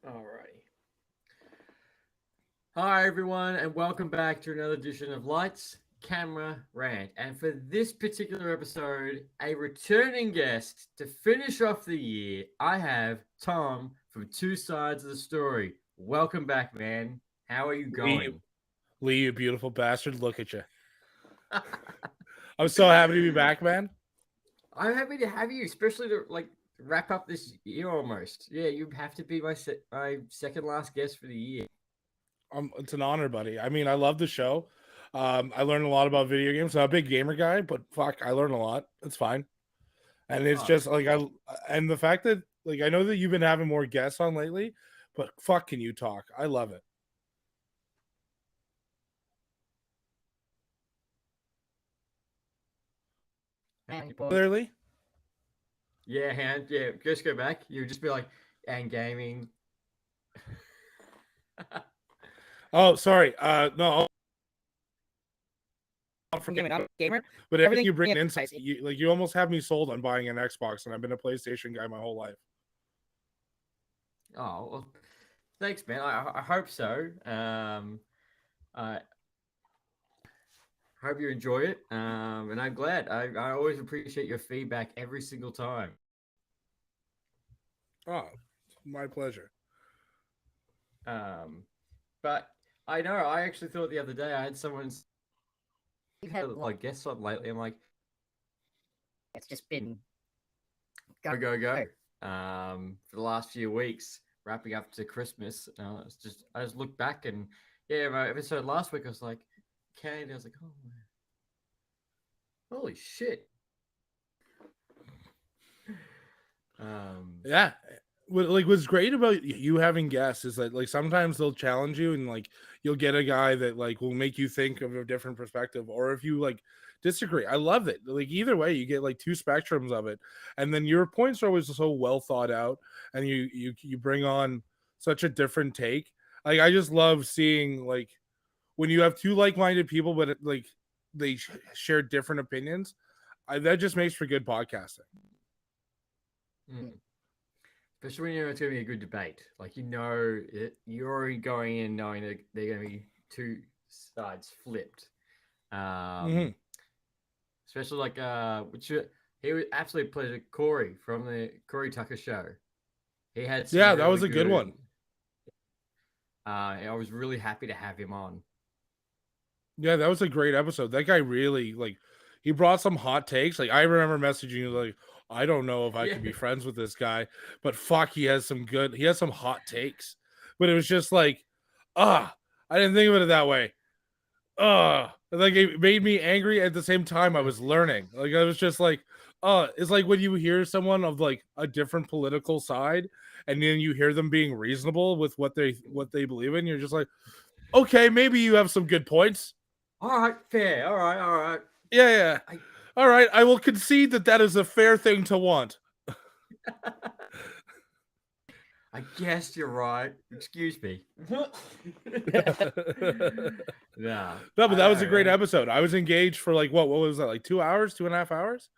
Alrighty. Hi, everyone, and welcome back to another edition of Lights, Camera, Rant. And for this particular episode, a returning guest to finish off the year, I have Tom from Two Sides of the Story. Welcome back, man. How are you Lee, going? Lee, you beautiful bastard. Look at you. I'm so happy to be back, man. I'm happy to have you, especially to wrap up this year almost. Yeah, you have to be my second last guest for the year. It's an honor, buddy. I mean, I love the show. I learned a lot about video games. I'm a big gamer guy, but fuck, I learned a lot. It's fine. And it's Oh, just like and the fact that I know that you've been having more guests on lately, but fuck, can you talk? I love it. Clearly. yeah, hand. Yeah, just go back. You would just be like, and gaming. Oh, sorry. No, From gaming. I'm a gamer. but everything you bring in, insights. you almost have me sold on buying an Xbox, and I've been a PlayStation guy my whole life. Oh, well, thanks, man. I hope so. I hope you enjoy it. And I'm glad. I always appreciate your feedback every single time. Oh, my pleasure. But I know I actually thought the other day I had someone You've had like guests on lately. I'm like, it's just been go. For the last few weeks, wrapping up to Christmas. It's just I just looked back and yeah, my episode last week I was like, Candy. I was like, oh man, holy shit. Yeah, what's great about you having guests is that sometimes they'll challenge you and you'll get a guy that will make you think of a different perspective, or if you disagree, I love it. Either way, you get two spectrums of it, and then your points are always so well thought out, and you bring on such a different take. I just love seeing when you have two like-minded people, but they share different opinions. That just makes for good podcasting. Especially when you know it's going to be a good debate. You're already going in knowing that they're going to be two sides flipped. Especially he was absolutely pleasure. Corey from the Corey Tucker show. He had that was a good one. I was really happy to have him on. Yeah, that was a great episode. That guy really he brought some hot takes. I remember messaging you I don't know if I can be friends with this guy, but fuck, he has some hot takes. But it was just I didn't think of it that way. It made me angry at the same time I was learning. I was just it's like when you hear someone of a different political side and then you hear them being reasonable with what they believe in, you're just like, okay, maybe you have some good points. All right, fair. All right. Yeah. All right, I will concede that is a fair thing to want. I guess you're right. Excuse me. No, but that was a great episode. I was engaged for what was that, 2 hours, 2.5 hours?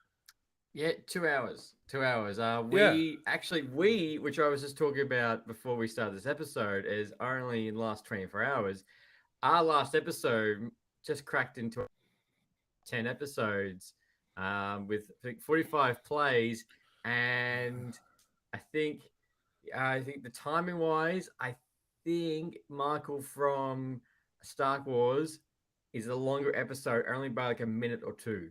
Yeah, 2 hours. 2 hours. Which I was just talking about before we started this episode, is only in the last 24 hours. Our last episode just cracked into 10 episodes with 45 plays, and I think the timing wise, I think Michael from Star Wars is a longer episode, only by a minute or two.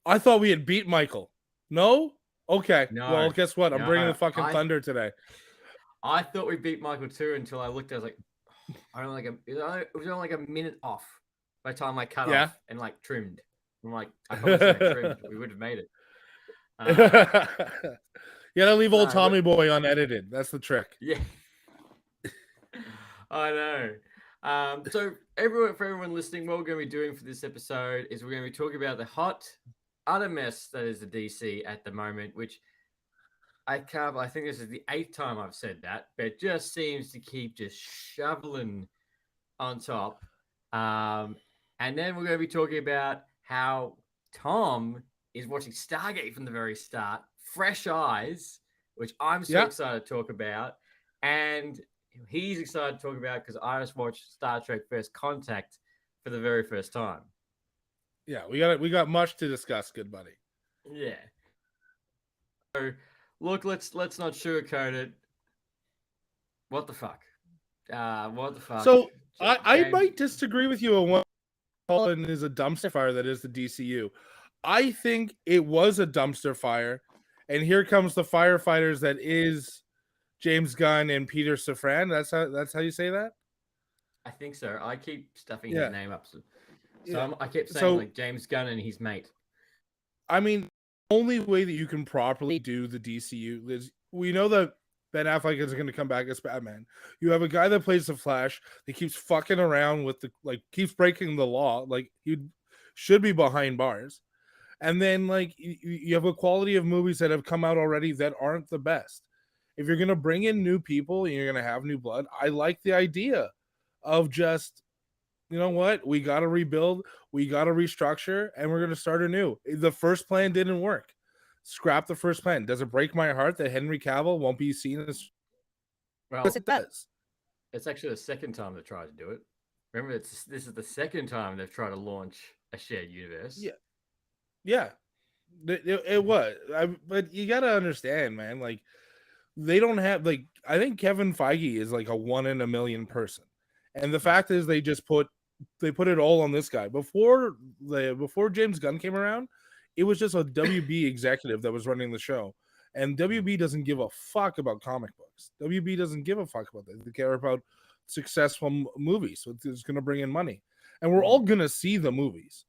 I thought we had beat Michael. No? Okay. No, well, guess what? I'm bringing the fucking thunder today. I thought we beat Michael too until I looked. I was like, it was only a minute off by the time I cut off and trimmed. I'm like, I probably trimmed. We would have made it. You gotta leave old Tommy Boy unedited. That's the trick. Yeah. I know. So for everyone listening, what we're going to be doing for this episode is we're going to be talking about the hot utter mess that is the DC at the moment, which I think this is the 8th time I've said that, but it just seems to keep just shoveling on top. And then we're going to be talking about how Tom is watching Stargate from the very start, fresh eyes, which I'm so excited to talk about. and he's excited to talk about because I just watched Star Trek First Contact for the very first time. Yeah, we got much to discuss, good buddy. Yeah. So, look, let's not sugarcoat it. What the fuck? What the fuck? So I James- might disagree with you on what Colin is a dumpster fire that is the DCU. I think it was a dumpster fire, and here comes the firefighters that is James Gunn and Peter Safran. That's how you say that? I think so. I keep stuffing Yeah. his name up. So Yeah. I kept saying So- like James Gunn and his mate. I mean, the only way that you can properly do the DCU is we know that Ben Affleck is going to come back as Batman. You have a guy that plays the Flash that keeps fucking around with keeps breaking the law. Like, he should be behind bars. And then like you have a quality of movies that have come out already that aren't the best. If you're going to bring in new people and you're going to have new blood, I like the idea of just, you know what, we got to rebuild, we got to restructure, and we're going to start anew. The first plan didn't work. Scrap the first plan. Does it break my heart that Henry Cavill won't be seen as? Well, Yes, it does. it's actually the second time they've tried to do it. Remember, this is the second time they've tried to launch a shared universe. Yeah. Yeah, it was. But you got to understand, man. Like, they don't have I think Kevin Feige is like a 1 in a million person, and the fact is they put it all on this guy. Before James Gunn came around, it was just a WB executive that was running the show, and WB doesn't give a fuck about comic books. WB doesn't give a fuck about that. They care about successful movies, so it's going to bring in money, and we're all gonna see the movies.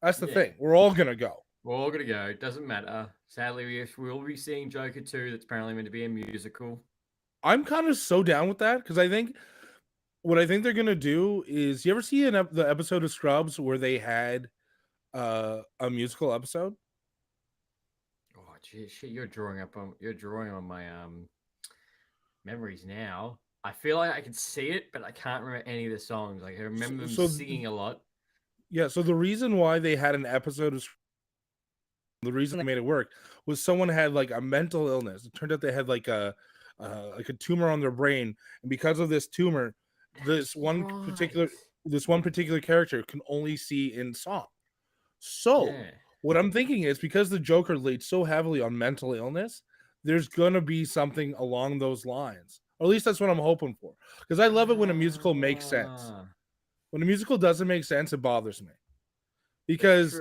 That's the thing. We're all gonna go. We're all gonna go. It doesn't matter. Sadly, we'll be seeing Joker 2. That's apparently meant to be a musical. I'm kind of so down with that because I think what I think they're gonna do is, you ever see the episode of Scrubs where they had a musical episode? Oh, gee, shit! You're drawing on my memories now. I feel like I can see it, but I can't remember any of the songs. Like, I remember them singing a lot. Yeah. So the reason why they had an episode of the reason they made it work was someone had like a mental illness. It turned out they had like a tumor on their brain, and because of this tumor, this one particular character can only see in song. So what I'm thinking is, because the Joker laid so heavily on mental illness, there's gonna be something along those lines. Or at least that's what I'm hoping for. Because I love it when a musical makes sense. When a musical doesn't make sense, it bothers me. Because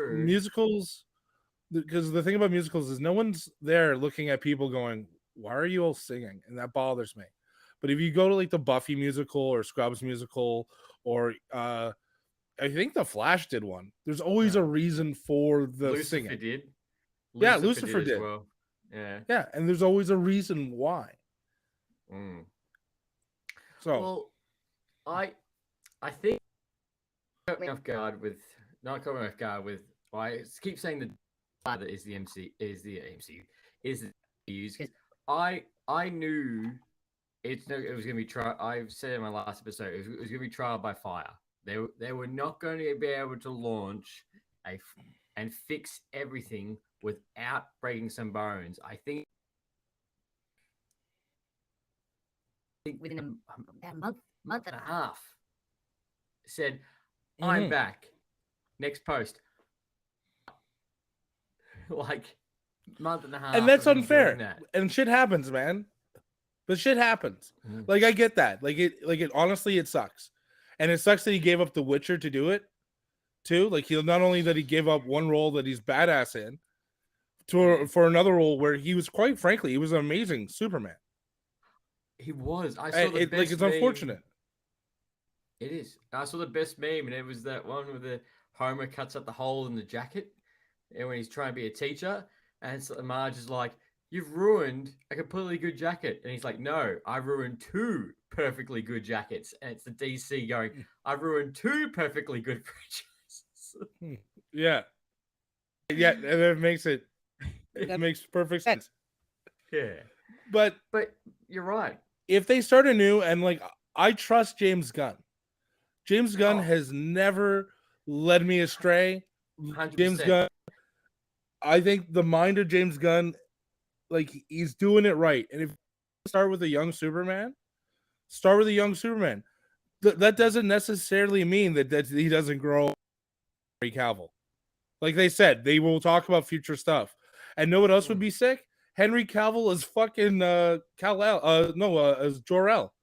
because the thing about musicals is no one's there looking at people going, why are you all singing? And that bothers me. But if you go to like the Buffy musical or Scrubs musical, or I think the Flash did one, there's always a reason for the singing. Lucifer did. As well. Yeah, and there's always a reason why. So well, I think caught me off guard with I keep saying that is the MCU. I knew it was going to be trial. I said in my last episode it was going to be trial by fire. They were not going to be able to launch and fix everything without breaking some bones. I think within a month and a half said, I'm back. Next post. Like, month and a half. And that's unfair. And shit happens, man. But shit happens. Like, I get that. Like it honestly, it sucks. And it sucks that he gave up The Witcher to do it too. Like, he not only that he gave up one role that he's badass in for another role where he was, quite frankly, he was an amazing Superman. He was. I saw the best like, it's meme. unfortunate. It is. I saw the best meme, and it was that one where the Homer cuts up the hole in the jacket, and when he's trying to be a teacher, and so Marge is like, "You've ruined a completely good jacket," and he's like, "No, I ruined 2 perfectly good jackets," and it's the DC going, "I ruined 2 perfectly good franchises." Yeah, and it makes makes perfect sense. Yeah, but you're right. If they start anew, and like, I trust James Gunn. James Gunn has never led me astray. 100%. James Gunn, I think the mind of James Gunn, like, he's doing it right. And if start with a young Superman. Start with a young Superman. That doesn't necessarily mean that he doesn't grow Henry Cavill. Like they said, they will talk about future stuff. And know what else would be sick? Henry Cavill as fucking Kal-El. As Jor-El.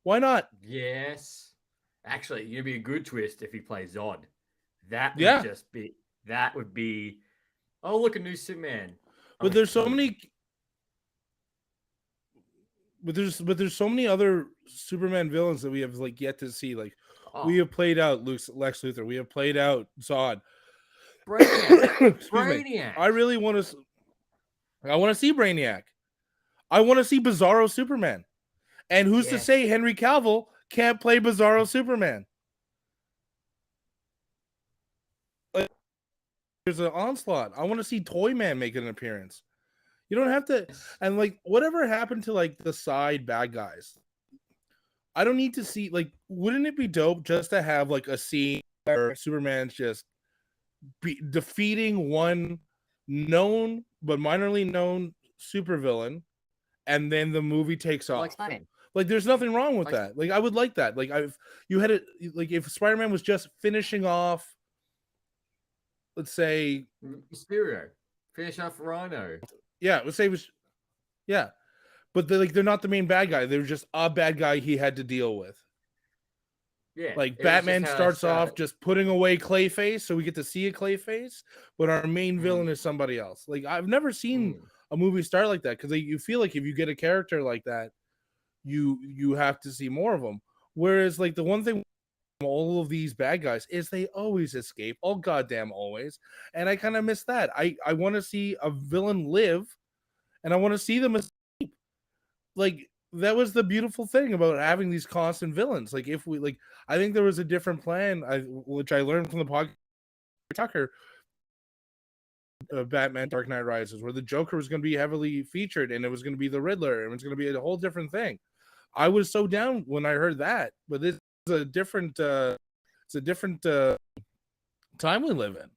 Why not? Yes. Actually, it'd be a good twist if he plays Zod. That would Yeah. just be. That would be. Oh, look, a new Superman. But there's so many. But there's so many other Superman villains that we have like yet to see. Like we have played out Lex Luthor. We have played out Zod. Brainiac. Brainiac. I really want to. I want to see Brainiac. I want to see Bizarro Superman. And who's to say Henry Cavill can't play Bizarro Superman? Like, there's an onslaught. I want to see Toyman make an appearance. You don't have to. And like, whatever happened to like the side bad guys? I don't need to see. Like, wouldn't it be dope just to have like a scene where Superman's just defeating one known but minorly known supervillain, and then the movie takes off? Like, there's nothing wrong with that. Like, I would like that. Like, you had it. Like, if Spider-Man was just finishing off, let's say Mysterio, finish off Rhino. Yeah, let's say it was. Yeah, but they're not the main bad guy. They're just a bad guy he had to deal with. Yeah, like Batman starts off just putting away Clayface, so we get to see a Clayface, but our main villain is somebody else. Like, I've never seen a movie start like that, because you feel like if you get a character like that, you have to see more of them. Whereas, like, the one thing all of these bad guys is they always escape, all goddamn always, and I kind of miss that. I want to see a villain live, and I want to see them escape. Like, that was the beautiful thing about having these constant villains. Like, if we like, I think there was a different plan, which I learned from the podcast Tucker, Batman Dark Knight Rises, where the Joker was going to be heavily featured, and it was going to be the Riddler, and it's going to be a whole different thing. I was so down when I heard that, but this is a different time we live in.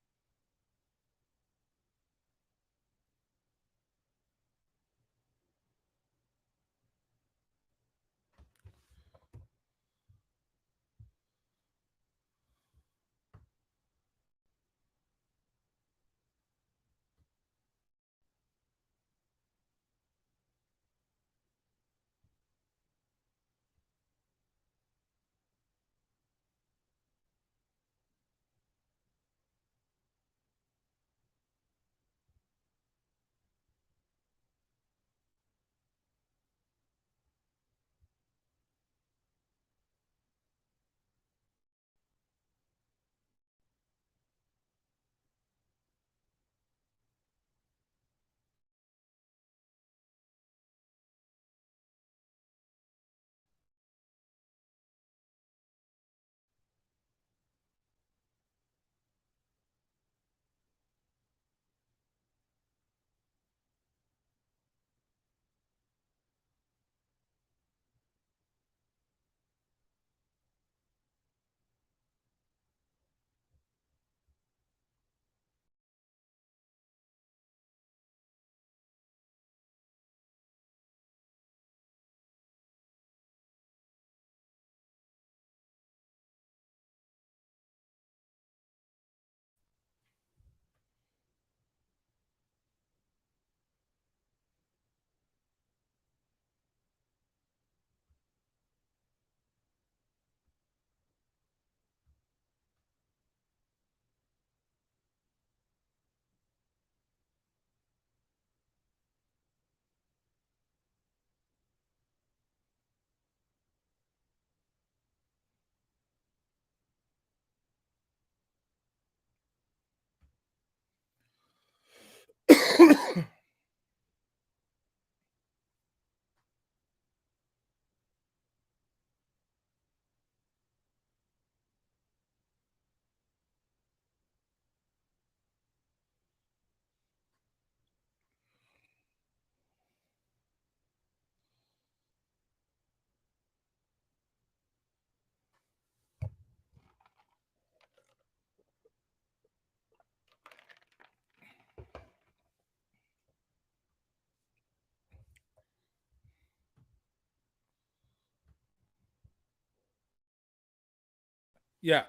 Yeah.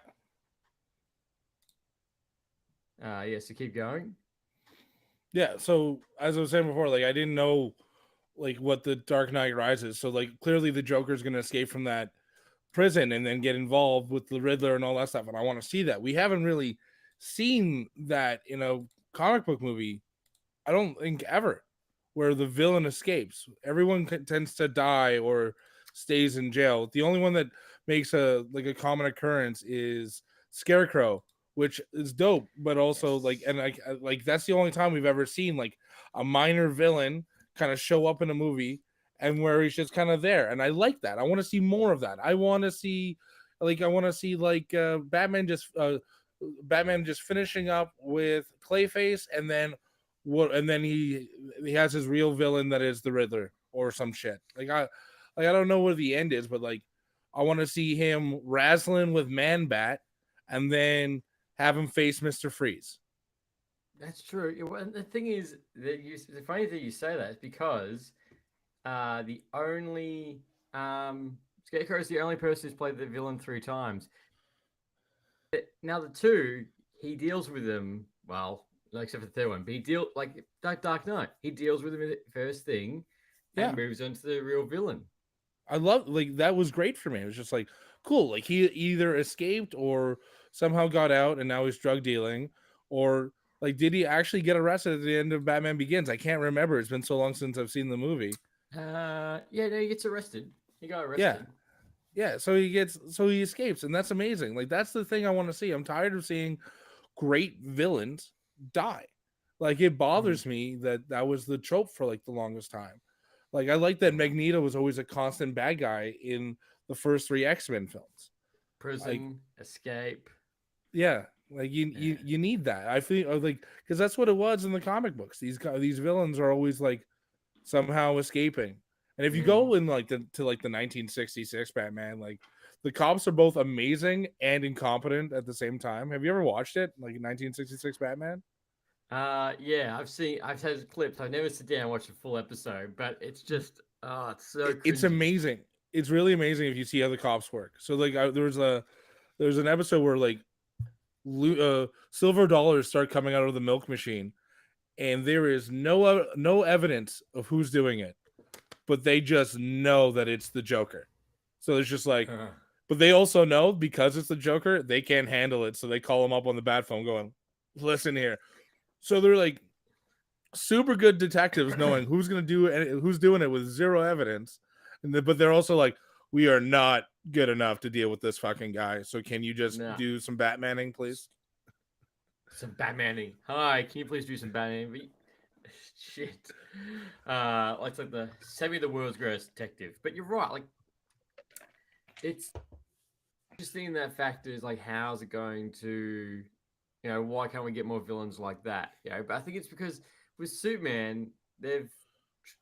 Yeah, so keep going. Yeah. So as I was saying before, like I didn't know like what the Dark Knight Rises. So like clearly the Joker's gonna escape from that prison and then get involved with the Riddler and all that stuff. And I want to see that. We haven't really seen that in a comic book movie, I don't think ever, where the villain escapes. Everyone tends to die or stays in jail. The only one that makes a common occurrence is Scarecrow, which is dope, but also Yes. like that's the only time we've ever seen like a minor villain kind of show up in a movie and where he's just kind of there. And I like that. I want to see more of that. I want to see Batman just finishing up with Clayface, and then he has his real villain that is the Riddler or some shit. I don't know where the end is, but like I want to see him wrestling with Man Bat and then have him face Mr. Freeze. That's true. And the thing is that the funny thing you say that is because the only Scarecrow is the only person who's played the villain 3 times. Now the two, he deals with them well, except for the third one. But he like Dark Knight. He deals with them the first thing, and moves on to the real villain. I love like that was great for me. It was just like cool. Like he either escaped or somehow got out and now he's drug dealing, or like did he actually get arrested at the end of Batman Begins? I can't remember. It's been so long since I've seen the movie. Yeah, no, he gets arrested. He got Yeah. arrested. Yeah, so he escapes, and that's amazing. Like that's the thing I want to see. I'm tired of seeing great villains die. Like it bothers me that was the trope for like the longest time. Like I like that Magneto was always a constant bad guy in the first 3 X-Men films. Prison, escape. Yeah, like you need that. I feel like because that's what it was in the comic books. These villains are always like somehow escaping. And if you go in like to like the 1966 Batman, like the cops are both amazing and incompetent at the same time. Have you ever watched it, like 1966 Batman? Yeah, I've had clips. I've never sit down and watched a full episode, but it's just, it's so It's cringy. amazing. It's really amazing if you see how the cops work. So like there's an episode where like silver dollars start coming out of the milk machine, and there is no evidence of who's doing it, but they just know that it's the Joker. So it's just like, but they also know because it's the Joker, they can't handle it. So they call him up on the bat phone going, listen here. So they're like super good detectives knowing who's going to do it, who's doing it with zero evidence. But they're also like, we are not good enough to deal with this fucking guy. So can you just do some Batmaning, please? Some Batmaning. Hi, can you please do some Batmaning? Shit. It's like the send me the world's greatest detective. But you're right. Like, it's interesting that factor is like, how's it going to, why can't we get more villains like that? But I think it's because with Superman, they've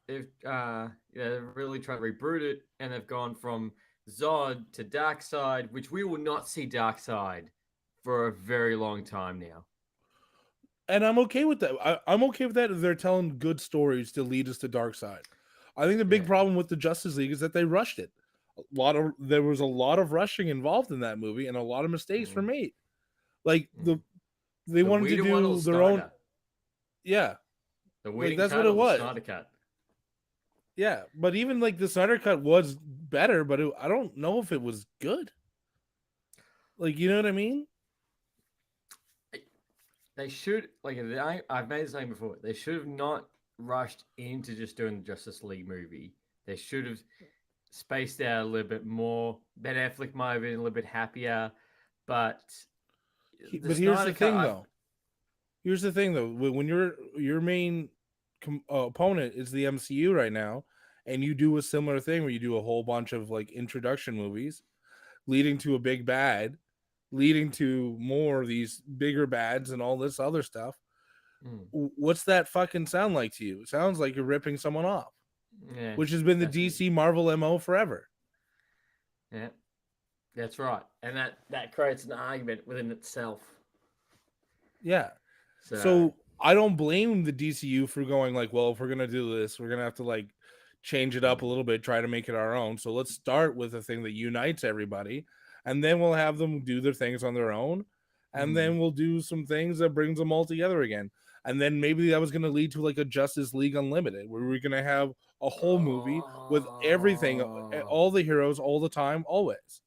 really tried to reboot it, and they've gone from Zod to Darkseid, which we will not see Darkseid for a very long time now. And I'm okay with that. I'm okay with that if they're telling good stories to lead us to Darkseid. I think the big problem with the Justice League is that they rushed it. There was a lot of rushing involved in that movie, and a lot of mistakes were made. Like they wanted to do their own. Yeah, the Whedon that's cut what it was. The Snyder cut. Yeah, but even like the Snyder cut was better, but I don't know if it was good. Like, you know what I mean? They should, like, I've made the same before. They should have not rushed into just doing the Justice League movie. They should have spaced out a little bit more. Ben Affleck might have been a little bit happier, but here's the thing, though. Here's the thing, though. When your main opponent is the MCU right now, and you do a similar thing where you do a whole bunch of like introduction movies, leading to a big bad, leading to more of these bigger bads and all this other stuff. What's that fucking sound like to you? It sounds like you're ripping someone off, which has been the DC Marvel MO forever. Yeah, that's right. And that creates an argument within itself. Yeah. So I don't blame the DCU for going like, well, if we're going to do this, we're going to have to like change it up a little bit, try to make it our own. So let's start with a thing that unites everybody and then we'll have them do their things on their own, and then we'll do some things that brings them all together again. And then maybe that was going to lead to like a Justice League Unlimited, where we're going to have a whole movie with everything, all the heroes, all the time, always.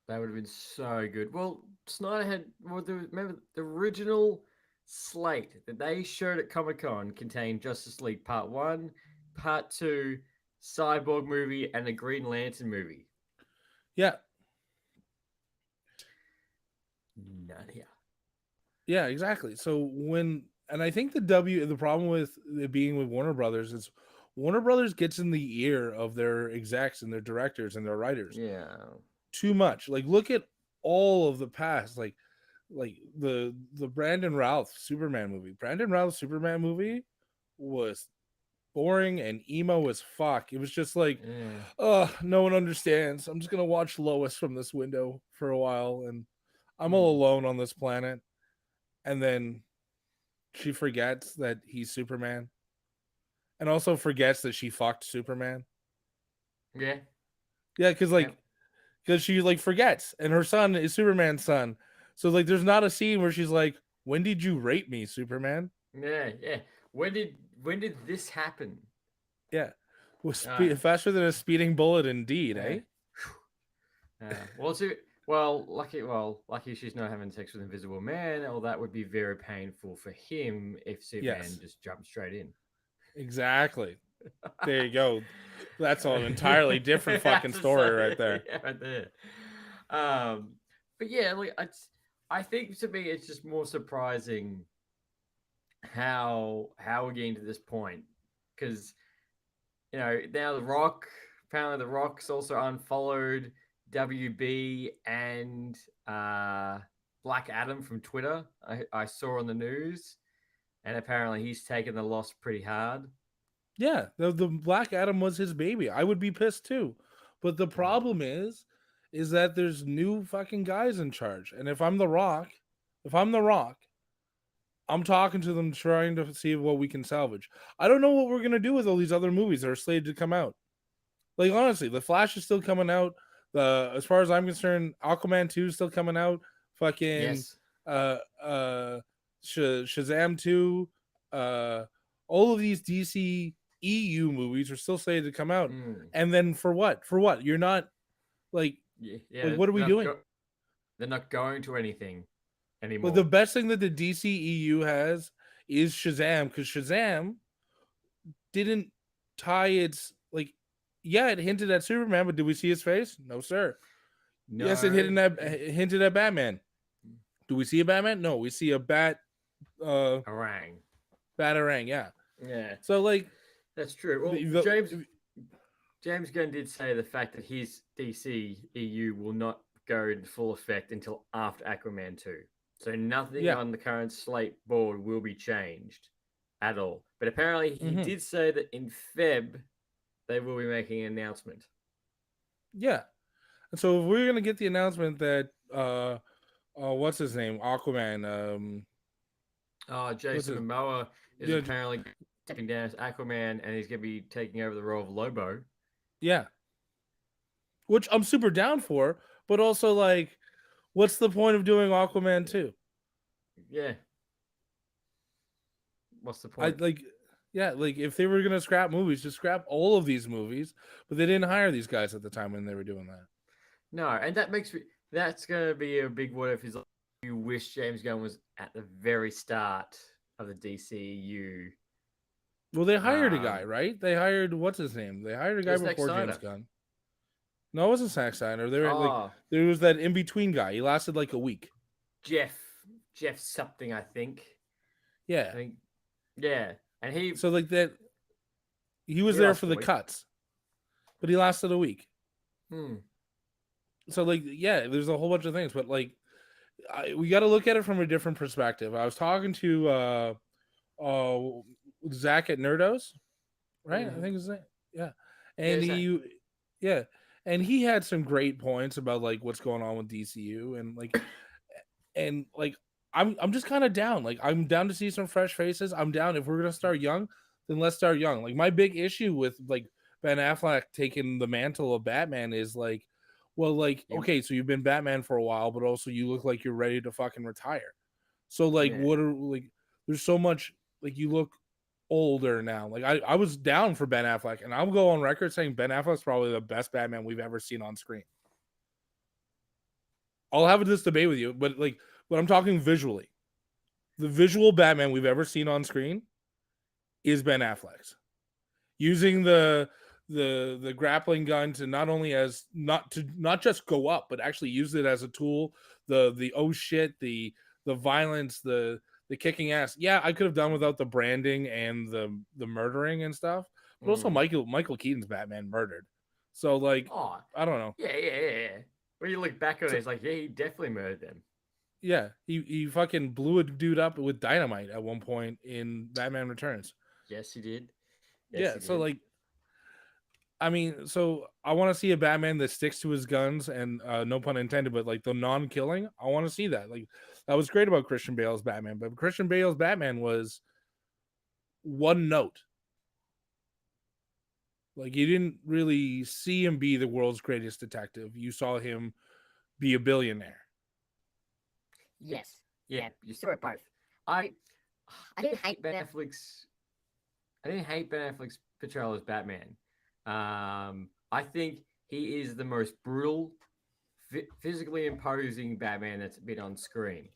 That would have been so good. Well, Snyder had, remember the original slate that they showed at Comic-Con contained Justice League Part 1, Part 2, Cyborg movie, and a Green Lantern movie. Yeah. None here. Yeah, exactly. So and I think the problem with it being with Warner Brothers is Warner Brothers gets in the ear of their execs and their directors and their writers. Yeah. Too much. Like, look at all of the past, like the Brandon Routh Superman movie. Brandon Routh Superman movie was boring and emo as fuck. It was just like, no one understands. I'm just gonna watch Lois from this window for a while, and I'm all alone on this planet. And then she forgets that he's Superman, and also forgets that she fucked Superman. Yeah. Yeah, because she like forgets, and her son is Superman's son. So like, there's not a scene where she's like, "When did you rape me, Superman?" Yeah. When did this happen? Yeah, was faster than a speeding bullet, indeed, eh? Lucky she's not having sex with Invisible Man, or that would be very painful for him if Superman just jumped straight in. Exactly. There you go. That's an entirely different fucking story right there. Yeah, right there. But yeah, like I think to me it's just more surprising how we're getting to this point, because now apparently the Rock's also unfollowed WB and Black Adam from Twitter. I saw on the news, and apparently he's taken the loss pretty hard. Yeah, the Black Adam was his baby. I would be pissed too. But the problem is that there's new fucking guys in charge. And if I'm The Rock, I'm talking to them, trying to see what we can salvage. I don't know what we're going to do with all these other movies that are slated to come out. Like, honestly, The Flash is still coming out. As far as I'm concerned, Aquaman 2 is still coming out. Fucking Shazam 2, all of these DCEU movies are still slated to come out. And then for what? You're not like, like, what are we doing? They're not going to anything anymore. But the best thing that the DCEU has is Shazam, because Shazam didn't tie its, like, yeah, it hinted at Superman, but did we see his face? No, sir. No. Yes, it hinted at Batman. Do we see a Batman? No, we see a Batarang. Batarang, yeah. Yeah. So, like, that's true. Well, James Gunn did say the fact that his DCEU will not go into full effect until after Aquaman 2. So nothing on the current slate board will be changed at all. But apparently he did say that in Feb they will be making an announcement. Yeah. And so if we're going to get the announcement that what's his name? Aquaman. Jason Momoa is apparently stepping down as Aquaman, and he's going to be taking over the role of Lobo. Yeah. Which I'm super down for, but also, like, what's the point of doing Aquaman 2? Yeah. What's the point? Like, if they were going to scrap movies, just scrap all of these movies, but they didn't hire these guys at the time when they were doing that. No, and that's going to be a big what if. Is like, you wish James Gunn was at the very start of the DCEU. Well, they hired a guy, right? They hired, what's his name? They hired a guy before James Gunn. No, it wasn't Zack Snyder. There was that in-between guy. He lasted like a week. Jeff something, I think. Yeah. Yeah. And he was there for the cuts. But he lasted a week. So, like, yeah, there's a whole bunch of things, but, like, we got to look at it from a different perspective. I was talking to Zach at Nerdos, right? I think it's that. Yeah. And and he had some great points about, like, what's going on with DCU, and I'm just kind of down. Like, I'm down to see some fresh faces. I'm down. If we're gonna start young, then let's start young. Like, my big issue with, like, Ben Affleck taking the mantle of Batman is, like, Well, like, Yep. okay, so you've been Batman for a while, but also you look like you're ready to fucking retire. So, like, Yeah. what are, like, there's so much, like, you look older now. Like, I was down for Ben Affleck, and I'll go on record saying Ben Affleck's probably the best Batman we've ever seen on screen. I'll have this debate with you, but, like, but I'm talking visually. The visual Batman we've ever seen on screen is Ben Affleck's. Using the grappling gun to not only as not just go up, but actually use it as a tool. The oh shit, the violence, the kicking ass. Yeah, I could have done without the branding and the murdering and stuff. But also Michael Keaton's Batman murdered. So, like, Oh, I don't know. yeah. When you look back on it, it's like, yeah, he definitely murdered them. Yeah, he fucking blew a dude up with dynamite at one point in Batman Returns. Yes, he did. Yeah, so like, I mean, so I want to see a Batman that sticks to his guns and no pun intended, but like the non-killing, I want to see that. Like, that was great about Christian Bale's Batman, but Christian Bale's Batman was one note. Like, you didn't really see him be the world's greatest detective. You saw him be a billionaire. Yes. Yeah, You saw it both. I didn't hate Ben Affleck's. I didn't hate Ben Affleck's portrayal as Batman. I think he is the most brutal, physically imposing Batman that's been on screen.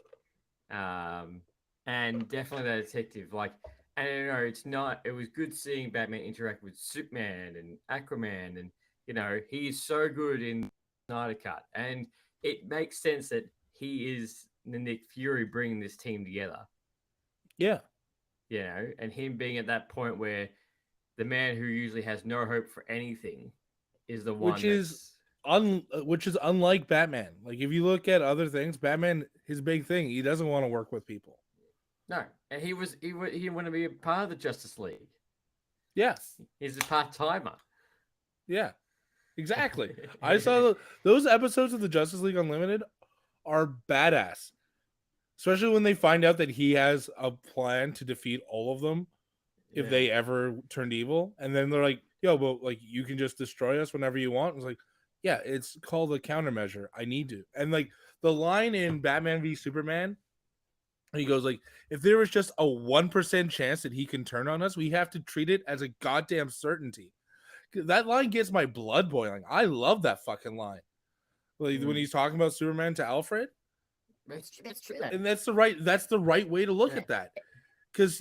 And definitely that detective. Like, and you know, it's not. It was good seeing Batman interact with Superman and Aquaman, and you know, he's so good in Snyder Cut, and it makes sense that he is the Nick Fury bringing this team together. Yeah. You know, and him being at that point where the man who usually has no hope for anything is the one which is unlike Batman. Like, if you look at other things, Batman, his big thing, he doesn't want to work with people. No, and he wanted to be a part of the Justice League. Yes, he's a part-timer. Yeah, exactly. I saw those episodes of the Justice League Unlimited are badass, especially when they find out that he has a plan to defeat all of them if they ever turned evil, and then they're like, "Yo, but like, you can just destroy us whenever you want." It's like, yeah, it's called a countermeasure. I need to, and like the line in Batman v Superman. He goes like, if there was just a 1% chance that he can turn on us, we have to treat it as a goddamn certainty. That line gets my blood boiling. I love that fucking line. Like, when he's talking about Superman to Alfred. That's true. And that's the right way to look at that. Because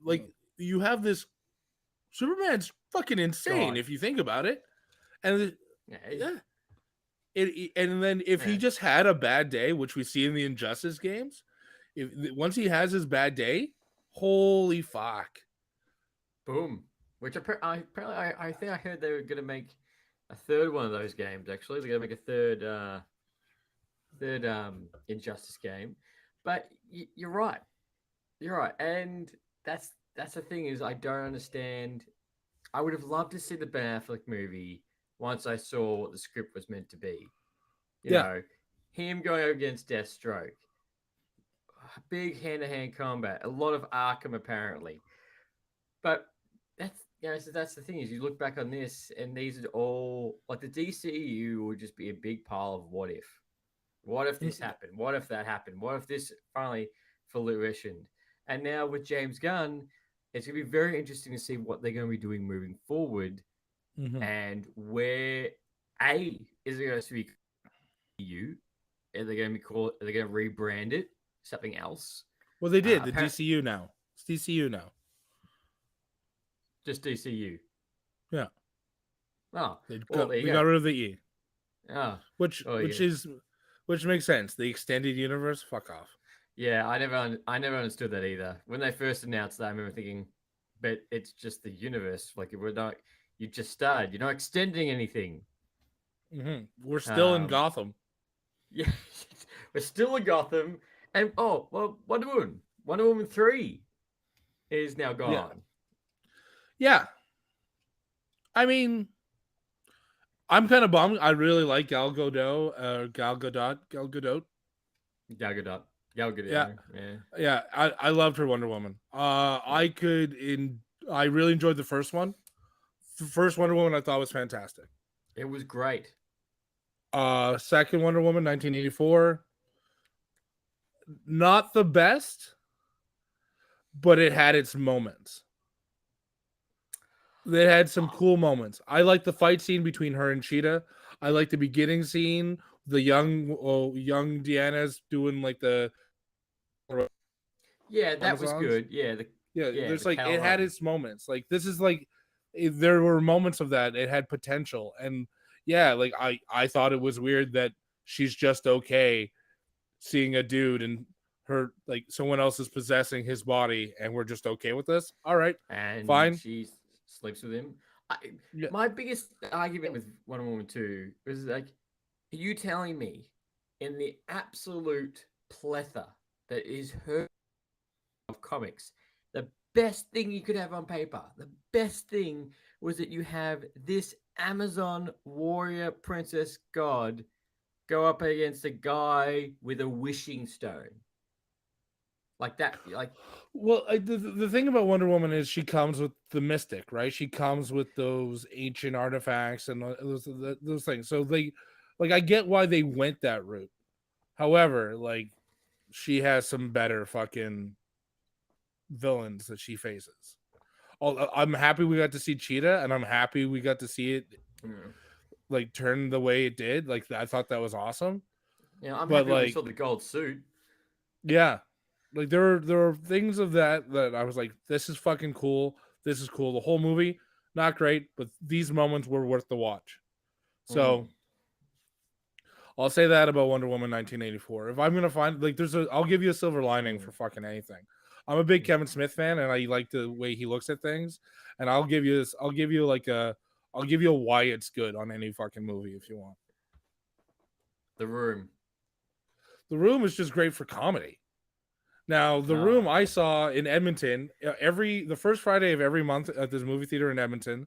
like, you have this Superman's fucking insane if you think about it. And and then if he just had a bad day, which we see in the Injustice games, once he has his bad day, holy fuck, boom. Which I think I heard they were gonna make a third one of those games. Actually, they're gonna make a third Injustice game. But you're right, and that's the thing is I don't understand. I would have loved to see the Ben Affleck movie once I saw what the script was meant to be. You know, him going against Deathstroke. Big hand-to-hand combat, a lot of Arkham apparently, but that's the thing is you look back on this and these are all like the DCEU would just be a big pile of what if this happened, what if that happened, what if this finally fruitioned, and now with James Gunn, it's gonna be very interesting to see what they're going to be doing moving forward, and where is it going to be EU? Are they going to rebrand it something else? Well, they did the DCU now. It's DCU now. Just DCU. Yeah. Oh, we got rid of the E. Oh, which makes sense. The extended universe. Fuck off. Yeah, I never understood that either. When they first announced that, I remember thinking, but it's just the universe. Like, we're not. You just started. You're not extending anything. We're still in Gotham. Yeah, we're still in Gotham. And Wonder Woman 3 is now gone. Yeah. I mean, I'm kind of bummed. I really like Gal Gadot. Yeah. I loved her Wonder Woman. I really enjoyed the first one. The first Wonder Woman I thought was fantastic. It was great. Second Wonder Woman, 1984. Not the best, but it had its moments. They had some cool moments. I like the fight scene between her and Cheetah. I like the beginning scene. The young Deanna's doing like the Yeah, that was Amazons. good. Yeah, There's the like it had Calhoun. its moments. Like this is like there were moments of that. It had potential, and yeah, like I thought it was weird that she's just okay seeing a dude and her like someone else is possessing his body, and we're just okay with this. All right, And fine. she sleeps with him. I, Yeah. my biggest argument with Wonder Woman 2 was like, are you telling me in the absolute plethora that is her of comics, the best thing you could have on paper, the best thing was that you have this Amazon warrior princess god go up against a guy with a wishing stone? Like that, like Well, the thing about Wonder Woman is she comes with the mystic, right? She comes with those ancient artifacts and those things. So they, like, I get why they went that route. However, like, she has some better fucking villains that she faces. I'm happy we got to see Cheetah, and I'm happy we got to see it mm, like turn the way it did. Like, I thought that was awesome. I'm But happy we like, saw the gold suit. yeah, like there were things of that I was like, this is fucking cool. This is cool. The whole movie, not great, but these moments were worth the watch. So Mm, I'll say that about Wonder Woman 1984. If I'm gonna find like I'll give you a silver lining mm, for fucking anything. I'm a big mm. Kevin Smith fan, and I like the way he looks at things. And I'll give you this. I'll give you a why it's good on any fucking movie if you want. The Room. The Room is just great for comedy. Now, The Room Ah, I saw in Edmonton the first Friday of every month at this movie theater in Edmonton.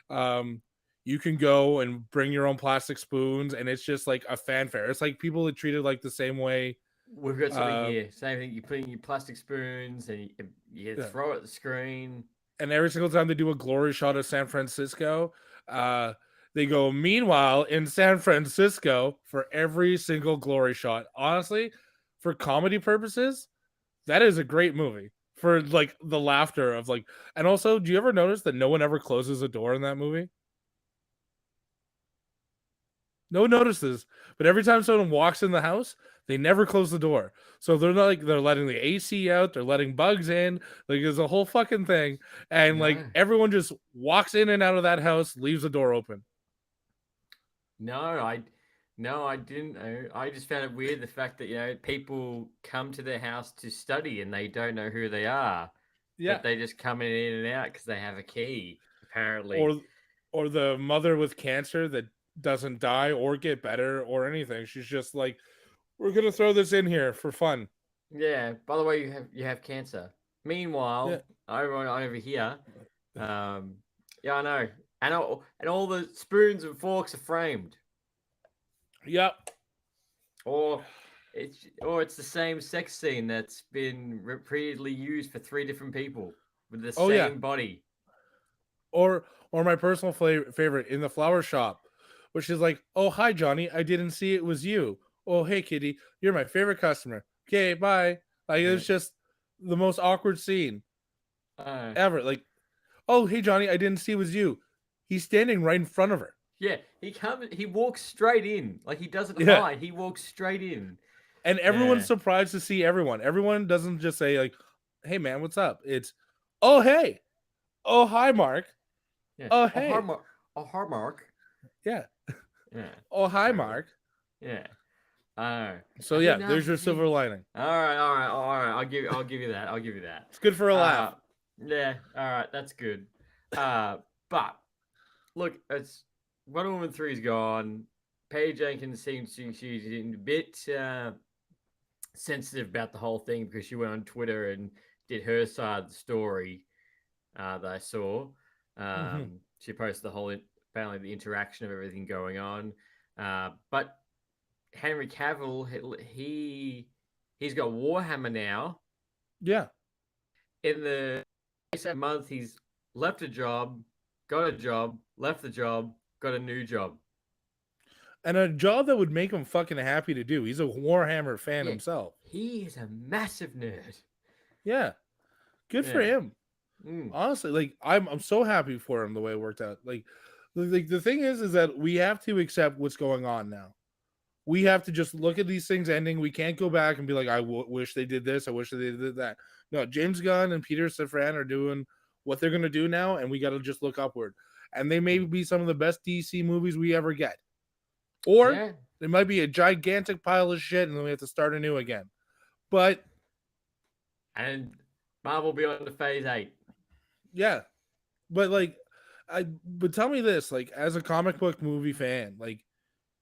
Um, you can go and bring your own plastic spoons, and it's just like a fanfare. It's like people are treated like the same way. we've got something Uh, here. Same thing. You put in your plastic spoons and you yeah. throw it at the screen. And every single time they do a glory shot of San Francisco, they go, meanwhile, in San Francisco, for every single glory shot. Honestly, for comedy purposes, that is a great movie. For like the laughter of like, and also, do you ever notice that no one ever closes a door in that movie? No one notices, but every time someone walks in the house, they never close the door. So they're not like they're letting the AC out, they're letting bugs in. Like there's a whole fucking thing, and like No, everyone just walks in and out of that house, leaves the door open. no, I didn't. I just found it weird the fact that people come to their house to study and they don't know who they are, Yeah, but they just come in and out because they have a key. Apparently, or or the mother with cancer that doesn't die or get better or anything. She's just like, we're gonna throw this in here for fun. yeah. By the way, you have cancer. Yeah, Meanwhile, over here, yeah, I know, and all the spoons and forks are framed. yep. Or it's the same sex scene that's been repeatedly used for three different people with the Oh yeah. same body. Or my personal favorite in the flower shop, where she's like, "Oh hi Johnny, I didn't see it was you. Oh hey Kitty, you're my favorite customer. Okay, bye." Like Yeah. it's just the most awkward scene Uh, ever. Like, "Oh hey Johnny, I didn't see it was you." He's standing right in front of her. yeah, he walks straight in. Like he doesn't Yeah, hide. He walks straight in. and everyone's Yeah. surprised to see everyone. Everyone doesn't just say like, "Hey man, what's up?" It's, "Oh hey, oh hi Mark, Yeah. oh A hard hey, mark. A hard mark. yeah, Yeah. oh hi Terrible. Mark." Yeah. Oh. So I yeah, didn't know. there's your silver lining. All right. I'll give you that. I'll give you that. It's good for a laugh. Uh, yeah. All right. That's good. But look, it's Wonder Woman 3 is gone. Paige Jenkins seems she's a bit sensitive about the whole thing because she went on Twitter and did her side of the story that I saw. Mhm. She posted apparently the interaction of everything going on. But Henry Cavill, he's got Warhammer now. Yeah. In the same month, he's left a job, got a job, left the job, got a new job. and a job that would make him fucking happy to do. He's a Warhammer fan Yeah, himself. he is a massive nerd. Yeah, good for Yeah. him. Mm. Honestly, like I'm so happy for him the way it worked out. Like the thing is that we have to accept what's going on now. We have to just look at these things ending. We can't go back and be like, wish they did this. I wish they did that. No, James Gunn and Peter Safran are doing what they're gonna do now, and we got to just look upward. And they may be some of the best DC movies we ever get, or Yeah. they might be a gigantic pile of shit, and then we have to start anew again. But And Marvel Beyond the Phase 8. yeah, but like, but tell me this, like, as a comic book movie fan, like,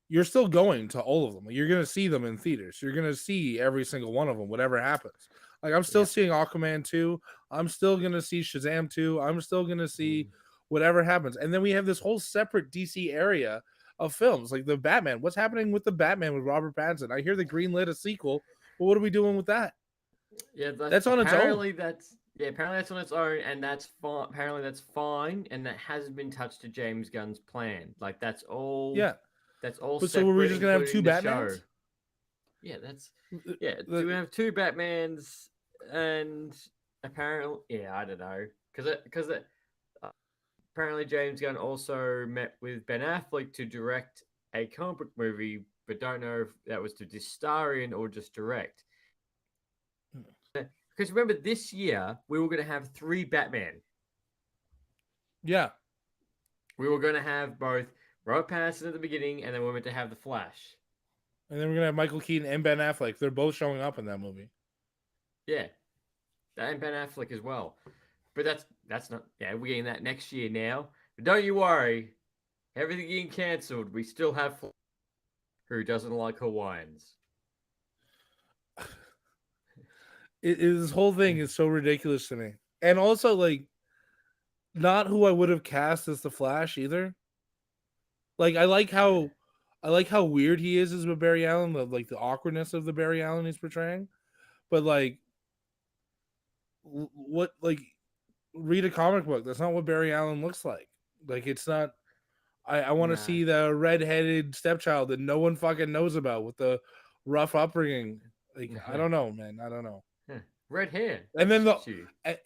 you're still going to all of them. You're gonna see them in theaters. You're gonna see every single one of them, whatever happens. Like, I'm still seeing Aquaman 2. I'm still gonna see Shazam 2. I'm still gonna see whatever happens. And then we have this whole separate DC area of films, like the Batman. What's happening with the Batman with Robert Pattinson? I hear they greenlit a sequel, but what are we doing with that? Yeah, That's on its own. apparently that's on its own, and that's fine. Apparently that's fine, and that hasn't been touched to James Gunn's plan. Like that's all. Yeah. That's all. But so are we separate, just gonna have two including the Batmans? show. Yeah, do we have two Batmans? And apparently, yeah, I don't know, because apparently James Gunn also met with Ben Affleck to direct a comic book movie, but don't know if that was to just star in or just direct. Because remember, this year we were going to have 3 Batman. Yeah. We were going to have both Robert Pattinson at the beginning, and then we were meant to have the Flash. And then we're gonna have Michael Keaton and Ben Affleck. They're both showing up in that movie. Yeah, and Ben Affleck as well. But that's not. Yeah, we're getting that next year now. But don't you worry, everything getting cancelled. We still have Flash, who doesn't like Hawaiians. This whole thing is so ridiculous to me, and also like, not who I would have cast as the Flash either. Like I like how weird he is as Barry Allen, the awkwardness of the Barry Allen he's portraying, but like, what, like, read a comic book. That's not what Barry Allen looks like. Like, it's not. I want to see the redheaded stepchild that no one fucking knows about with the rough upbringing. Like, I don't know, man. I don't know. Red hair. And then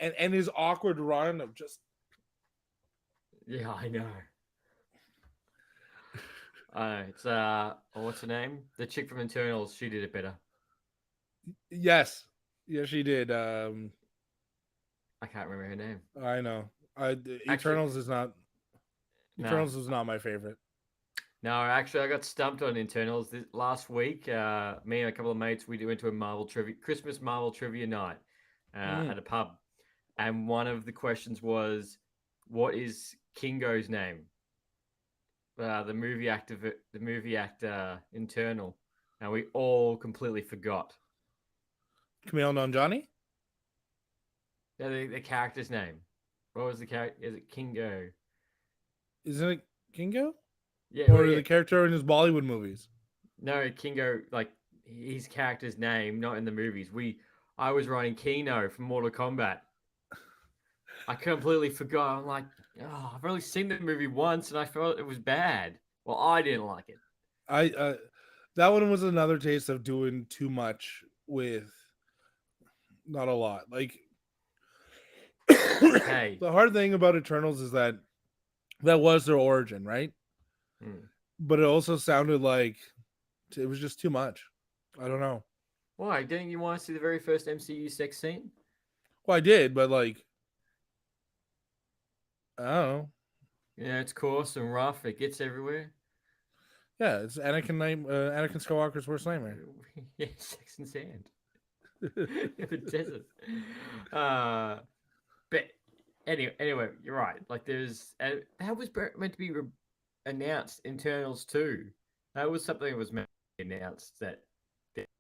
and his awkward run of just. Yeah, I know. It's what's her name? The chick from Eternals. She did it better. Yes, she did. I can't remember her name. I know. Eternals is not. Eternals is not my favorite. No, actually, I got stumped on Eternals last week. Me and a couple of mates, we went to a Christmas Marvel trivia night at a pub, and one of the questions was, "What is Kingo's name?" The movie actor Internal, and we all completely forgot. Kumail Nanjiani? Yeah, the character's name. What was the character? Is it Kingo? Isn't it Kingo? Yeah, or the character in his Bollywood movies? No, Kingo, like his character's name, not in the movies. I was writing Kino from Mortal Kombat. I completely forgot. I'm like, oh, I've only seen the movie once, and I felt it was bad. Well, I didn't like it. That one was another taste of doing too much with not a lot. Like, hey, the hard thing about Eternals is that was their origin, right? But it also sounded like it was just too much. I don't know. Why? Didn't you want to see the very first MCU sex scene? Well, I did, but like, I don't know. Yeah, it's coarse and rough. It gets everywhere. Yeah, it's Anakin Skywalker's worst nightmare. Yeah, sex and sand. The desert. But anyway, you're right. Like, there's that was meant to be announced Internals too. That was something that was meant to be announced. It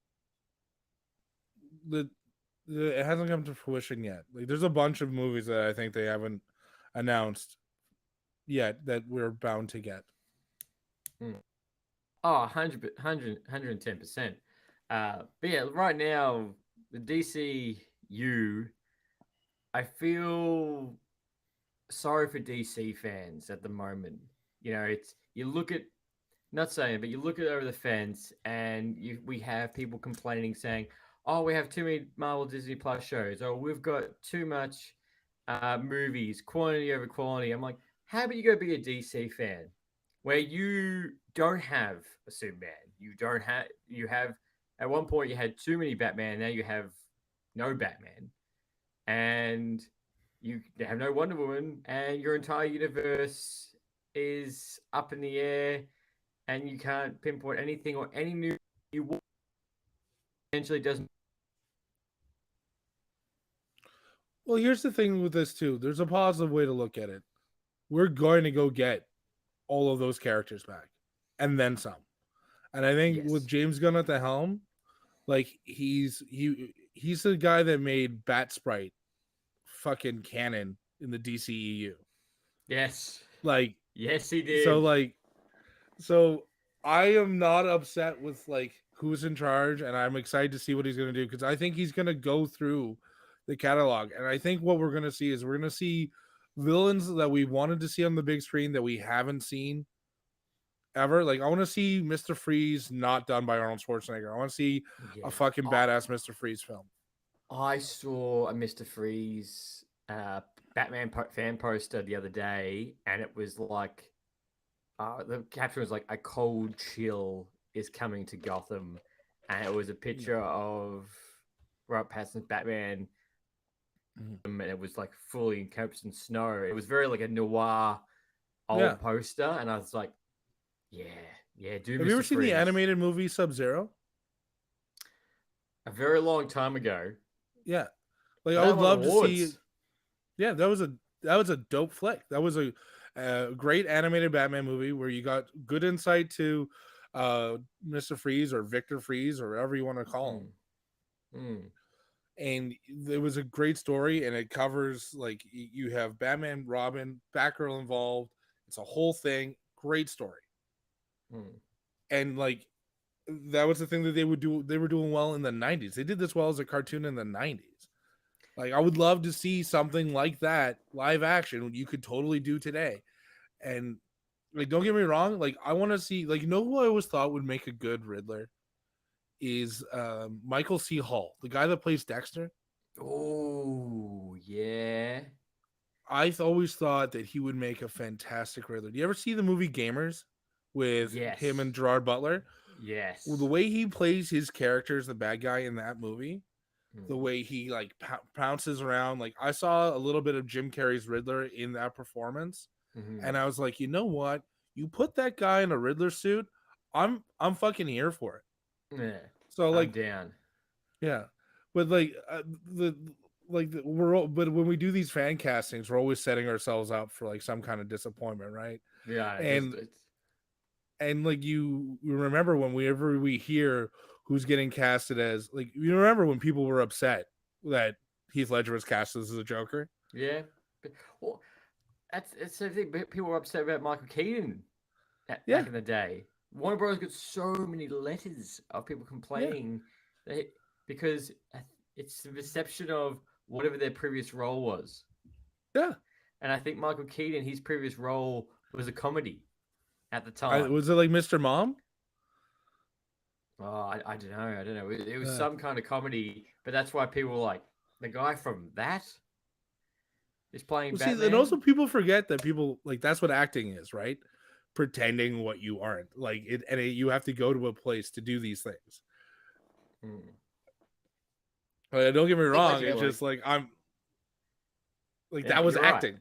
hasn't come to fruition yet. Like, there's a bunch of movies that I think they haven't announced yet that we're bound to get. Oh, 110%. But yeah, right now, the DCEU, I feel sorry for DC fans at the moment. You know, you look at not saying, but you look at over the fence, and we have people complaining, saying, "Oh, we have too many Marvel Disney Plus shows, or we've got too much movies, quantity over quality." I'm like, how about you go be a DC fan, where you don't have a Superman, you have at one point you had too many Batman, now you have no Batman, and you have no Wonder Woman, and your entire universe is up in the air, and you can't pinpoint anything or any new you want potentially doesn't. Well, here's the thing with this too. There's a positive way to look at it. We're going to go get all of those characters back, and then some. And I think with Yes. James Gunn at the helm, like he's the guy that made Bat Sprite fucking canon in the DCEU. Yes. Like Yes, he so did. like so I am not upset with like who's in charge, and I'm excited to see what he's gonna do because I think he's gonna go through the catalog, and I think what we're gonna see is we're gonna see villains that we wanted to see on the big screen that we haven't seen ever. Like I want to see Mr. Freeze not done by Arnold Schwarzenegger. I want to see a Yeah. fucking badass Mr. Freeze film. I saw a Mr. Freeze Batman fan poster the other day, and it was like the caption was like, "A cold chill is coming to Gotham," and it was a picture of Robert Pattinson's Batman, and it was like fully encompassed in snow. It was very like a noir old poster, and I was like, "Yeah, yeah, do." Have Mr. you ever seen the Freeze. animated movie Sub-Zero? A very long time ago. Yeah, like I That would won love to see. awards. Yeah, that was a dope flick. That was a great animated Batman movie where you got good insight to Mr. Freeze or Victor Freeze or whatever you want to call him. Mm. And it was a great story, and it covers like you have Batman, Robin, Batgirl involved. It's a whole thing. Great story. Mm. And like that was the thing that they would do. They were doing well in the 90s. They did this well as a cartoon in the 90s. Like I would love to see something like that live action you could totally do today. And like don't get me wrong, like I want to see like you know who I always thought would make a good Riddler is Michael C. Hall, the guy that plays Dexter. Oh, yeah. I've always thought that he would make a fantastic Riddler. Do you ever see the movie Gamers with him Yes. and Gerard Butler? Well, the Yes. way he plays his character as the bad guy in that movie, the Mm. way he like pounces around, like I saw a little bit of Jim Carrey's Riddler in that performance, Mhm. and I was like, you know what? You put that guy in a Riddler suit, I'm fucking here for it. Yeah. So I'm like, down. yeah, but like but when we do these fan castings, we're always setting ourselves up for like some kind of disappointment, right? Yeah, And it's like you remember whenever we hear who's getting casted as like you remember when people were upset that Heath Ledger was casted as a Joker. yeah. Well, it's the thing. People were upset about Michael Keaton Yeah, back in the day. Warner Bros. Got so many letters of people yeah, complaining that because it's the perception of whatever their previous role was. yeah. And I think Michael Keaton, his previous role was a comedy at the I time. was it like Mr. Mom. Oh, I don't know. I don't know. It was some kind of comedy, but that's why people were like, the guy from that is playing Well, see, Batman. and also people forget that people like that's what acting is, right? Pretending what you aren't, like it, and you have to go to a place to do these things. Hmm. Don't get me wrong; Ledger, it's just like I'm like Yeah, that was you're right. acting,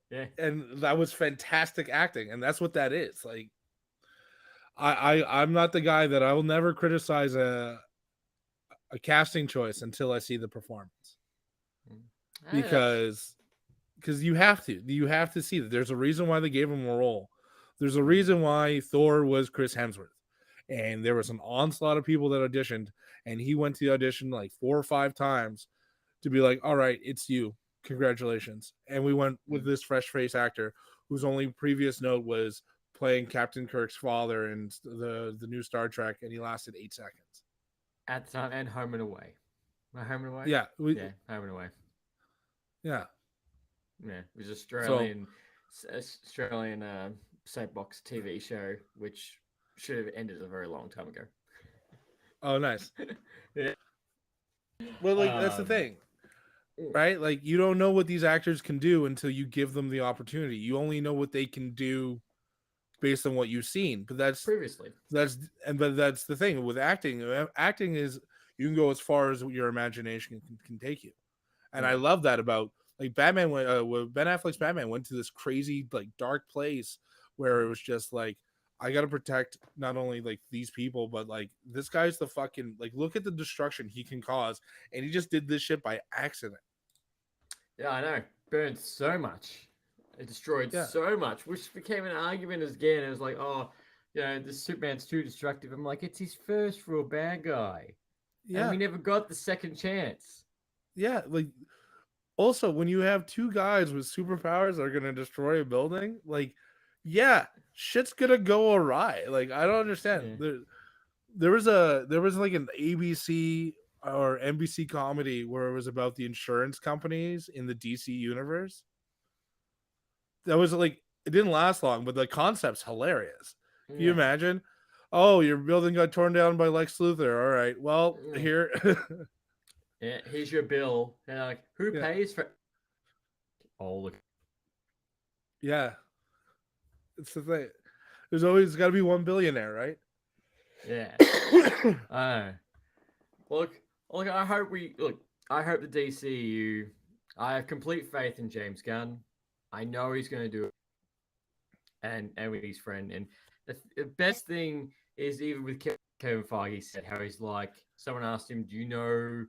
Yeah. and that was fantastic acting, and that's what that is. Like I'm not the guy that I will never criticize a casting choice until I see the performance because you have to see that there's a reason why they gave him a role. There's a reason why Thor was Chris Hemsworth, and there was an onslaught of people that auditioned, and he went to the audition like 4 or 5 times to be like, all right, it's you, congratulations. And we went with this fresh face actor whose only previous note was playing Captain Kirk's father in the new Star Trek, and he lasted 8 seconds. At the time, and Home and Away. Home and Away? Yeah, Yeah, Home and Away. yeah. Yeah, it was So Australian soapbox TV show, which should have ended a very long time ago. Oh, nice. Yeah. Well, like that's the Um, thing, right? Like you don't know what these actors can do until you give them the opportunity. You only know what they can do based on what you've seen. But previously. but that's the thing with acting. Acting is you can go as far as your imagination can take you. And I Yeah. love that about like Batman. When Ben Affleck's Batman went to this crazy like dark place where it was just like I got to protect not only like these people but like this guy's the fucking like look at the destruction he can cause, and he just did this shit by accident. Yeah, I know. Burned so much. It destroyed Yeah, so much, which became an argument again. It was like, oh, this Superman's too destructive. I'm like, it's his first real bad guy. And yeah, we never got the second chance. yeah. Like also when you have two guys with superpowers that are gonna destroy a building, like yeah, shit's gonna go awry. Like I don't understand. Yeah. There was like an ABC or NBC comedy where it was about the insurance companies in the DC universe. That was like it didn't last long, but the concept's hilarious. Can you Yeah. imagine? Oh, your building got torn down by Lex Luthor. All right, well Yeah. here, Yeah, here's your bill. And I'm like, who yeah, pays for Oh, look. yeah. It's the thing. There's always got to be one billionaire, right? Yeah. Oh. Look, I hope I hope the DCEU. I have complete faith in James Gunn. I know he's going to do it, and with his friend. And the best thing is even with Kevin Feige said how he's like. Someone asked him, "Do you know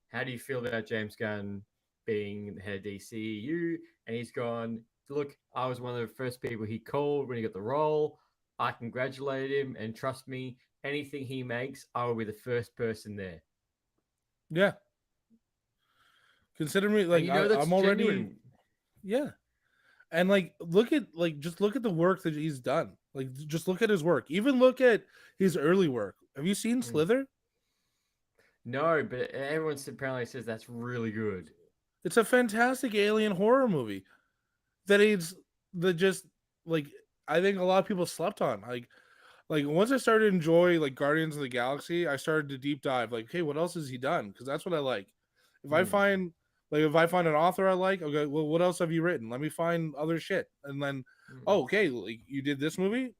how do you feel about James Gunn being the head of DCEU?" And he's gone, "Look, I was one of the first people he called when he got the role. I congratulate him, and trust me, anything he makes, I will be the first person there." Yeah. Consider me And like that's I'm already genuine. yeah. And like just look at the work that he's done. Like just look at his work. Even look at his early work. Have you seen Mm. Slither? No, but everyone apparently says that's really good. It's a fantastic alien horror movie that is that just like I think a lot of people slept on. Like once I started to enjoy like Guardians of the Galaxy, I started to deep dive. Like, hey, what else has he done? Because that's what I like. If I Mm. find if I find an author I like, okay, well, what else have you written? Let me find other shit, and then Mm. oh, okay, like you did this movie.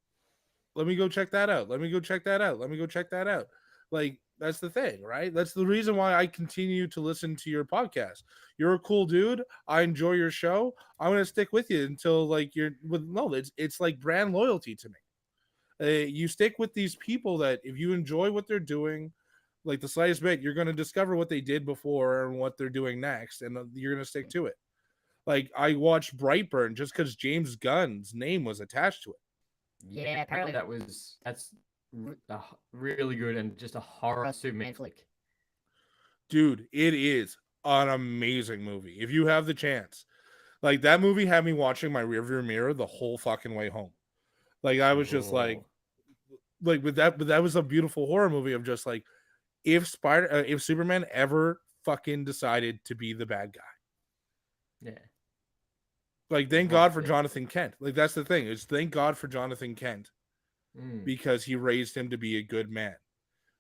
Let me go check that out. Let me go check that out. Let me go check that out. Like that's the thing, right? That's the reason why I continue to listen to your podcast. You're a cool dude. I enjoy your show. I'm gonna stick with you until like you're with no. It's like brand loyalty to me. You stick with these people that if you enjoy what they're doing, like the slightest bit, you're going to discover what they did before and what they're doing next, and you're going to stick to it. Like I watched Brightburn just because James Gunn's name was attached to it. Yeah, apparently That's really good and just a horror Superman flick. Dude, it is an amazing movie. If you have the chance, like that movie had me watching my rearview mirror the whole fucking way home. Like I was just Oh, like with that, but that was a beautiful horror movie of just like if Superman ever fucking decided to be the bad guy. yeah. Like thank Right God for there. Jonathan Kent. Like that's the thing is thank God for Jonathan Kent Mm. because he raised him to be a good man.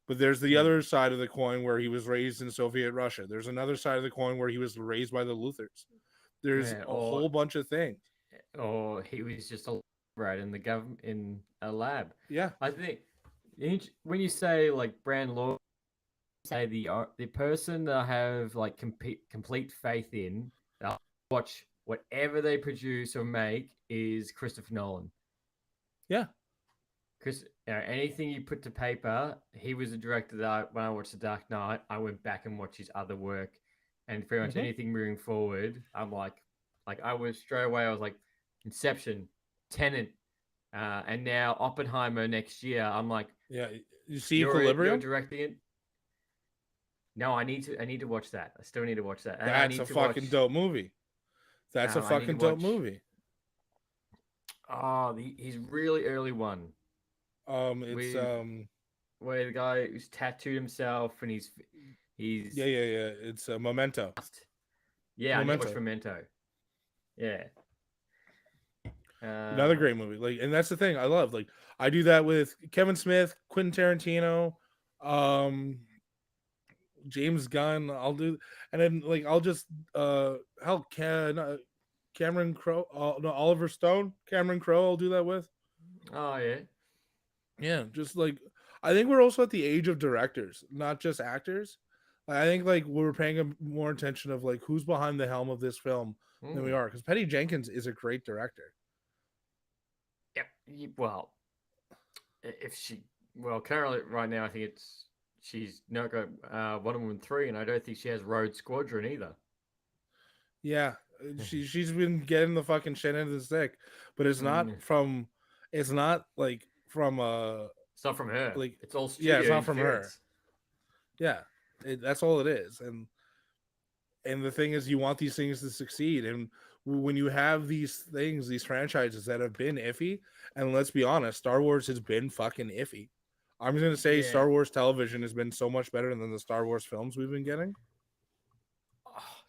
But there's the Mm. other side of the coin where he was raised in Soviet Russia. There's another side of the coin where he was raised by the Luthers. There's Yeah. a whole bunch of things. Or he was just a right in the government in a lab. Yeah. I think when you say like brand law, say the person that I have like complete faith in, I'll watch whatever they produce or make is Christopher Nolan. Yeah. Because anything you put to paper, he was a director that when I watched The Dark Knight, I went back and watched his other work, and pretty much Mhm. anything moving forward, I'm like I was straight away. I was like Inception, Tenet, and now Oppenheimer next year. I'm like, Yeah. You see you're Equilibrium? directing it. No, I need to watch that. I still need to watch that, and I That's need a to fucking watch. dope movie. That's a I need to fucking dope watch. movie. Oh, his really early one It's with where the guy who's tattooed himself and he's yeah. It's a Memento. yeah, I need to watch Memento. Memento. Yeah. Another great movie. Like, and that's the thing I love. Like, I do that with Kevin Smith, Quentin Tarantino, um, James Gunn. I'll do, and then like I'll just hell can Cameron Crowe, no, Oliver Stone, Cameron Crowe. I'll do that with. Oh yeah. Yeah, just like I think we're also at the age of directors, not just actors. I think like we're paying more attention of like who's behind the helm of this film than we Mm. are, because Patty Jenkins is a great director. Yep. Well, if she, well, currently right now I think she's not got Wonder Woman 3, and I don't think she has Road Squadron either. Yeah, she's been getting the fucking shit into the stick, but it's not from, it's not like from It's not from her. like It's all studio yeah, it's not from her. interference. Yeah, that's all it is, and the thing is, you want these things to succeed, and when you have these things, these franchises that have been iffy, and let's be honest, Star Wars has been fucking iffy. I'm just gonna say Yeah. Star Wars television has been so much better than the Star Wars films we've been getting. Oh,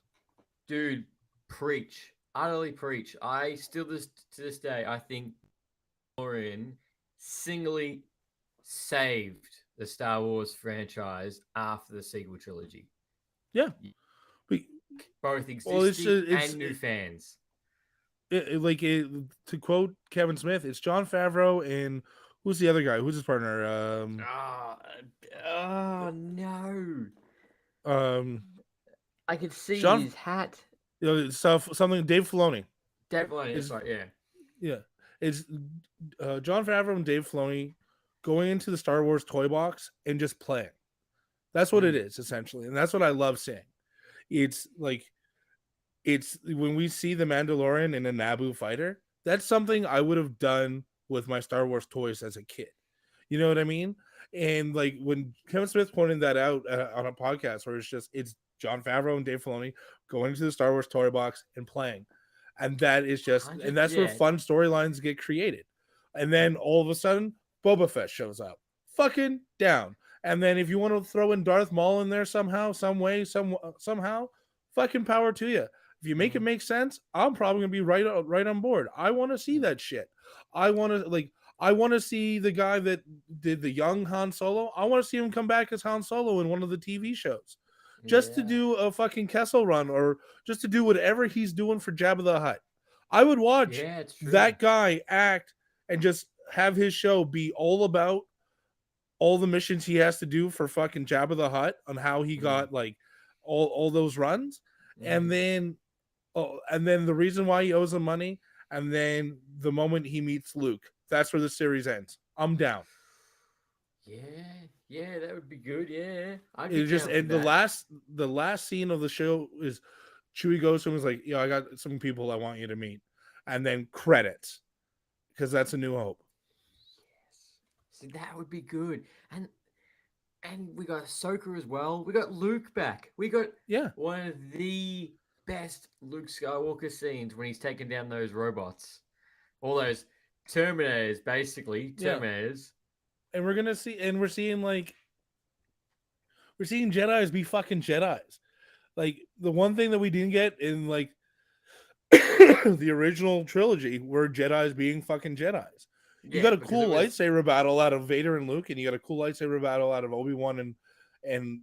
dude, preach. Utterly preach. I still to this day I think Mandalorian singly saved the Star Wars franchise after the sequel trilogy. Yeah, but, Both well, existing and new fans. To quote Kevin Smith, it's Jon Favreau and who's the other guy? Who's his partner? Oh no! I could see John- his hat. Something Dave Filoni. Definitely, that's right. Yeah. Yeah, it's Jon Favreau and Dave Filoni going into the Star Wars toy box and just playing. That's what it is essentially, and that's what I love seeing. It's like, it's when we see the Mandalorian in a Naboo fighter. That's something I would have done with my Star Wars toys as a kid. You know what I mean? And like when Kevin Smith pointed that out on a podcast, where it's Jon Favreau and Dave Filoni going into the Star Wars toy box and playing, and that is just, and that's where fun storylines get created. And then all of a sudden, Boba Fett shows up, fucking down. And then if you want to throw in Darth Maul in there somehow, some way, somehow, fucking power to you. If you make it make sense, I'm probably gonna be right on board. I want to see that shit. I want to see the guy that did the young Han Solo. I want to see him come back as Han Solo in one of the TV shows, just to do a fucking Kessel Run, or just to do whatever he's doing for Jabba the Hutt. I would watch that guy act and just have his show be all about all the missions he has to do for fucking Jabba the Hutt, on how he got like all those runs, and then the reason why he owes him money, and then the moment he meets Luke, that's where the series ends. I'm down. Yeah, that would be good. Yeah, it just, and the last scene of the show is Chewie goes to him and is like, "Yo, I got some people I want you to meet," and then credits, because that's A New Hope. So that would be good. And we got Ahsoka as well. We got Luke back. We got one of the best Luke Skywalker scenes when he's taking down those robots. All those Terminators, basically. Terminators. And we're seeing Jedis be fucking Jedis. Like, the one thing that we didn't get in like the original trilogy were Jedis being fucking Jedis. You got a cool lightsaber battle out of Vader and Luke, and you got a cool lightsaber battle out of Obi-Wan and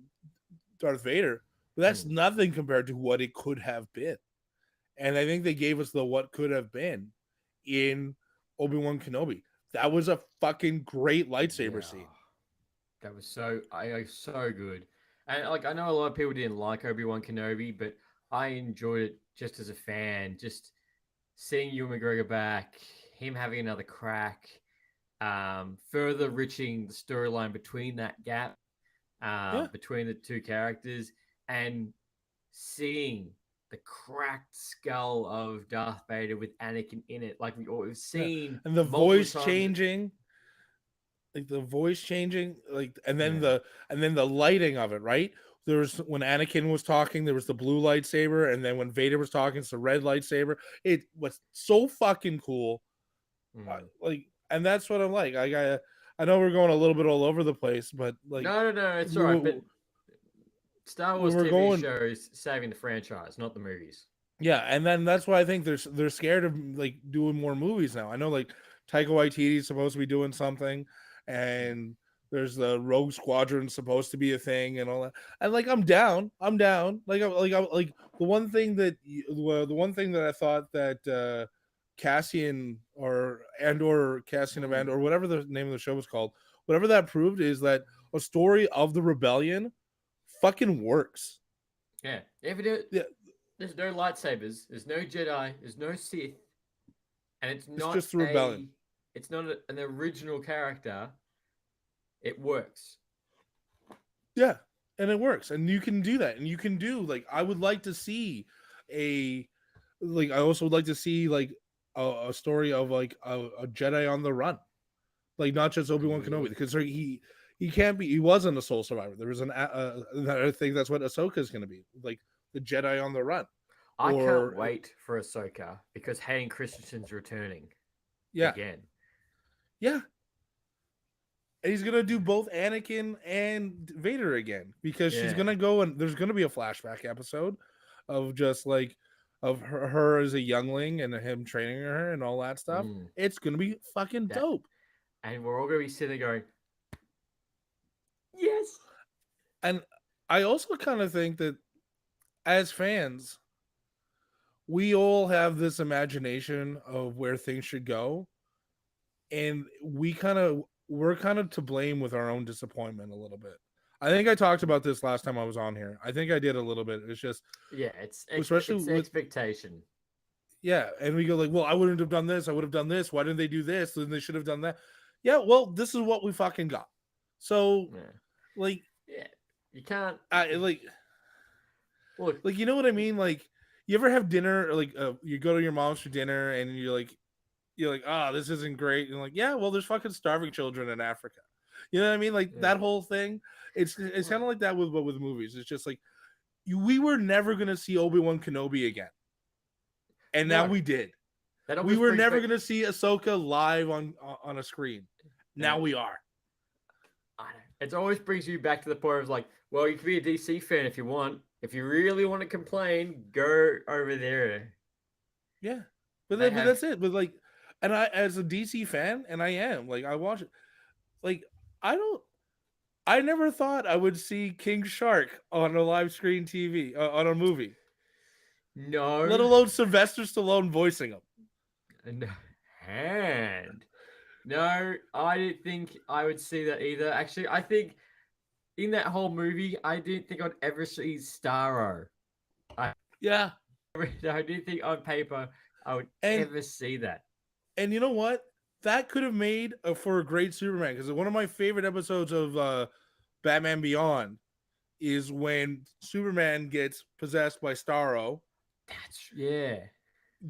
Darth Vader. But that's nothing compared to what it could have been. And I think they gave us the what could have been in Obi-Wan Kenobi. That was a fucking great lightsaber scene. That was so good. And like, I know a lot of people didn't like Obi-Wan Kenobi, but I enjoyed it just as a fan. Just seeing Ewan McGregor back, him having another crack, further enriching the storyline between that gap, between the two characters, and seeing the cracked skull of Darth Vader with Anakin in it, like we've seen, and the voice changing, and then the lighting of it, right? There was, when Anakin was talking, there was the blue lightsaber, and then when Vader was talking, it's the red lightsaber. It was so fucking cool. And that's what I'm like. I know we're going a little bit all over the place, but like, no, it's all right. But Star Wars TV shows saving the franchise, not the movies. Yeah, and then that's why I think they're scared of like doing more movies now. I know like Taika Waititi is supposed to be doing something, and there's the Rogue Squadron supposed to be a thing and all that. And like I'm down, like the one thing that the one thing that I thought that Cassian or Cassian of Mm. Andor or whatever the name of the show was called, whatever that proved is that a story of the rebellion fucking works. Yeah. If it, Yeah, there's no lightsabers, there's no Jedi, there's no Sith, and it's just the rebellion. it's not an original character. It works. Yeah, and it works, and you can do that, and you can do like I would like to see a like I also would like to see like a story of like a Jedi on the run, like not just Obi-Wan Kenobi, because he can't be he wasn't a sole survivor. There was I think that's what Ahsoka is going to be, like the Jedi on the run. I Or can't wait for Ahsoka because Hayden Christensen's returning yeah, again. yeah. And he's gonna do both Anakin and Vader again because she's Yeah. gonna go and there's gonna be a flashback episode of just like of her as a youngling and him training her and all that stuff. Mm. It's gonna be fucking That- dope. And we're all gonna be sitting there going, yes. And I also kind of think that as fans, we all have this imagination of where things should go, and we're kind of to blame with our own disappointment a little bit. I think I talked about this last time I was on here. I think I did a little bit. It's just Yeah, it's Especially it's with- expectation. yeah, and we go like, well, I wouldn't have done this. I would have done this. Why didn't they do this? Then they should have done that. Yeah, well, this is what we fucking got. So Yeah. like, Yeah. You can't like look. you know what I mean? Like, you ever have dinner or like you go to your mom's for dinner and you're like, oh, this isn't great. And like, yeah, well, there's fucking starving children in Africa. You know what I mean? Like Yeah. that whole thing. It's kind of like that with movies. It's just like we were never gonna see Obi-Wan Kenobi again, and now No. we did. That We always were brings never back- gonna see Ahsoka live on a screen. Now Yeah. we are. I know. It always brings you back to the point of like, well, you can be a DC fan if you want. If you really want to complain, go over there. Yeah, but They but that's it. But like, and I as a DC fan, and I am like I watch it. Like I never thought I would see King Shark on a live screen TV on a movie, No. let alone Sylvester Stallone voicing him. No. Hand. No, I didn't think I would see that either. Actually, I think in that whole movie, I didn't think I'd ever see Starro. Yeah, I didn't think on paper I would And- ever see that. and you know what? That could have made for a great Superman because one of my favorite episodes of Batman Beyond is when Superman gets possessed by Starro. That's yeah,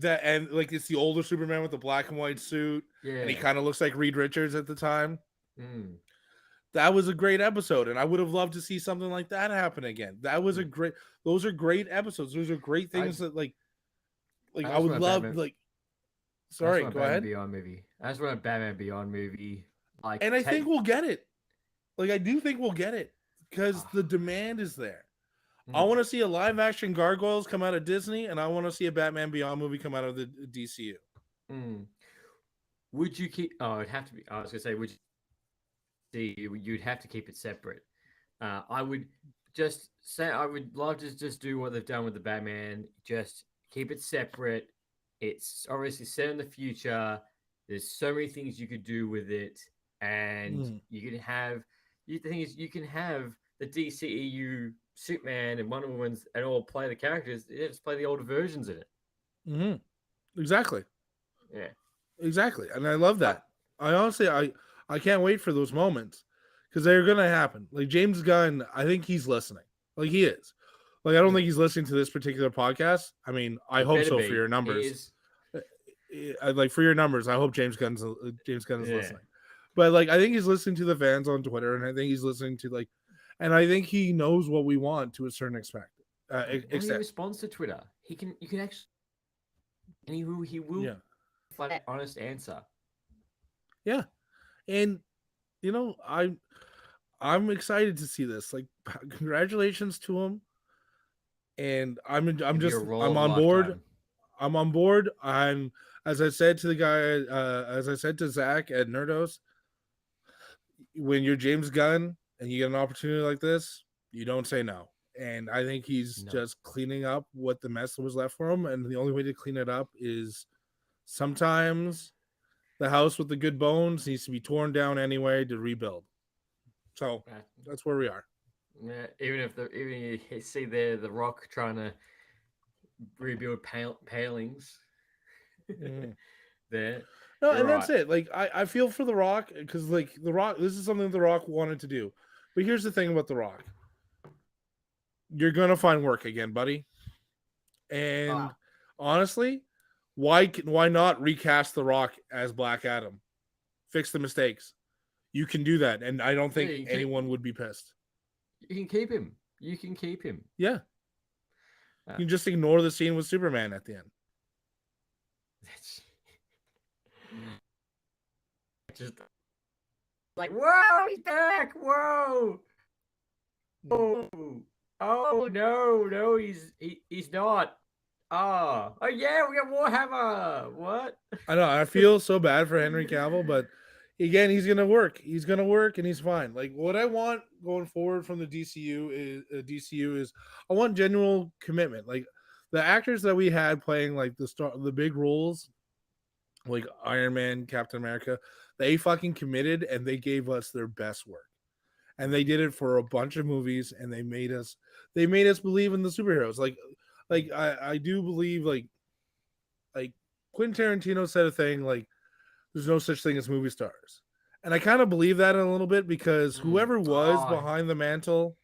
And like it's the older Superman with the black and white suit, yeah. and he kind of looks like Reed Richards at the time. Mm. That was a great episode, and I would have loved to see something like that happen again. That was a great. Those are great episodes. Those are great things that like I I just would want love Batman- like. I just Sorry, want a go Batman ahead. Beyond movie. I just want a Batman Beyond movie. Like, And I take- think we'll get it. Like I do think we'll get it because Ah. the demand is there. I Mm. want to see a live action Gargoyles come out of Disney, and I want to see a Batman Beyond movie come out of the DCU. Mm. Would you keep? Oh, it'd have to be. I was gonna say, would you? See, you'd have to keep it separate. I would just say I would love to just do what they've done with the Batman. Just keep it separate. It's obviously set in the future. There's so many things you could do with it, and Mm. you can have. The thing is, you can have the DCEU Superman and Wonder Woman's and all play the characters. You just play the older versions in it. Mm-hmm. Exactly. Yeah. Exactly, and I love that. I honestly, I can't wait for those moments because they're gonna happen. Like James Gunn, I think he's listening. Like he is. Like I don't think he's listening to this particular podcast. I mean, I It hope better so be. for your He numbers. is- Like for your numbers, I hope James Gunn is Yeah. listening. But like, I think he's listening to the fans on Twitter, and I think he's listening to like, and I think he knows what we want to a certain extent. When he Extent. responds to Twitter, you can actually, and he will Yeah. find an honest answer. Yeah, and you know, I'm excited to see this. Like, congratulations to him. and I'm It'd be a role of I'm a on board. lifetime. I'm on board. I'm, as I said to the guy, as I said to Zach at Nerdos, when you're James Gunn and you get an opportunity like this, you don't say no. And I think he's No. just cleaning up what the mess was left for him. And the only way to clean it up is sometimes the house with the good bones needs to be torn down anyway to rebuild. So that's where we are. Yeah, even you see there the Rock trying to rebuild palings there. No, You're and right. that's it. Like I feel for The Rock because like The Rock, this is something The Rock wanted to do. But here's the thing about The Rock. You're gonna find work again, buddy. And honestly, why not recast The Rock as Black Adam? Fix the mistakes. You can do that, and I don't think anyone would be pissed. You can keep him. You can keep him. Yeah. You can just ignore the scene with Superman at the end. Just like, whoa, he's back! Whoa! Oh no, he's not. Oh yeah, we got Warhammer. What? I know. I feel so bad for Henry Cavill, but again, he's gonna work. He's gonna work, and he's fine. Like what I want going forward from the DCU is I want genuine commitment. Like the actors that we had playing like the big roles, like Iron Man, Captain America, they fucking committed and they gave us their best work. And they did it for a bunch of movies, and they made us believe in the superheroes. Like I do believe like Quentin Tarantino said a thing like there's no such thing as movie stars. And I kind of believe that in a little bit because whoever was behind the mantle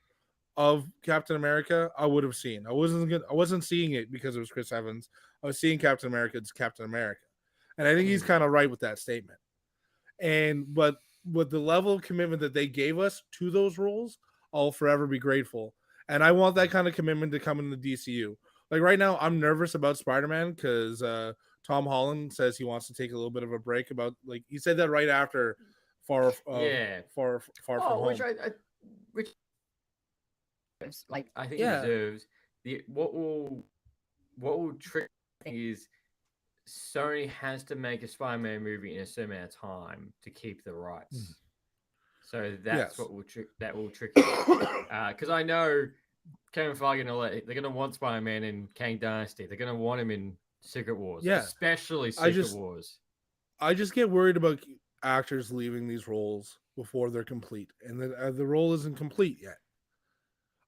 of Captain America, I would have seen. I wasn't seeing it because it was Chris Evans. I was seeing Captain America as Captain America. And I think he's kind of right with that statement. But with the level of commitment that they gave us to those roles, I'll forever be grateful. And I want that kind of commitment to come in the DCU. Like right now, I'm nervous about Spider-Man because Tom Holland says he wants to take a little bit of a break. About like he said that right after Far From Home. Which like I think he deserves. What will trick is Sony has to make a Spider-Man movie in a certain amount of time to keep the rights. So that's what will trick because I know Kevin Feige they're gonna want Spider-Man in Kang Dynasty. They're gonna want him in Secret Wars, especially Secret Wars. I just get worried about actors leaving these roles before they're complete, and the role isn't complete yet.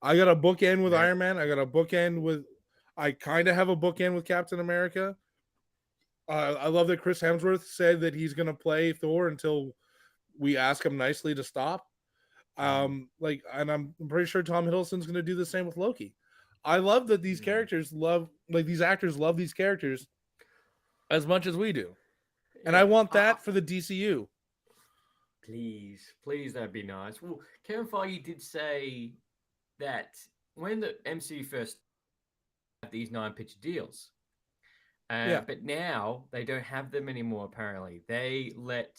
I got a bookend with Iron Man. I got a bookend with. I kind of have a bookend with Captain America. I love that Chris Hemsworth said that he's going to play Thor until we ask him nicely to stop. And I'm pretty sure Tom Hiddleston's going to do the same with Loki. I love that these characters these actors love these characters as much as we do. And I want that for the DCU. Please, that'd be nice. Well, Kevin Feige did say that when the MCU first had these 9-picture deals, but now they don't have them anymore. Apparently, they let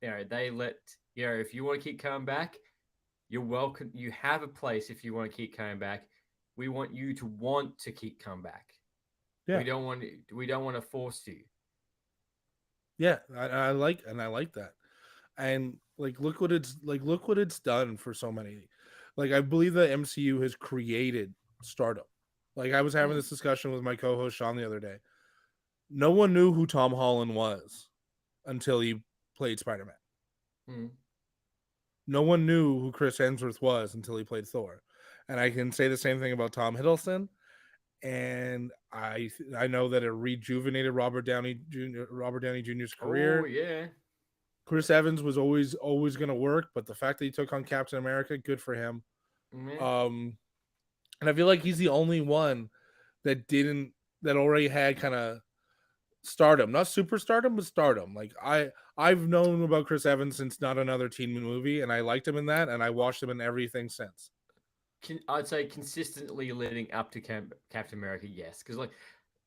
if you want to keep coming back, you're welcome. You have a place if you want to keep coming back. We want you to want to keep coming back. Yeah. We don't want to force you. Yeah, I like that. And look what it's done for so many. Like I believe the MCU has created stardom. Like I was having this discussion with my co-host Sean the other day. No one knew who Tom Holland was until he played Spider-Man. No one knew who Chris Hemsworth was until he played Thor. And I can say the same thing about Tom Hiddleston. And I know that it rejuvenated Robert Downey Jr.'s career. Oh yeah. Chris Evans was always going to work, but the fact that he took on Captain America, good for him. And I feel like he's the only one that already had kind of stardom, not superstardom, but stardom. Like I've known about Chris Evans since Not Another Teen Movie, and I liked him in that, and I watched him in everything since. I'd say consistently leading up to Captain America, yes, because like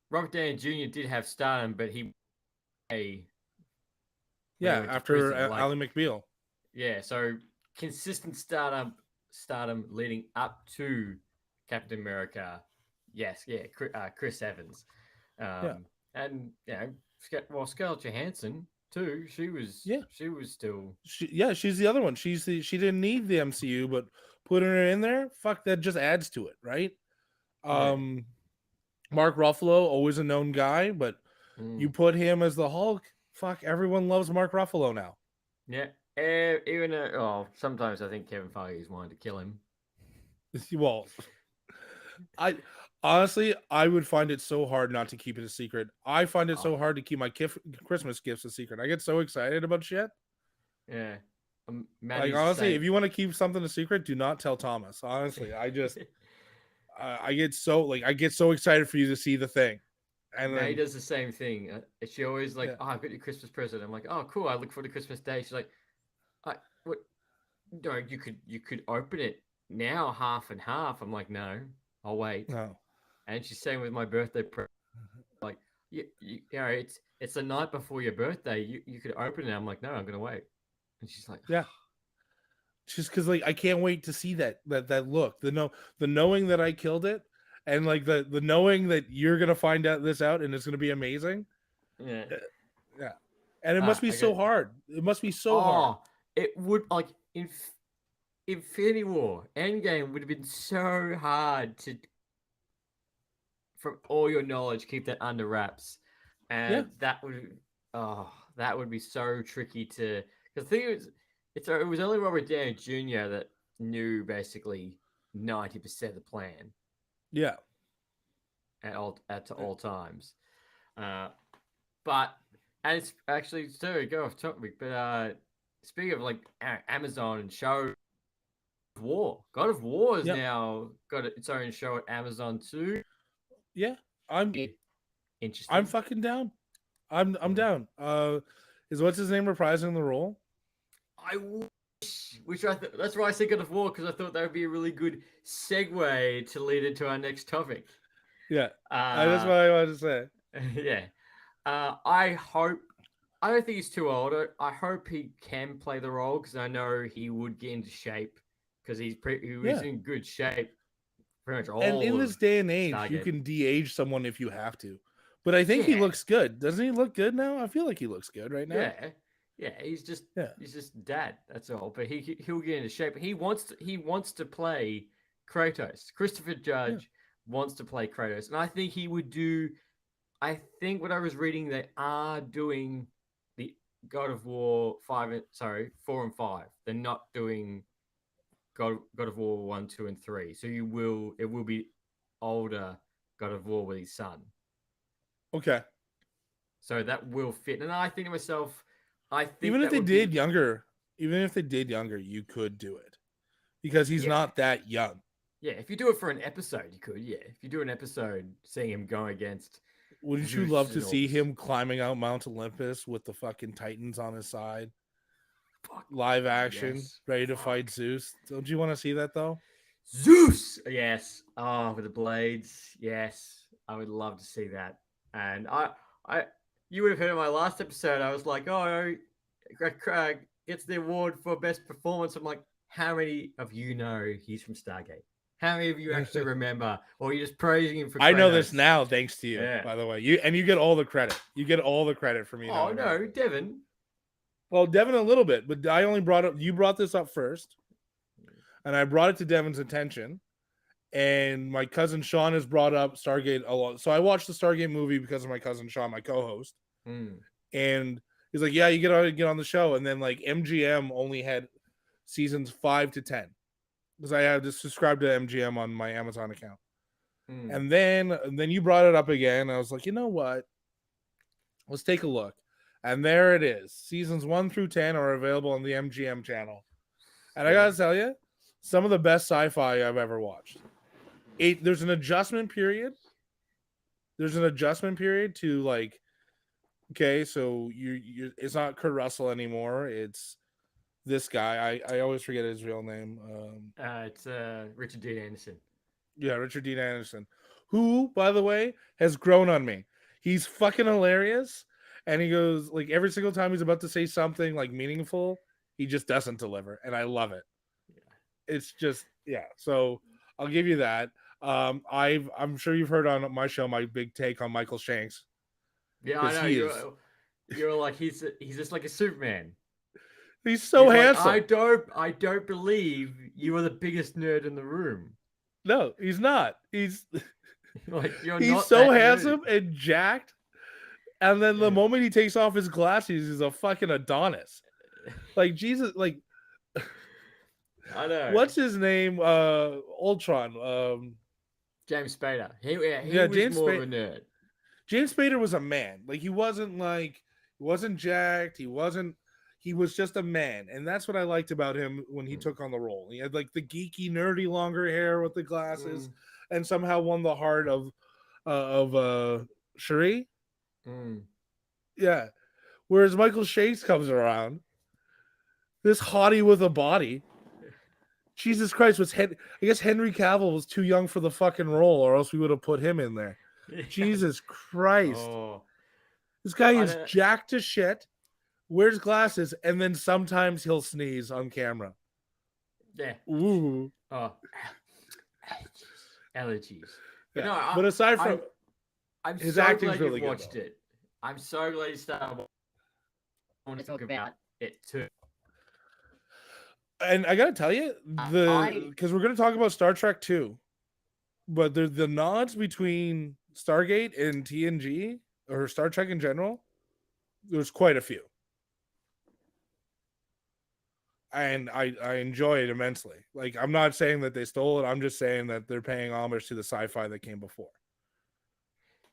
Robert Downey Jr. did have stardom, but after Ally McBeal. Yeah, so consistent stardom leading up to Captain America Yes, yeah, Chris Evans. Yeah, And Scarlett Johansson too. yeah, She was still she's the other one. She didn't need the MCU, but putting her in there, fuck, that just adds to it, right? yeah. Mark Ruffalo, always a known guy, but you Mm. put him as the Hulk, fuck, everyone loves Mark Ruffalo now. Yeah. Even sometimes I think Kevin Feige's wanted to kill him. Well, I honestly, I would find it so hard not to keep it a secret. I find it Oh, so hard to keep my Christmas gifts a secret. I get so excited about shit. yeah. Like Maddie's the honestly, same. if you want to keep something a secret, do not tell Thomas. Honestly, I get so excited for you to see the thing, and Maddie then does the same thing. She always like, yeah, oh, I got your Christmas present. I'm like, oh, cool. I look forward to Christmas Day. She's like, I what? No, you could open it now, half and half. I'm like, no, I'll wait. no, And she's saying with my birthday present, like, it's the night before your birthday. You could open it. I'm like, no, I'm gonna wait. And she's like, yeah. Just because like I can't wait to see that look, the knowing that I killed it, and like the knowing that you're gonna find out and it's gonna be amazing. yeah. Yeah, and it must be I so get. hard. It must be so hard. Oh, it would like Infinity War Endgame would have been so hard to, from all your knowledge, keep that under wraps, Yeah, and that would be so tricky to. Because the thing is, it was only Robert Downey Jr. that knew basically 90% of the plan yeah. at all times. Uh, but and it's actually, sorry, go off topic, but speaking of like Amazon and shows. God of War has Yep. now got its own show at Amazon too. Yeah. I'm Interesting. fucking down. I'm down. Is what's his name reprising the role? I wish, which I that's why I said God of War, because I thought that would be a really good segue to lead into our next topic. Yeah. That's what I wanted to say. Yeah. I hope. I don't think he's too old. I hope he can play the role, because I know he would get into shape, because he was in good shape pretty much all. And in this day and age, Stargate. you can de-age someone if you have to. But I think he looks good. Doesn't he look good now? I feel like he looks good right now. Yeah. He's just dad. That's all. But he'll get into shape. He wants to play Kratos. Christopher Judge wants to play Kratos, and I think he would do. I think what I was reading, they are doing the God of War 4 and 5. They're not doing God of War 1, 2, and 3. So it will be older God of War with his son. Okay. So that will fit. And I think to myself, even if they did younger, you could do it, because he's not that young. Yeah, if you do it for an episode, you could. Yeah, if you do an episode seeing him go against. Wouldn't you love to see him climbing out Mount Olympus with the fucking Titans on his side? Live action, ready to fight Zeus. Don't you want to see that though? Zeus, yes. Oh, with the blades, yes. I would love to see that. And you would have heard in my last episode, I was like, oh, Craig gets the award for best performance. I'm like, how many of you know he's from Stargate? How many of you actually remember? Or are you just praising him for Kratos? I know this now, thanks to you, by the way. You get all the credit. You get all the credit for me. Oh, no, Devin. Well, Devin a little bit, but I only you brought this up first. And I brought it to Devin's attention. And my cousin Sean has brought up Stargate a lot. So I watched the Stargate movie because of my cousin Sean, my co-host. And he's like, yeah, you get on the show. And then like MGM only had seasons 5 to 10. Because I had to subscribe to MGM on my Amazon account. And then you brought it up again. I was like, you know what? Let's take a look. And there it is. Seasons 1 through 10 are available on the MGM channel. And I gotta tell you, some of the best sci-fi I've ever watched. There's an adjustment period. There's an adjustment period to like, okay, so you it's not Kurt Russell anymore. It's this guy. I always forget his real name. It's Richard Dean Anderson. Yeah, Richard Dean Anderson, who, by the way, has grown on me. He's fucking hilarious. And he goes, like, every single time he's about to say something like meaningful, he just doesn't deliver. And I love it. Yeah. It's just, yeah. So I'll give you that. I'm sure you've heard on my show my big take on Michael Shanks. Yeah, I know. You're like he's just like a Superman. He's so He's like, handsome. I don't believe you are the biggest nerd in the room. No, he's not. He's like you're he's not so that handsome nerdy. and jacked. And then the moment he takes off his glasses, he's a fucking Adonis. Like Jesus, like I know. What's his name? Ultron. James Spader. He Yeah, was James more Spader. of a nerd. James Spader was a man. Like he wasn't jacked. He was just a man. And that's what I liked about him when he took on the role. He had like the geeky, nerdy, longer hair with the glasses, and somehow won the heart of Cherie. Yeah. Whereas Michael Shanks comes around, this hottie with a body. Jesus Christ, I guess Henry Cavill was too young for the fucking role, or else we would have put him in there. Yeah. Jesus Christ. Oh. This guy is jacked to shit, wears glasses, and then sometimes he'll sneeze on camera. Yeah. Ooh. Oh. Allergies. Yeah. No, but aside from I'm his so acting's glad really you good, watched it. I'm so glad you started. I want to talk about it too. And I gotta tell you, because we're gonna talk about Star Trek 2, but the nods between Stargate and TNG or Star Trek in general, there's quite a few, and I enjoy it immensely. Like I'm not saying that they stole it. I'm just saying that they're paying homage to the sci-fi that came before.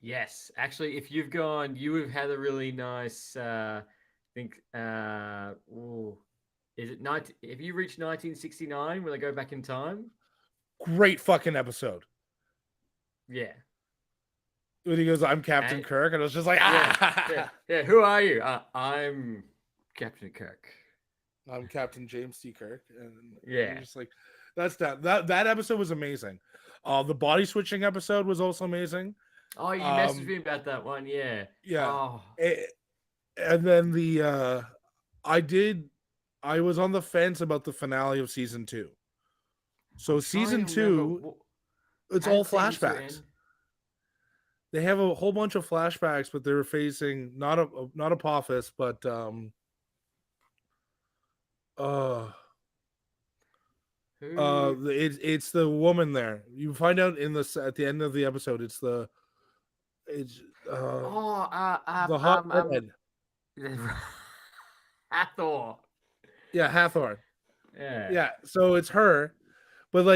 Yes, actually, if you've gone, you have had a really nice. I think. Is it Have you reached 1969 when they go back in time? Great fucking episode. Yeah. When he goes, "I'm Captain Kirk," and I was just like, yeah. Who are you? I'm Captain Kirk. I'm Captain James T. Kirk, and just like that episode was amazing. The body switching episode was also amazing. Oh, you messaged me about that one, yeah. Yeah. Oh. And then I was on the fence about the finale of season 2. So season 2, it's all flashbacks. They have a whole bunch of flashbacks, but they're facing not Apophis, but it's the woman there. You find out at the end of the episode. It's the hot redhead. Hathor. Yeah, Hathor. Yeah. So it's her, but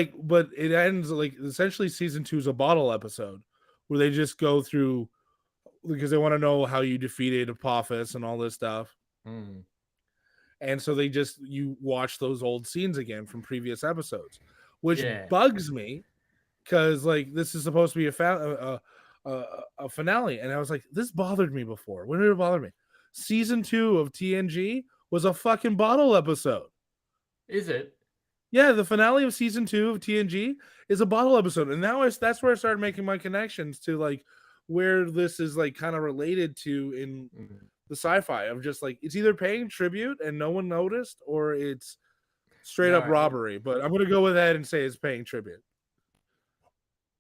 it ends like essentially season 2 is a bottle episode where they just go through because they want to know how you defeated Apophis and all this stuff. And so you watch those old scenes again from previous episodes, which bugs me because like this is supposed to be a finale, and I was like, this bothered me before. When did it bother me? Season 2 of TNG was a fucking bottle episode. Is it? Yeah, the finale of season 2 of TNG is a bottle episode, and now that's where I started making my connections to like where this is like kind of related to in the sci-fi of just like it's either paying tribute and no one noticed, or it's straight up robbery. But I'm gonna go with that and say it's paying tribute.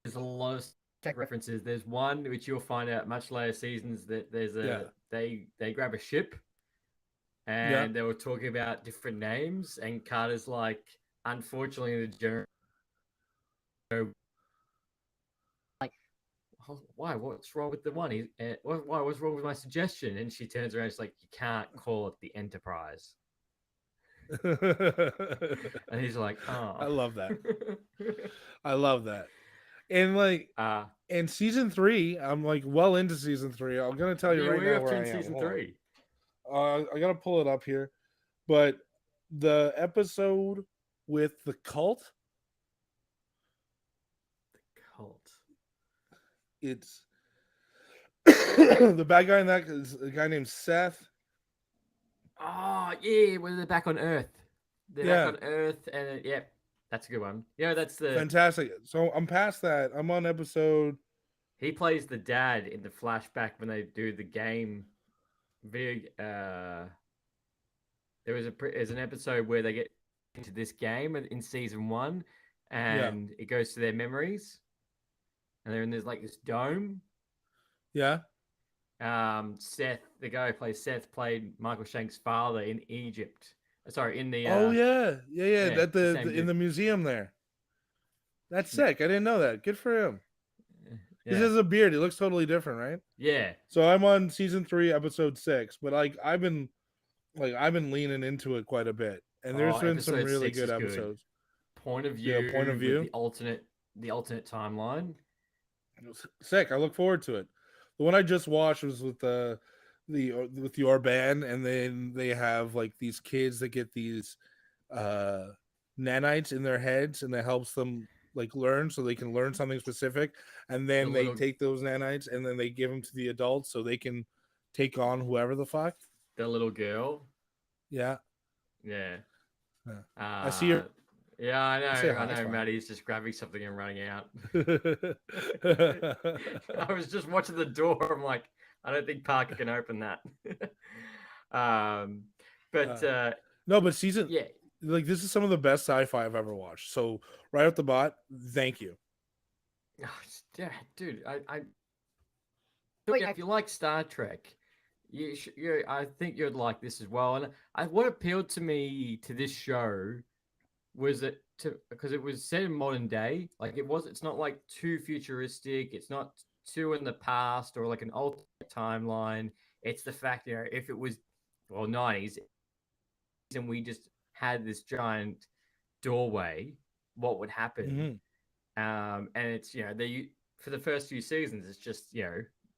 There's a lot of references. There's one which you'll find out much later seasons that there's they grab a ship and they were talking about different names, and Carter's like, unfortunately, the general like, why? What's wrong with the one? Why? What's wrong with my suggestion? And she turns around, she's like, you can't call it the Enterprise. And he's like, oh, I love that. I love that. And like, in season 3, I'm like well into season 3. I'm gonna tell you right now where I am. Season 3. I gotta pull it up here, but the episode with the cult. It's the bad guy in that is a guy named Seth. Oh yeah, when they're back on Earth. They're back on Earth, and that's a good one. Yeah, that's the fantastic. So I'm past that. I'm on episode. He plays the dad in the flashback when they do the game. There's an episode where they get into this game in season 1, and it goes to their memories. and then there's like this dome. Yeah. Seth, the guy who plays Seth, played Michael Shank's father in Egypt. Sorry, in the Oh yeah. That the the same in the dude. museum there. That's Yeah, sick. I didn't know that. Good for him. He yeah, has a beard. He looks totally different, right? yeah. So I'm on season 3, episode 6, but I've been leaning into it quite a bit, and Oh, there's been some episode really 6 good is good. episodes. Point of Yeah, point of view with view. the alternate timeline. Sick. I look forward to it. The one I just watched was with with the Orban, and then they have like these kids that get these uh nanites in their heads, and that helps them like learn, so they can learn something specific, and The then they little take those nanites and then they give them to the adults so they can take on whoever the fuck. the little girl. Yeah. Yeah. Yeah. I see Uh her. yeah, Say I hi. It's know fine. Maddie's just grabbing something and running out. I was just watching the door. I'm like, I don't think Parker can open that. But No, but season yeah. like this is some of the best sci-fi I've ever watched. So right off the bat, thank you. Yeah, dude, Wait, if you like Star Trek, I think you'd like this as well. And what appealed to me to this show was that because it was set in modern day, like it's not like too futuristic, it's not too in the past or like an alternate timeline. It's the fact, if it was 90s and we just had this giant doorway, what would happen? And it's they for the first few seasons, it's just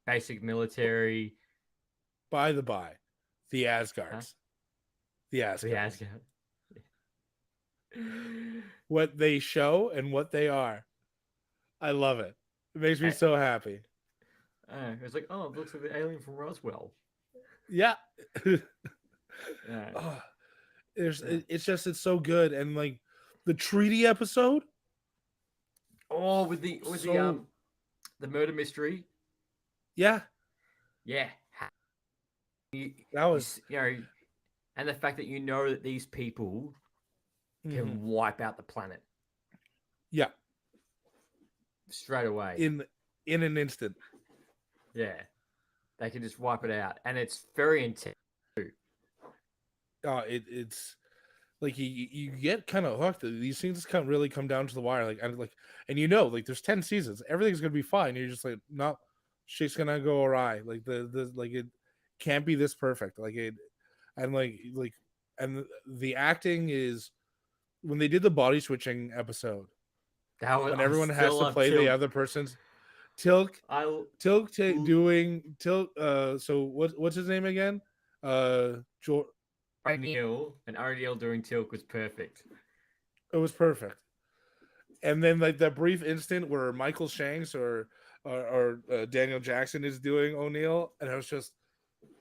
basic military. By the by, the Asgards. Huh? The Asgards. The Asgard. What they show and what they are. I love it. It makes me so happy. It's like, oh, it looks like the alien from Roswell. Yeah. Yeah. Oh, it's so good. And like the treaty episode. Oh, with the murder mystery. Yeah. Yeah. That was and the fact that that these people can wipe out the planet. Yeah. Straight away. In an instant. Yeah. They can just wipe it out. And it's very intense too. It's like you get kind of hooked. These things really come down to the wire. And there's 10 seasons. Everything's gonna be fine. You're just like, no, shit's gonna go awry. Like it can't be this perfect. And the acting is when they did the body switching episode. When everyone has to play the other person's Tilk doing Tilk. So what's his name again? Ariel doing Tilk was perfect. It was perfect. And then like that brief instant where Michael Shanks or Daniel Jackson is doing O'Neill, and it was just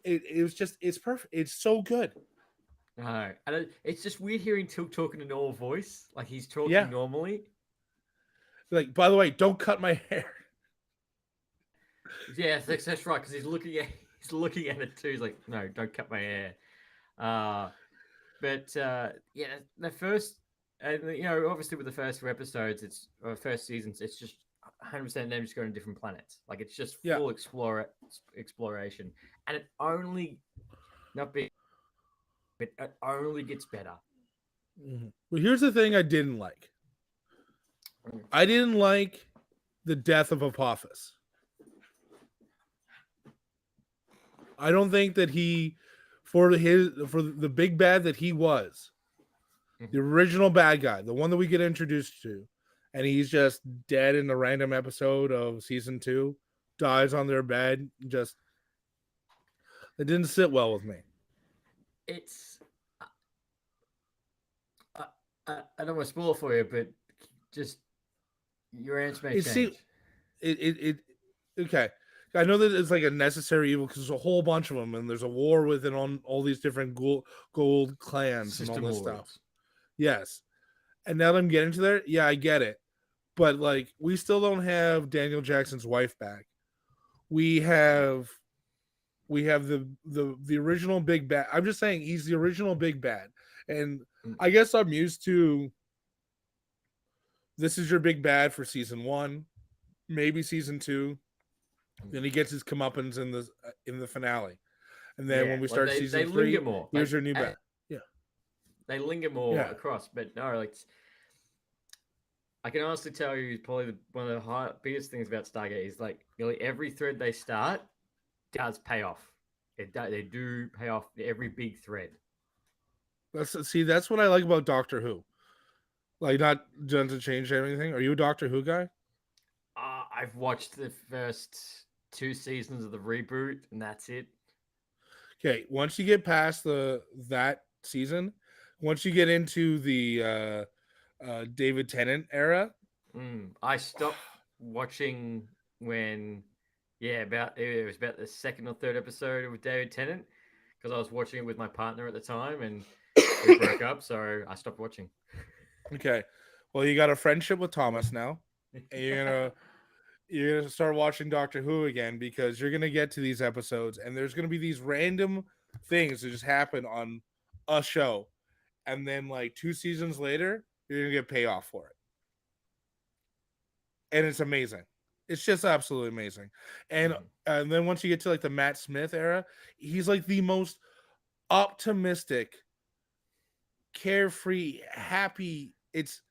it's perfect. It's so good. No, and it's just weird hearing Tilk talking a normal voice, like he's talking normally. Like, by the way, don't cut my hair. Yeah, that's right, because he's looking at it too. He's like, no, don't cut my hair. But the first, obviously with the first few episodes, first seasons, it's just 100% them just going to different planets. Like it's just full exploration, and it only gets better. Well, here's the thing I didn't like. I didn't like the death of Apophis. I don't think that for the big bad that he was, the original bad guy, the one that we get introduced to, and he's just dead in a random episode of season 2, dies on their bed. It didn't sit well with me. It's I don't want to spoil it for you, but just your answer may change. Okay. I know that it's like a necessary evil because there's a whole bunch of them, and there's a war within all these different gold clans and all this stuff. Yes. And now that I'm getting to there, yeah, I get it. But like, we still don't have Daniel Jackson's wife back. We have the original big bad. I'm just saying he's the original big bad. And I guess I'm used to this is your big bad for season 1. maybe season 2. Then he gets his comeuppance in the finale, and then when we start they season linger 3, more. here's your new bad. Yeah, they linger more yeah. across. But no, like I can honestly tell you, probably one of the biggest things about Stargate is like nearly every thread they start does pay off. They do pay off every big thread. That's what I like about Doctor Who. Like, not to change anything. Are you a Doctor Who guy? I've watched the first 2 seasons of the reboot, and that's it. Okay, once you get past that season, once you get into the David Tennant era, I stopped watching when, it was about the second or third episode with David Tennant because I was watching it with my partner at the time, and we broke up, so I stopped watching. Okay, well, you got a friendship with Thomas now, and you're gonna start watching Doctor Who again because you're gonna get to these episodes, and there's gonna be these random things that just happen on a show, and then like 2 seasons later, you're gonna get payoff for it, and it's amazing. It's just absolutely amazing. And then once you get to like the Matt Smith era, he's like the most optimistic, carefree, happy. It's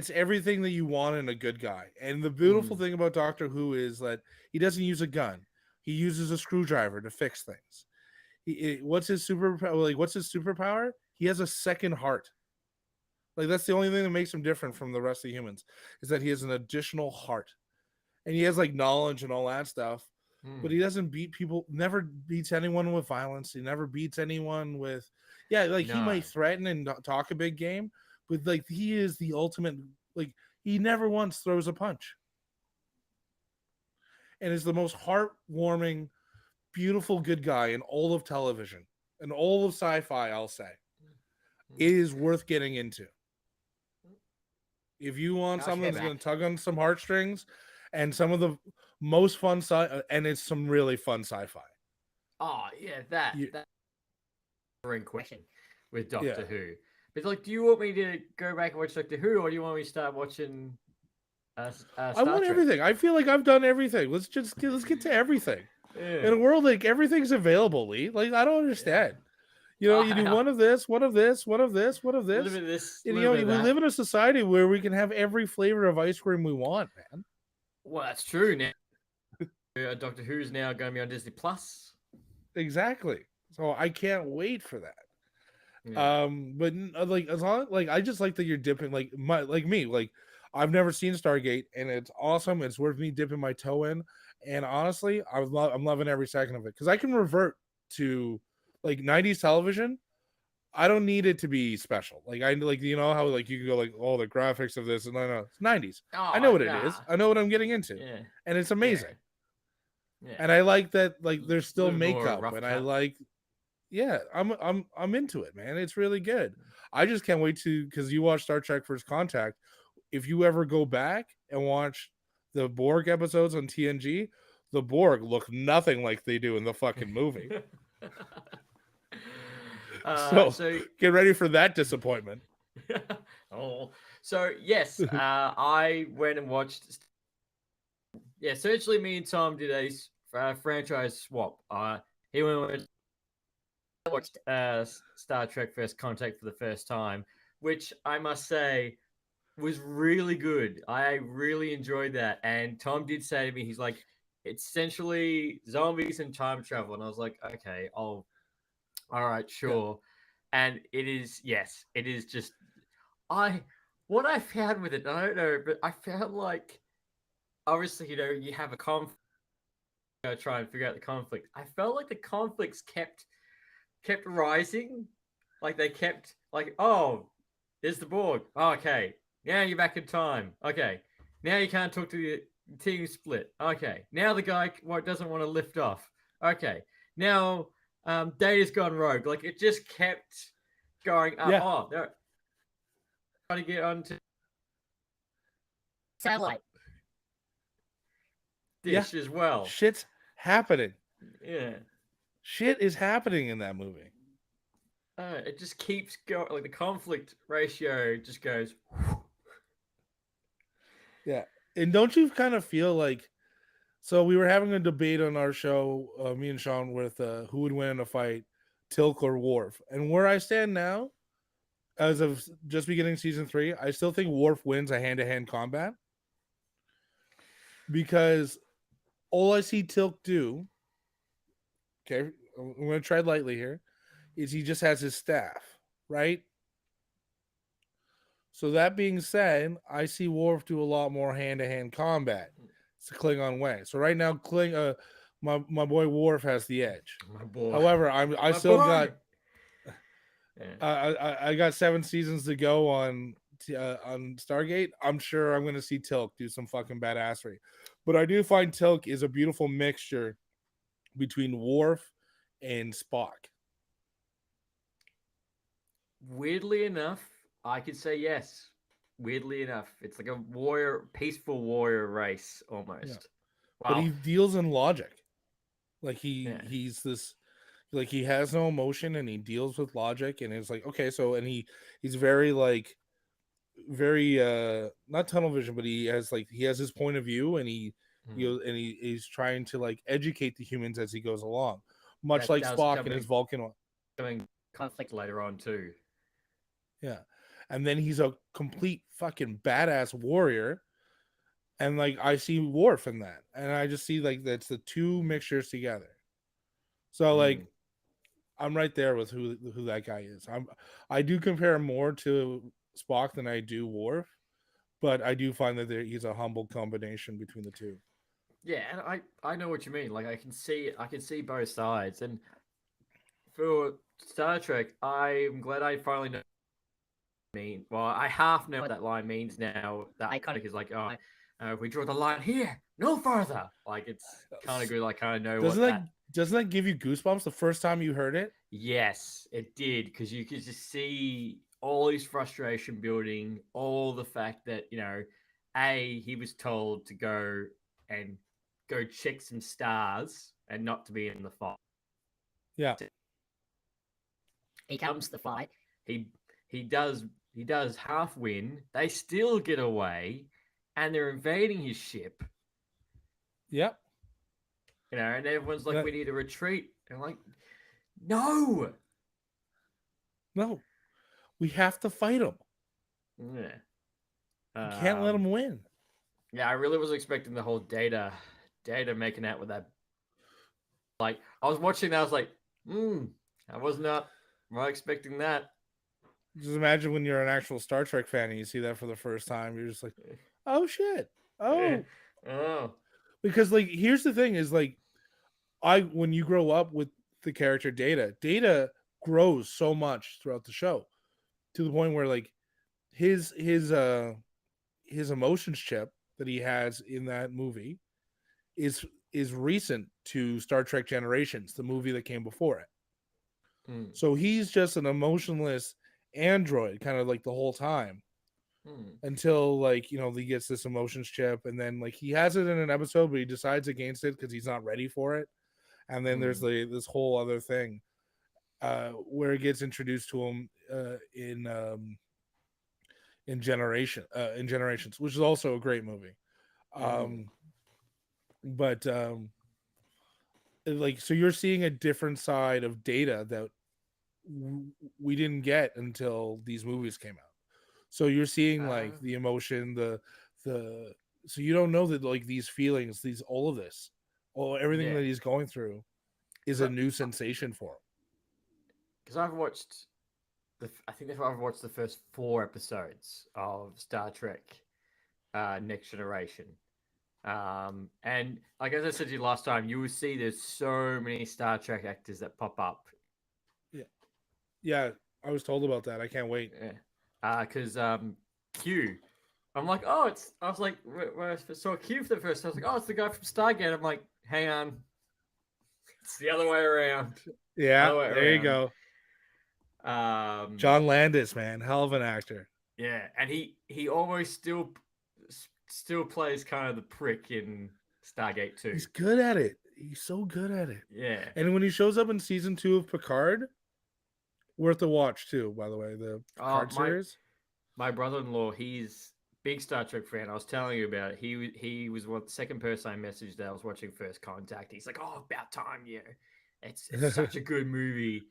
everything that you want in a good guy. And the beautiful thing about Doctor Who is that he doesn't use a gun. He uses a screwdriver to fix things. What's his superpower? He has a second heart. Like, that's the only thing that makes him different from the rest of the humans, is that he has an additional heart. And he has like knowledge and all that stuff. But he doesn't beat people, never beats anyone with violence. He never beats anyone with, he might threaten and talk a big game, but like he is the ultimate, like he never once throws a punch. And is the most heartwarming, beautiful good guy in all of television and all of sci-fi, I'll say. It is worth getting into. If you want something that's going to tug on some heartstrings and some of the most fun and it's some really fun sci-fi. Oh yeah, that question with Doctor Who. But like, do you want me to go back and watch Doctor Who, or do you want me to start watching? Star I want Trek? everything. I feel like I've done everything. Let's get to everything. In a world like everything's available, Lee. Like, I don't understand. You know, you do one of this, one of this, one of this, one of this. And, we live in a society where we can have every flavor of ice cream we want, man. Well, that's true. Now, Doctor Who is now going to be on Disney Plus. Exactly. So I can't wait for that. Yeah. But like, as long like, I just like that you're dipping like me. Like, I've never seen Stargate, and it's awesome. It's worth me dipping my toe in. And honestly, I'm loving every second of it because I can revert to like 90s television. I don't need it to be special. Like, I like, you know how like you can go like, oh, the graphics of this, and I know it's 90s. I know what it is. I know what I'm getting into, and it's amazing. Yeah. And I like that, like, there's still makeup, and I like, I'm into it, man. It's really good. I just can't wait because you watch Star Trek First Contact. If you ever go back and watch the Borg episodes on TNG, the Borg look nothing like they do in the fucking movie. So get ready for that disappointment. So yes, I went and watched. Yeah, essentially, me and Tom did a franchise swap. He went and watched Star Trek First Contact for the first time, which I must say was really good. I really enjoyed that. And Tom did say to me, he's like, it's essentially zombies and time travel. And I was like, okay, all right, sure. Yeah. And it is just, what I found with it, I don't know, but I found like, obviously, you have a conflict, try and figure out the conflict. I felt like the conflicts kept rising. Like, they kept like, oh, there's the Borg. Oh, okay. Now you're back in time. Okay. Now you can't talk to the team split. Okay. Now the guy doesn't want to lift off. Okay. Now Data's gone rogue. Like, it just kept going up. Yeah. Oh, they're trying to get onto satellite dish as well. Shit's happening. Yeah. Shit is happening in that movie. It just keeps going. Like, the conflict ratio just goes. Yeah. And don't you kind of feel like, so we were having a debate on our show, me and Sean, with who would win in a fight, Tilk or Worf. And where I stand now, as of just beginning season 3, I still think Worf wins a hand-to-hand combat, because all I see Tilk do, okay, I'm going to tread lightly here, is he just has his staff, right? So that being said, I see Worf do a lot more hand-to-hand combat. It's the Klingon way. So right now, my boy Worf has the edge. My boy. However, I My still boy! got Yeah. I got 7 seasons to go on Stargate. I'm sure I'm going to see Tilk do some fucking badassery. But I do find Tilk is a beautiful mixture between Worf and Spock. Weirdly enough, I could say yes. Weirdly enough, it's like a peaceful warrior race almost. Yeah. Wow. But he deals in logic. Like Yeah. he's this, like, he has no emotion and he deals with logic, and it's like, okay, so, and he's very like very not tunnel vision, but he has his point of view, and he's trying to like educate the humans as he goes along, much That like does Spock come and his in- Vulcan. Coming conflict later on too. Yeah. And then he's a complete fucking badass warrior. And like I see Worf in that. And I just see like that's the two mixtures together. So like I'm right there with who that guy is. I do compare more to Spock than I do Worf, but I do find that he's a humble combination between the two. Yeah, and I know what you mean. Like I can see both sides. And for Star Trek, I'm glad I finally know. Well, I half know what that line means now. That iconic is like, oh, if we draw the line here, no further. Like it's kind of good. I kind of know Doesn't that give you goosebumps the first time you heard it? Yes, it did, because you could just see all his frustration building, all the fact that he was told to go check some stars and not to be in the fight. Yeah, He comes to the fight. He does half win. They still get away, and they're invading his ship. Yep. And everyone's like, we need to retreat. And I'm like, no, we have to fight him. Yeah, You can't let him win. Yeah, I really was expecting the whole data making out with that. Like, I was watching that, I was like, I was not expecting that. Just imagine when you're an actual Star Trek fan and you see that for the first time, you're just like, oh shit. Oh. Because like here's the thing is like when you grow up with the character Data grows so much throughout the show to the point where like his emotions chip that he has in that movie is recent to Star Trek Generations, the movie that came before it. So he's just an emotionless android kind of like the whole time until like he gets this emotions chip, and then like he has it in an episode but he decides against it because he's not ready for it, and then there's this whole other thing where it gets introduced to him in Generations, which is also a great movie. But like, so you're seeing a different side of Data that we didn't get until these movies came out. So you're seeing like the emotion, the so you don't know that like these feelings, all of this, everything that he's going through is a new sensation for him. Because I've watched I've watched the first 4 episodes of Star Trek Next Generation. And like as I said to you last time, you will see there's so many Star Trek actors that pop up. Yeah, I was told about that. I can't wait. Because Q, I'm like, I was like, when I saw Q for the first time, I was like, it's the guy from Stargate. I'm like, hang on, it's the other way around. Yeah, there you go. John Landis, man, hell of an actor. Yeah, and he almost still plays kind of the prick in Stargate too. He's good at it. He's so good at it. Yeah. And when he shows up in season 2 of Picard, worth a watch too, by the way, the Picard series. My brother-in-law, he's big Star Trek fan. I was telling you about it. He was the second person I messaged that I was watching First Contact. He's like, "Oh, about time, yeah. It's such a good movie."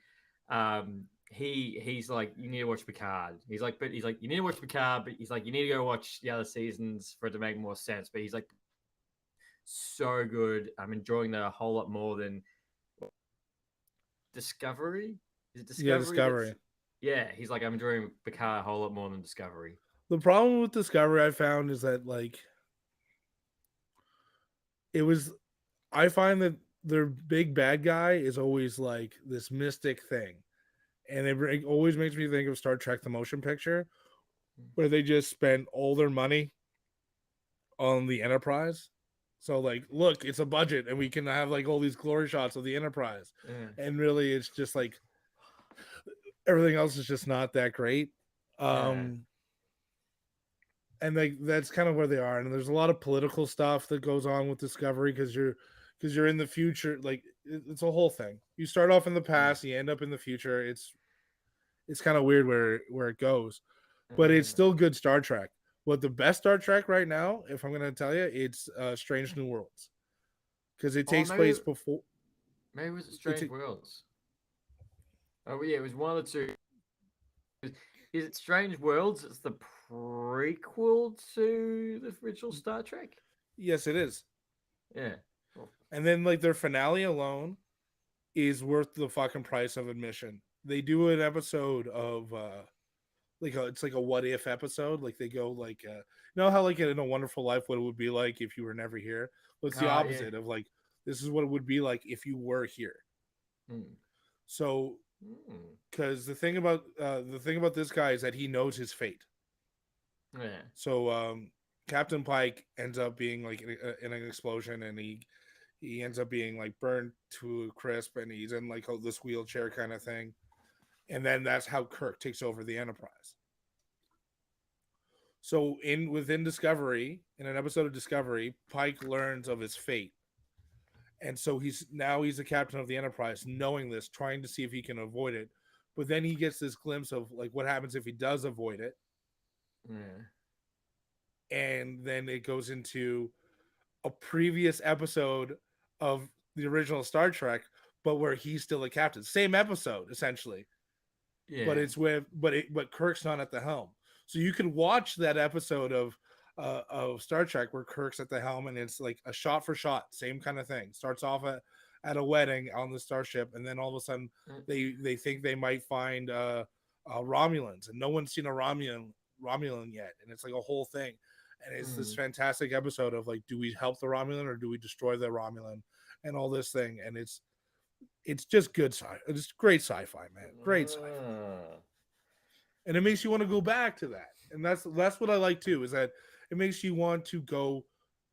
He's like, "You need to watch Picard." He's like, "You need to watch Picard," but he's like, "You need to go watch the other seasons for it to make more sense." But he's like, "So good. I'm enjoying that a whole lot more than Discovery." Is it Yeah, Discovery? Discovery. Yeah. He's like, "I'm enjoying Picard a whole lot more than Discovery." The problem with Discovery I found is that like it was I find that their big bad guy is always like this mystic thing. And it always makes me think of Star Trek the motion picture where they just spent all their money on the Enterprise. So like, look, it's a budget and we can have like all these glory shots of the Enterprise. Yeah. And really it's just like everything else is just not that great. Yeah. And like that's kind of where they are. And there's a lot of political stuff that goes on with Discovery because you're in the future. Like it's a whole thing. You start off in the past, you end up in the future. It's kind of weird where it goes, but it's still good Star Trek. What the best Star Trek right now, if I'm going to tell you, it's Strange New Worlds because it takes place before. Maybe it was Strange Worlds. Oh yeah, it was one of the two. Is it Strange Worlds? It's the prequel to the original Star Trek. Yes, it is. Yeah. And then like their finale alone is worth the fucking price of admission. They do an episode of it's like a what if episode. Like they go like you know how like in A Wonderful Life what it would be like if you were never here. Well, it's the opposite of like this is what it would be like if you were here. So because the thing about this guy is that he knows his fate. Yeah. So Captain Pike ends up being like in an explosion, and he ends up being like burned to a crisp, and he's in like this wheelchair kind of thing. And then that's how Kirk takes over the Enterprise. So within Discovery, in an episode of Discovery, Pike learns of his fate. And so he's the captain of the Enterprise, knowing this, trying to see if he can avoid it. But then he gets this glimpse of like what happens if he does avoid it. Yeah. And then it goes into a previous episode of the original Star Trek, but where he's still a captain. Same episode, essentially. Yeah. But it's but Kirk's not at the helm. So you can watch that episode of Star Trek where Kirk's at the helm, and it's like a shot for shot, same kind of thing. Starts off at a wedding on the starship, and then all of a sudden they think they might find Romulans, and no one's seen a Romulan yet, and it's like a whole thing. And it's this fantastic episode of like, do we help the Romulan or do we destroy the Romulan, and all this thing, and it's just good it's great sci-fi, man. Great sci-fi. And it makes you want to go back to that. And that's what I like too, is that it makes you want to go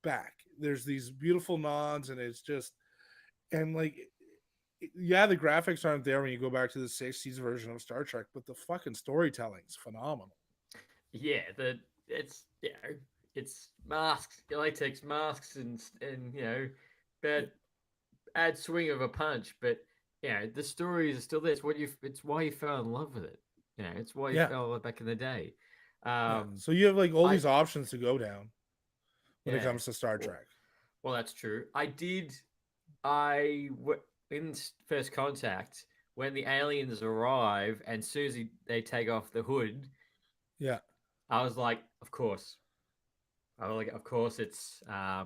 back. There's these beautiful nods, and it's just, and like, yeah, the graphics aren't there when you go back to the 60s version of Star Trek, but the fucking storytelling's phenomenal. Yeah, it's masks, latex masks, and bad swing of a punch, but the stories are still there. It's why you fell in love with it. It's why you fell back in the day. So you have like all these options to go down when it comes to Star Trek. Well, that's true. In First Contact, when the aliens arrive and Susie they take off the hood. Yeah. I was like, of course. Of course it's I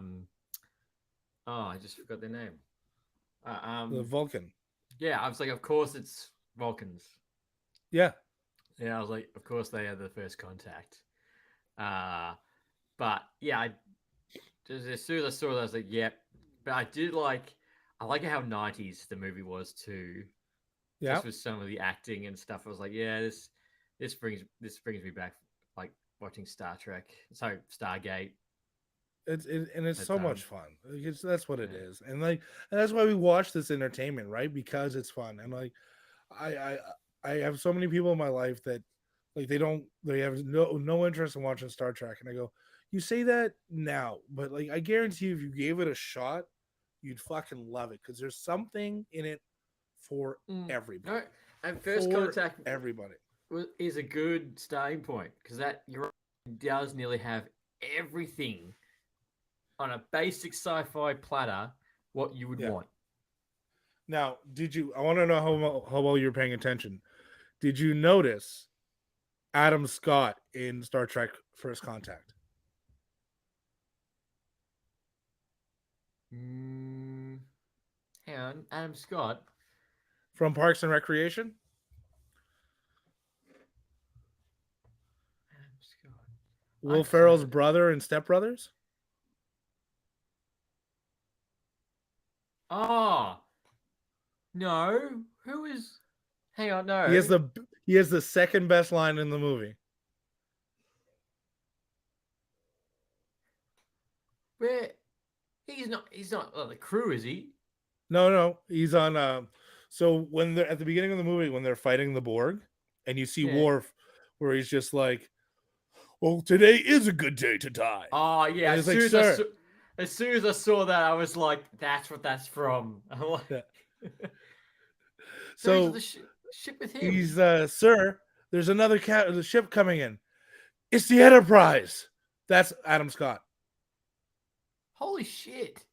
just forgot their name. The Vulcan. Yeah, I was like, of course it's Vulcans. Yeah. Yeah, I was like, of course they are the First Contact. But yeah, as soon as I saw that, I was like, yep. But I like how 90s the movie was too. Yeah. Just with some of the acting and stuff. I was like, yeah, this brings me back, like watching Star Trek. So Stargate. It's so much fun. That's what it is. And that's why we watch this entertainment, right? Because it's fun. And like I have so many people in my life that like they have no interest in watching Star Trek, and I go, you say that now, but like I guarantee you, if you gave it a shot, you'd fucking love it because there's something in it for everybody. And First Contact, everybody is a good starting point because that you're does nearly have everything on a basic sci-fi platter what you would Yeah. want. Now, I want to know how well you're paying attention. Did you notice Adam Scott in Star Trek First Contact? Hang on, Adam Scott. From Parks and Recreation? Adam Scott. Will Ferrell's brother and Step Brothers? Oh. No. Who is... Hang on, no. He has the second best line in the movie. Where... He's not on the crew, is he? No, he's on. So when they're at the beginning of the movie, when they're fighting the Borg, and you see Worf, where he's just like, "Well, today is a good day to die." Oh yeah. As soon as I saw that, I was like, "That's what that's from." I'm like, yeah. So So the ship with him. he's sir. There's another the ship coming in. It's the Enterprise. That's Adam Scott. Holy shit.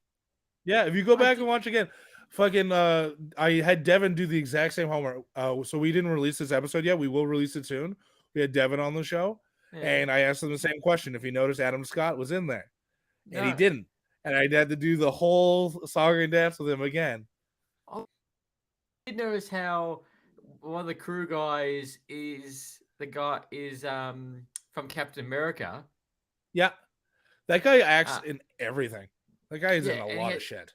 Yeah, if you go back and watch again, fucking I had Devin do the exact same homework. So we didn't release this episode yet. We will release it soon. We had Devin on the show, and I asked him the same question if he noticed Adam Scott was in there. And he didn't. And I had to do the whole song and dance with him again. I did notice how one of the crew guys is from Captain America. Yeah. That guy acts in everything. That guy is in a lot of shit.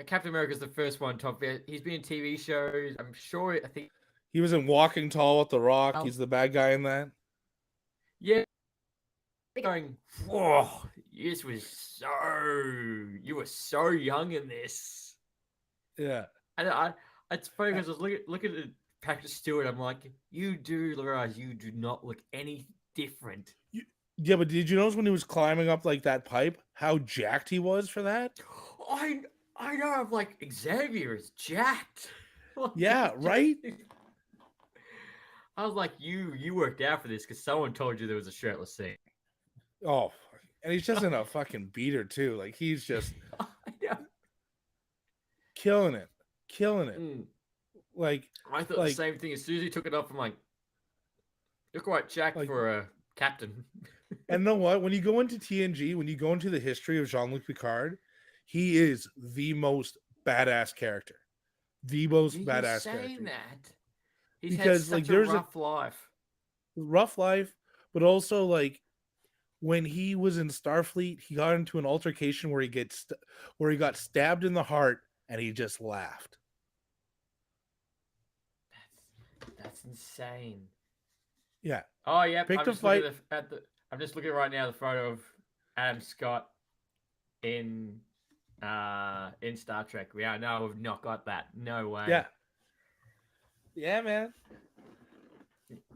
Captain America's the first one. He's been in TV shows. I'm sure. I think he was in Walking Tall with The Rock. He's the bad guy in that. Yeah. Going, whoa! You were so young in this. Yeah. And it's funny because I was looking at Patrick Stewart. I'm like, you do realize you do not look any different. Yeah, but did you notice when he was climbing up like that pipe, how jacked he was for that? I know. I'm like, Xavier is jacked. Yeah, right? I was like, you worked out for this because someone told you there was a shirtless scene. Oh, and he's just in a fucking beater too. Like he's just killing it. Like I thought the same thing. As soon as he took it off, I'm like, you're quite jacked for a captain. And know what? When you go into TNG, when you go into the history of Jean-Luc Picard, he is the most badass character. The most badass character. That. He's because had such a rough life, but also like when he was in Starfleet, he got into an altercation where he got stabbed in the heart, and he just laughed. That's insane. Yeah. Oh yeah. Picked a fight. I'm just looking right now the photo of Adam Scott in Star Trek. Yeah, no, we've not got that. No way. Yeah. Yeah, man.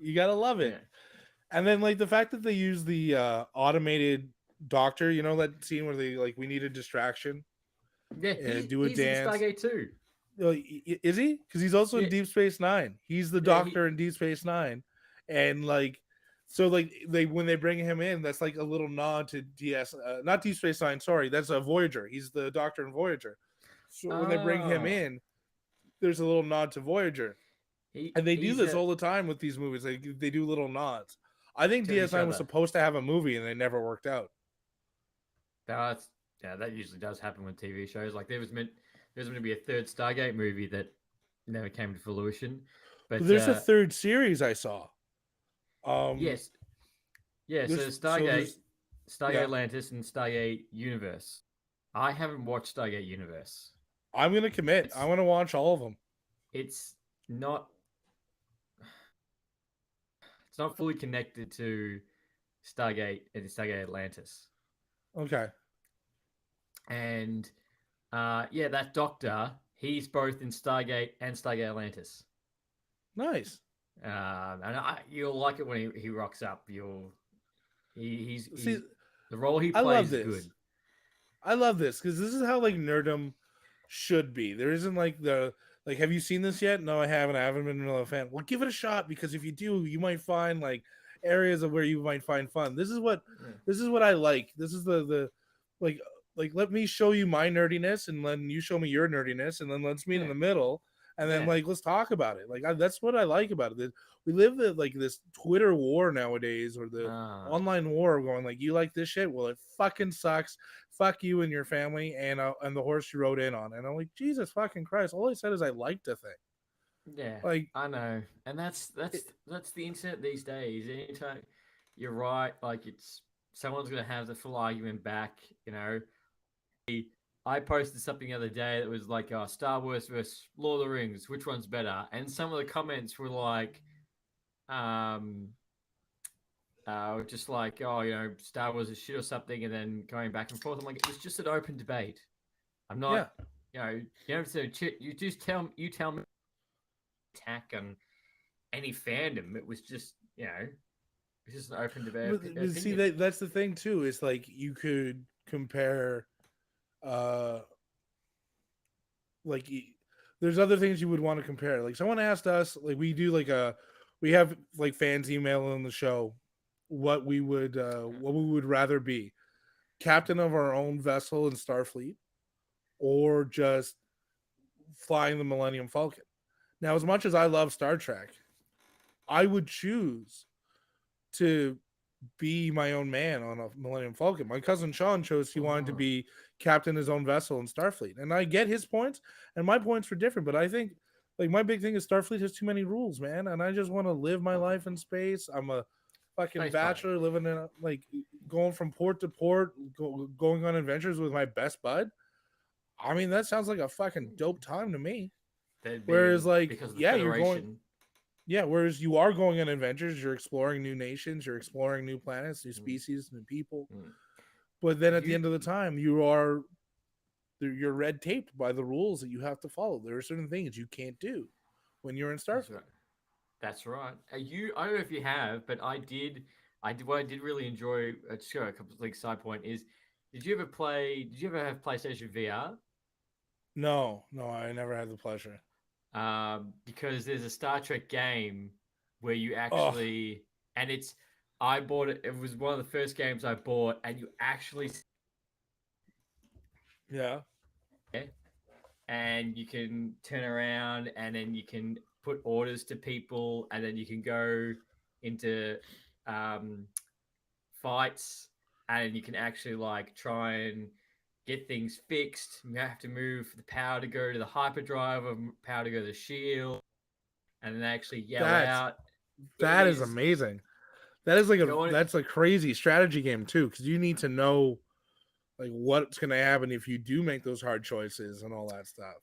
You gotta love it. Yeah. And then like the fact that they use the automated doctor, you know that scene where they like we need a distraction. Yeah, do a he's dance. In Stargate too. Is he? Because he's also in Deep Space Nine. He's the doctor in Deep Space Nine, and like. So like when they bring him in, that's like a little nod to not Deep Space Nine. Sorry, that's a Voyager. He's the doctor in Voyager. So when they bring him in, there's a little nod to Voyager, and they do this all the time with these movies. They do little nods. I think DS9 was supposed to have a movie, and they never worked out. That usually does happen with TV shows. Like there was meant to be a third Stargate movie that never came to fruition. But there's a third series I saw. Yes. Yeah, so Stargate Atlantis and Stargate Universe. I haven't watched Stargate Universe. I'm going to commit. I want to watch all of them. It's not fully connected to Stargate and Stargate Atlantis. Okay. And that doctor, he's both in Stargate and Stargate Atlantis. Nice. And you'll like it when he rocks up. He's the role he plays is good. I love this because this is how like nerdom should be. There isn't like have you seen this yet? No, I haven't. I haven't been a fan. Well, give it a shot because if you do, you might find like areas of where you might find fun. This is what I like. This is the like let me show you my nerdiness, and then you show me your nerdiness, and then let's meet in the middle, and then let's talk about it. That's what I like about it. We live this Twitter war nowadays, or the online war, going like, you like this shit? Well, it fucking sucks. Fuck you and your family, and the horse you rode in on. And I'm like, Jesus fucking Christ! All I said is I liked a thing. Yeah, like I know, and that's the internet these days. Anytime you're right, like it's someone's gonna have the full argument back. You know, I posted something the other day that was like, Star Wars versus Lord of the Rings, which one's better? And some of the comments were like, just like, oh, Star Wars is shit or something, and then going back and forth. I'm like, it was just an open debate. I'm not, you just tell me attack on any fandom. It was just, it's just an open debate. But see, that's the thing too. Is like you could compare, there's other things you would want to compare. Like someone asked us, like we do we have like fans emailing the show what we would rather be, captain of our own vessel in Starfleet, or just flying the Millennium Falcon. Now, as much as I love Star Trek, I would choose to be my own man on a Millennium Falcon. My cousin Sean chose he wanted to be captain his own vessel in Starfleet, and I get his points, and my points were different. But I think, like, my big thing is Starfleet has too many rules, man, and I just want to live my life in space. I'm a fucking bachelor living in going from port to port, going on adventures with my best bud. I mean, that sounds like a fucking dope time to me. Whereas, like, you're going, whereas you are going on adventures, you're exploring new nations, you're exploring new planets, new species, new people. But then at the end of the time, you're red taped by the rules that you have to follow. There are certain things you can't do when you're in Starfleet. That's right. I don't know if you have, but I did. What I did really enjoy. Just a complete side point is, did you ever have PlayStation VR? No, I never had the pleasure. Because there's a Star Trek game where you actually, and I bought it. It was one of the first games I bought, and you actually, and you can turn around, and then you can put orders to people, and then you can go into fights, and you can actually like try and get things fixed. You have to move the power to go to the hyperdrive, or power to go to the shield, and then actually yell out. That is amazing. That is that's a crazy strategy game too, because you need to know like what's going to happen if you do make those hard choices and all that stuff.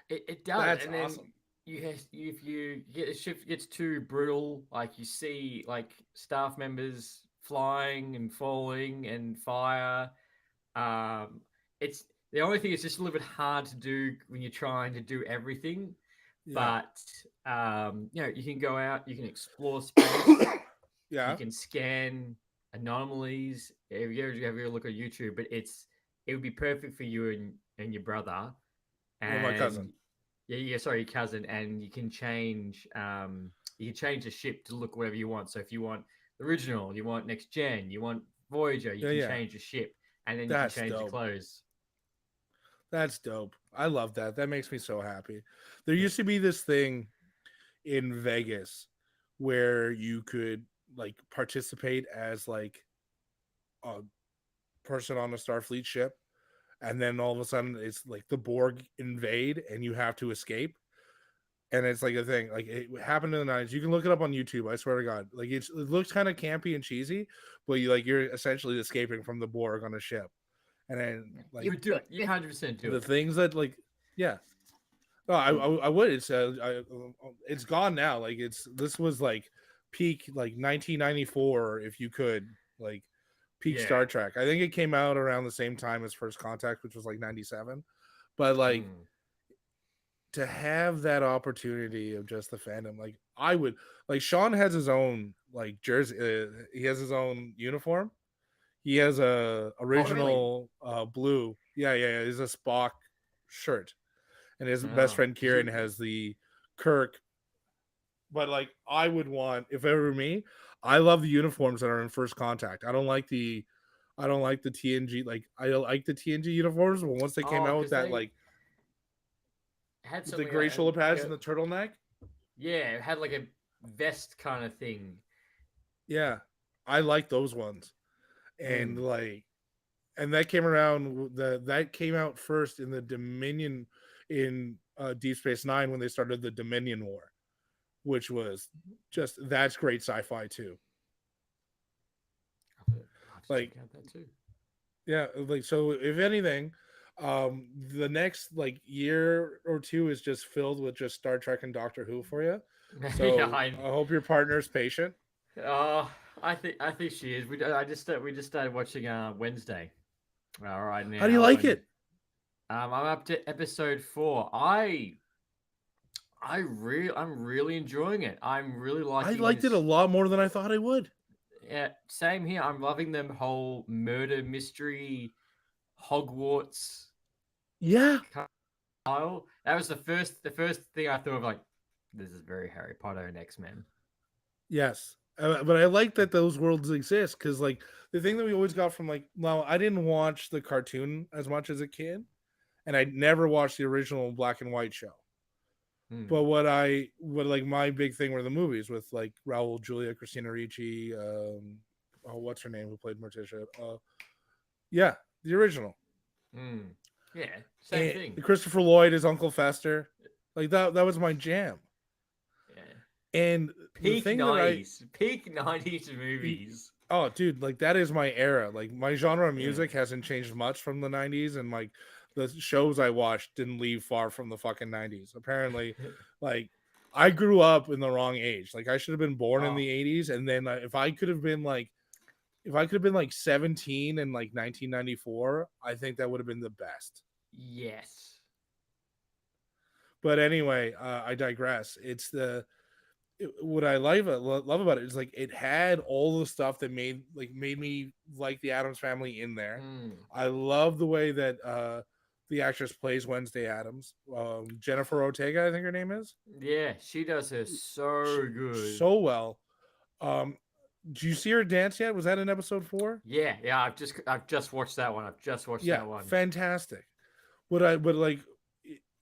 It does. That's awesome. If you get the shift gets too brutal, like you see like staff members flying and falling and fire. It's the only thing is just a little bit hard to do when you're trying to do everything. But you can go out, you can explore space. You can scan anomalies. If you ever look at YouTube, but it would be perfect for you and your brother. And my cousin. Sorry, your cousin. And you can change the ship to look whatever you want. So if you want the original, you want next gen, you want Voyager, you can change the ship, and then you can change the clothes. That's dope. I love that. That makes me so happy. There used to be this thing in Vegas where you could like participate as like a person on a Starfleet ship, and then all of a sudden it's like the Borg invade and you have to escape, and it's like a thing. Like it happened in the 90s. You can look it up on YouTube. I swear to God. Like it looks kind of campy and cheesy, but you're essentially escaping from the Borg on a ship. And then like you do it. You 100% do the things that like I would. It's gone now. Like this was like peak like 1994, if you could, like peak Star Trek. I think it came out around the same time as First Contact, which was like 97. But like to have that opportunity of just the fandom, like I would, like Sean has his own like jersey. He has his own uniform. He has a original blue. Yeah. It's a Spock shirt, and his best friend Kieran has the Kirk. But like, I would want, if ever me, I love the uniforms that are in First Contact. I don't like the TNG. Like I like the TNG uniforms, but once they came Oh, out with because that, they like had with the something gray like shoulder pads and the turtleneck, yeah, it had like a vest kind of thing. yeah, I like those ones. And and that came around. That came out first in the Dominion in Deep Space Nine when they started the Dominion War, which was just that's great sci-fi too. I'll have to Like check out that too. yeah, like so if anything, the next like year or two is just filled with just Star Trek and Doctor Who for you. So Yeah, I hope your partner's patient. oh, I think she is. We just started watching Wednesday. All right How do you now, like and it? I'm up to episode 4. I'm really enjoying it. I'm really I liking liked it a this. lot more than I thought I would. Yeah, same here. I'm loving them whole murder mystery Hogwarts Yeah, style. That was the first thing I thought of, like, this is very Harry Potter and X-Men. yes. But I like that those worlds exist because, like, the thing that we always got from, like, well, I didn't watch the cartoon as much as a kid, and I never watched the original black and white show. But Hmm. what like my big thing were the movies with like Raul Julia, Christina Ricci, oh, what's her name who played Morticia? Yeah, the original. Hmm. Yeah, same And thing. Christopher Lloyd is Uncle Fester. Like that was my jam. Yeah. And the Peak thing that '90s movies. oh dude, like that is my era. Like my genre of Yeah. music hasn't changed much from the 90s, and like the shows I watched didn't leave far from the fucking 90s. Apparently, like I grew up in the wrong age. Like I should have been born in Oh, the 80s, and then if I could have been like 17 in like 1994, I think that would have been the best. yes. But anyway, I digress. What I love about it is like it had all the stuff that made me like the Addams Family in there. Mm. I love the way that the actress plays Wednesday Addams, Jennifer Ortega, I think her name is, Yeah, she does her so good. so well. Um, did you see her dance yet? Was that in episode 4? Yeah, yeah. I've just watched that one. I've just watched Yeah, that one. fantastic. But like,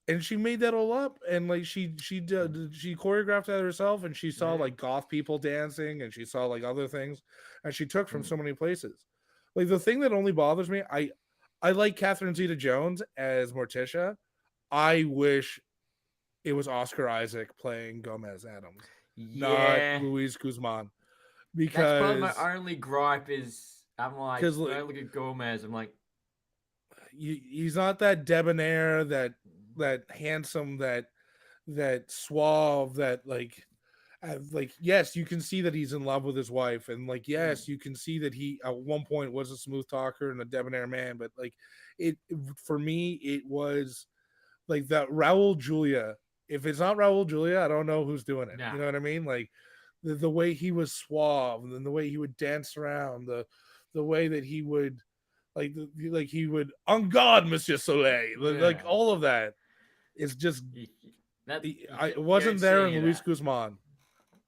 and she made that all up, and like she choreographed that herself, and she saw Yeah. like goth people dancing, and she saw like other things, and she took from Mm. so many places. Like the thing that only bothers me, I like Catherine Zeta-Jones as Morticia. I wish it was Oscar Isaac playing Gomez Adams, not Yeah. Luis Guzman, That's probably my because only gripe is I'm like because when I look at Gomez, I'm like, he's not that debonair, that handsome, that suave, that like yes, you can see that he's in love with his wife, and like mm, yes, you can see that he at one point was a smooth talker and a debonair man, but like it for me it was like that Raul Julia. If it's not Raul Julia, I don't know who's doing it. nah. You know what I mean? Like the way he was suave, and the way he would dance around, the way that he would like he would on God, Monsieur Soleil, like Yeah. all of that is just You, that it you don't wasn't there see in any of Luis that. Guzman.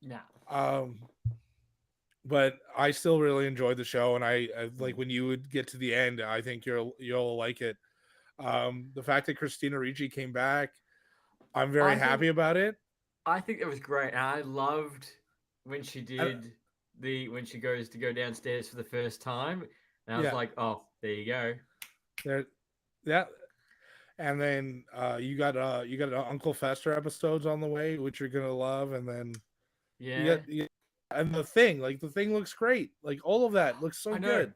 Nah. Um, but I still really enjoyed the show, and I like Mm. when you would get to the end, I think you'll like it. The fact that Christina Ricci came back, I'm very I think happy about it. I think it was great, and I loved when she I, did when she goes to go downstairs for the first time, and I was yeah, like, oh, there you go. there, yeah, and then you got Uncle Fester episodes on the way, which you're gonna love, and then Yeah. you got and the thing looks great. Like all of that looks so I know. good.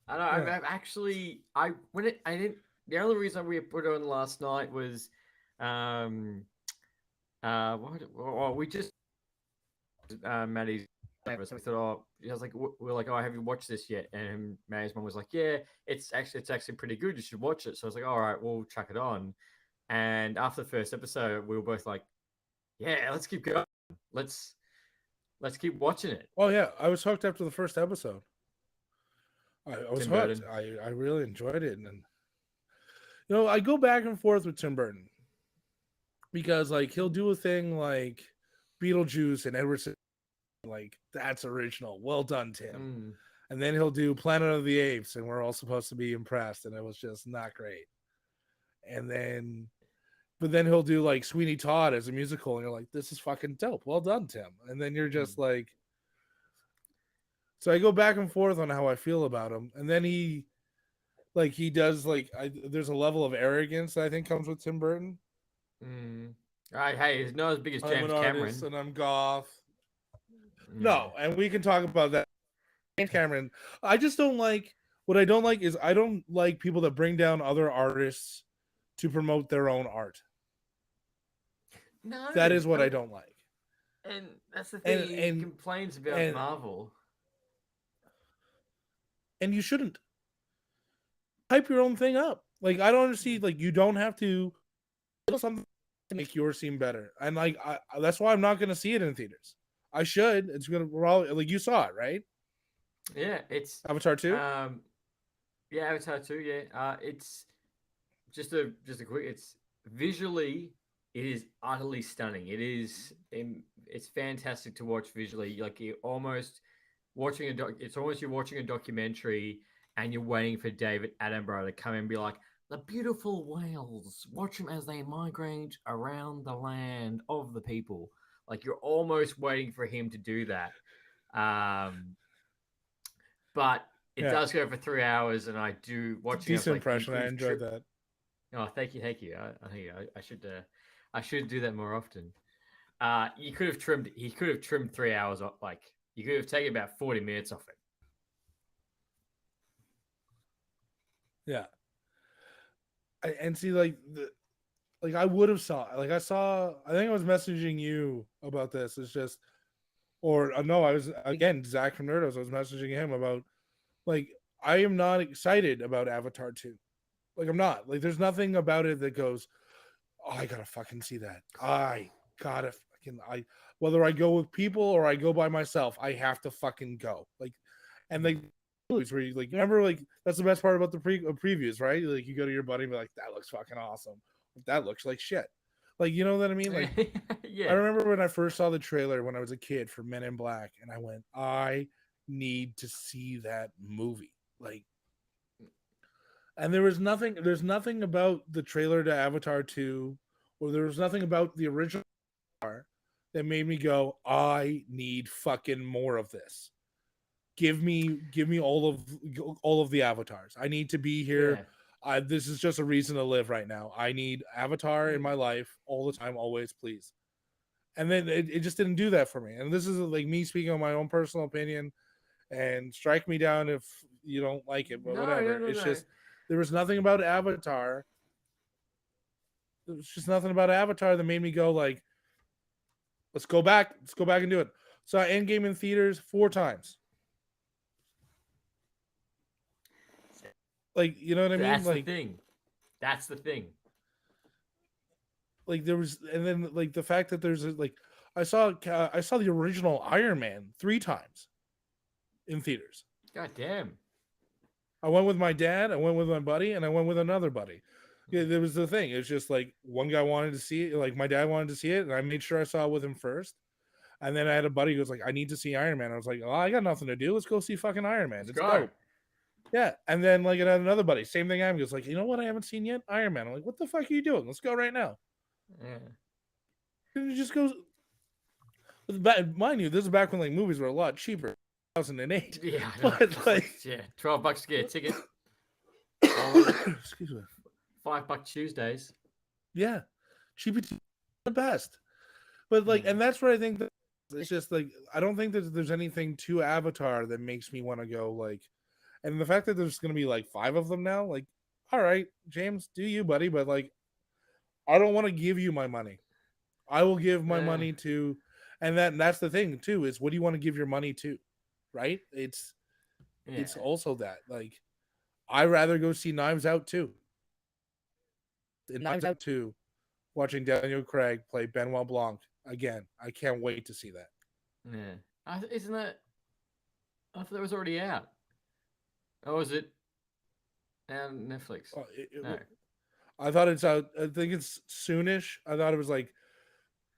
I know. Yeah, I've actually, I didn't. The only reason we put it on last night was, um, well, we just Maddie's. So we thought, oh, I was like, we're like, oh, have you watched this yet? And Maddie's mom was like, yeah, it's actually pretty good. You should watch it. So I was like, all right, we'll chuck it on. And after the first episode, we were both like, yeah, let's keep going. Let's let's keep watching it. oh yeah, I was hooked after the first episode. I was Tim hooked. Burton. I really enjoyed it, and I go back and forth with Tim Burton because like he'll do a thing like Beetlejuice and Edward like, that's original. Well done, Tim. Mm. And then he'll do Planet of the Apes, and we're all supposed to be impressed, and it was just not great. And then, but then he'll do like Sweeney Todd as a musical, and you're like, this is fucking dope. Well done, Tim. And then you're just like, so I go back and forth on how I feel about him. And then he does like, there's a level of arrogance that I think comes with Tim Burton. Mm. All right, hey, he's not as big as James I'm an Cameron. artist and I'm goth. Yeah. No, and we can talk about that. James Cameron. I just don't like, what I don't like is I don't like people that bring down other artists to promote their own art. No, That is what I don't like. And that's the thing. And he complains about Marvel. And you shouldn't. Hype your own thing up. Like, I don't understand. Like, you don't have to do something to make yours seem better. And like, that's why I'm not going to see it in theaters. I should. It's gonna probably, like, you saw it, right? Yeah, it's Avatar 2. Yeah, Avatar 2. Yeah, it's just a quick. It's visually, it is utterly stunning. It is. It's fantastic to watch visually. Like, you're almost watching It's almost you're watching a documentary, and you're waiting for David Attenborough to come in and be like, the beautiful whales. Watch them as they migrate around the land of the people. Like, you're almost waiting for him to do that. But it does go for 3 hours, and I do watching. Decent impression. I enjoyed that. Oh, thank you. I should do that more often. You could have trimmed. He could have trimmed 3 hours off. Like, you could have taken about 40 minutes off it. Yeah. And see, like, I would have saw. Like, I think I was messaging you about this. It's just, or no, I was, again, Zach from Nerdos. I was messaging him about, like, I am not excited about Avatar 2. Like, I'm not. Like, there's nothing about it that goes, oh, I gotta fucking see that. Whether I go with people or I go by myself, I have to fucking go. Like, and like, where you, like, remember, like, that's the best part about the previews, right? Like, you go to your buddy and be like, that looks fucking awesome. That looks like shit. Like, you know what I mean? Like, yeah. I remember when I first saw the trailer when I was a kid for Men in Black, and I went, I need to see that movie. Like, and there's nothing about the trailer to Avatar 2, or there was nothing about the original Avatar that made me go, I need fucking more of this. Give me all of the avatars. I need to be here. Yeah. This is just a reason to live right now. I need Avatar in my life all the time, always, please. And then it just didn't do that for me. And this is like me speaking on my own personal opinion, and strike me down if you don't like it, but whatever. It's just, there was nothing about Avatar. There was just nothing about Avatar that made me go, like, let's go back and do it. So I Endgame in theaters 4 times. Like, you know what I mean? That's like, the thing. That's the thing. Like, there was, and then, like, the fact that there's, like, I saw the original Iron Man 3 times in theaters. God damn. I went with my dad, I went with my buddy, and I went with another buddy. Yeah, there was the thing. It's just like, one guy wanted to see it, like, my dad wanted to see it, and I made sure I saw it with him first. And then I had a buddy who was like, I need to see Iron Man. I was like, oh, I got nothing to do. Let's go see fucking Iron Man. It's dope. Yeah. And then, like, I had another buddy, same thing. I'm just like, you know what I haven't seen yet? Iron Man. I'm like, what the fuck are you doing? Let's go right now. Yeah. And it just goes. Mind you, this is back when, like, movies were a lot cheaper. 2008. Yeah. But, like, yeah, $12 to get a ticket. Excuse me. $5 Tuesdays. Yeah. Cheapy, the best. But, like, and that's what I think that it's just, like, I don't think that there's anything to Avatar that makes me want to go, like, and the fact that there's going to be, like, 5 of them now, like, all right, James, do you, buddy, but, like, I don't want to give you my money. I will give my money to, and that's the thing too, is what do you want to give your money to, right? It's also that, like, I rather go see Knives Out 2. Knives Out 2, watching Daniel Craig play Benoit Blanc again. I can't wait to see that. Yeah, isn't that? I thought it was already out. Oh, is it? On Netflix. No. I thought it's out. I think it's soonish. I thought it was, like,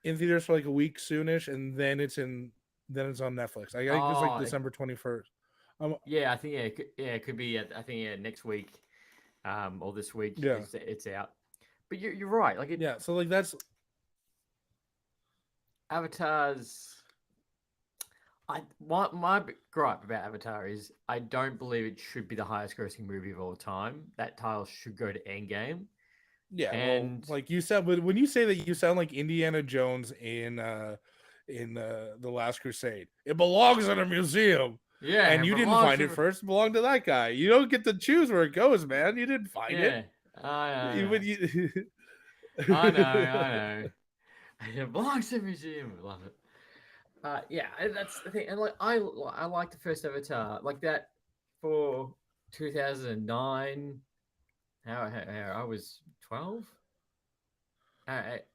in theaters for, like, a week soonish, and then it's in Then it's on Netflix. I think it's like December 21st. Yeah, I think it could be. I think next week, or this week. Yeah. It's out. But you're right. Like yeah. So like that's Avatar's. My gripe about Avatar is I don't believe it should be the highest grossing movie of all time. That title should go to Endgame. Yeah, and well, like you said, but when you say that, you sound like Indiana Jones in The Last Crusade. It belongs in a museum. Yeah, and you didn't find it first. It belonged to that guy. You don't get to choose where it goes, man. You didn't find it. I know. You, I know. It belongs to a museum. Love it. Yeah, that's the thing. And like I like the first Avatar, like that for 2009. How I was 12?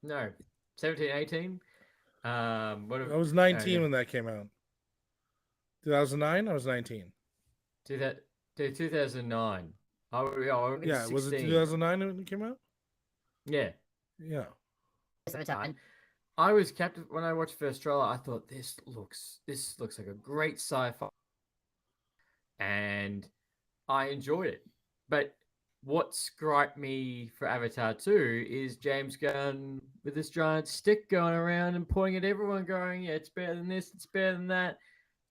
No, 17, 18. I was 19 when that came out. 2009, I was 19. 2009. Yeah, was it 2009 when it came out? Yeah. Yeah. I was captive when I watched first trailer. I thought this looks like a great sci-fi, and I enjoyed it. But what griped me for Avatar 2 is James Gunn with this giant stick going around and pointing at everyone, going, "Yeah, it's better than this. It's better than that.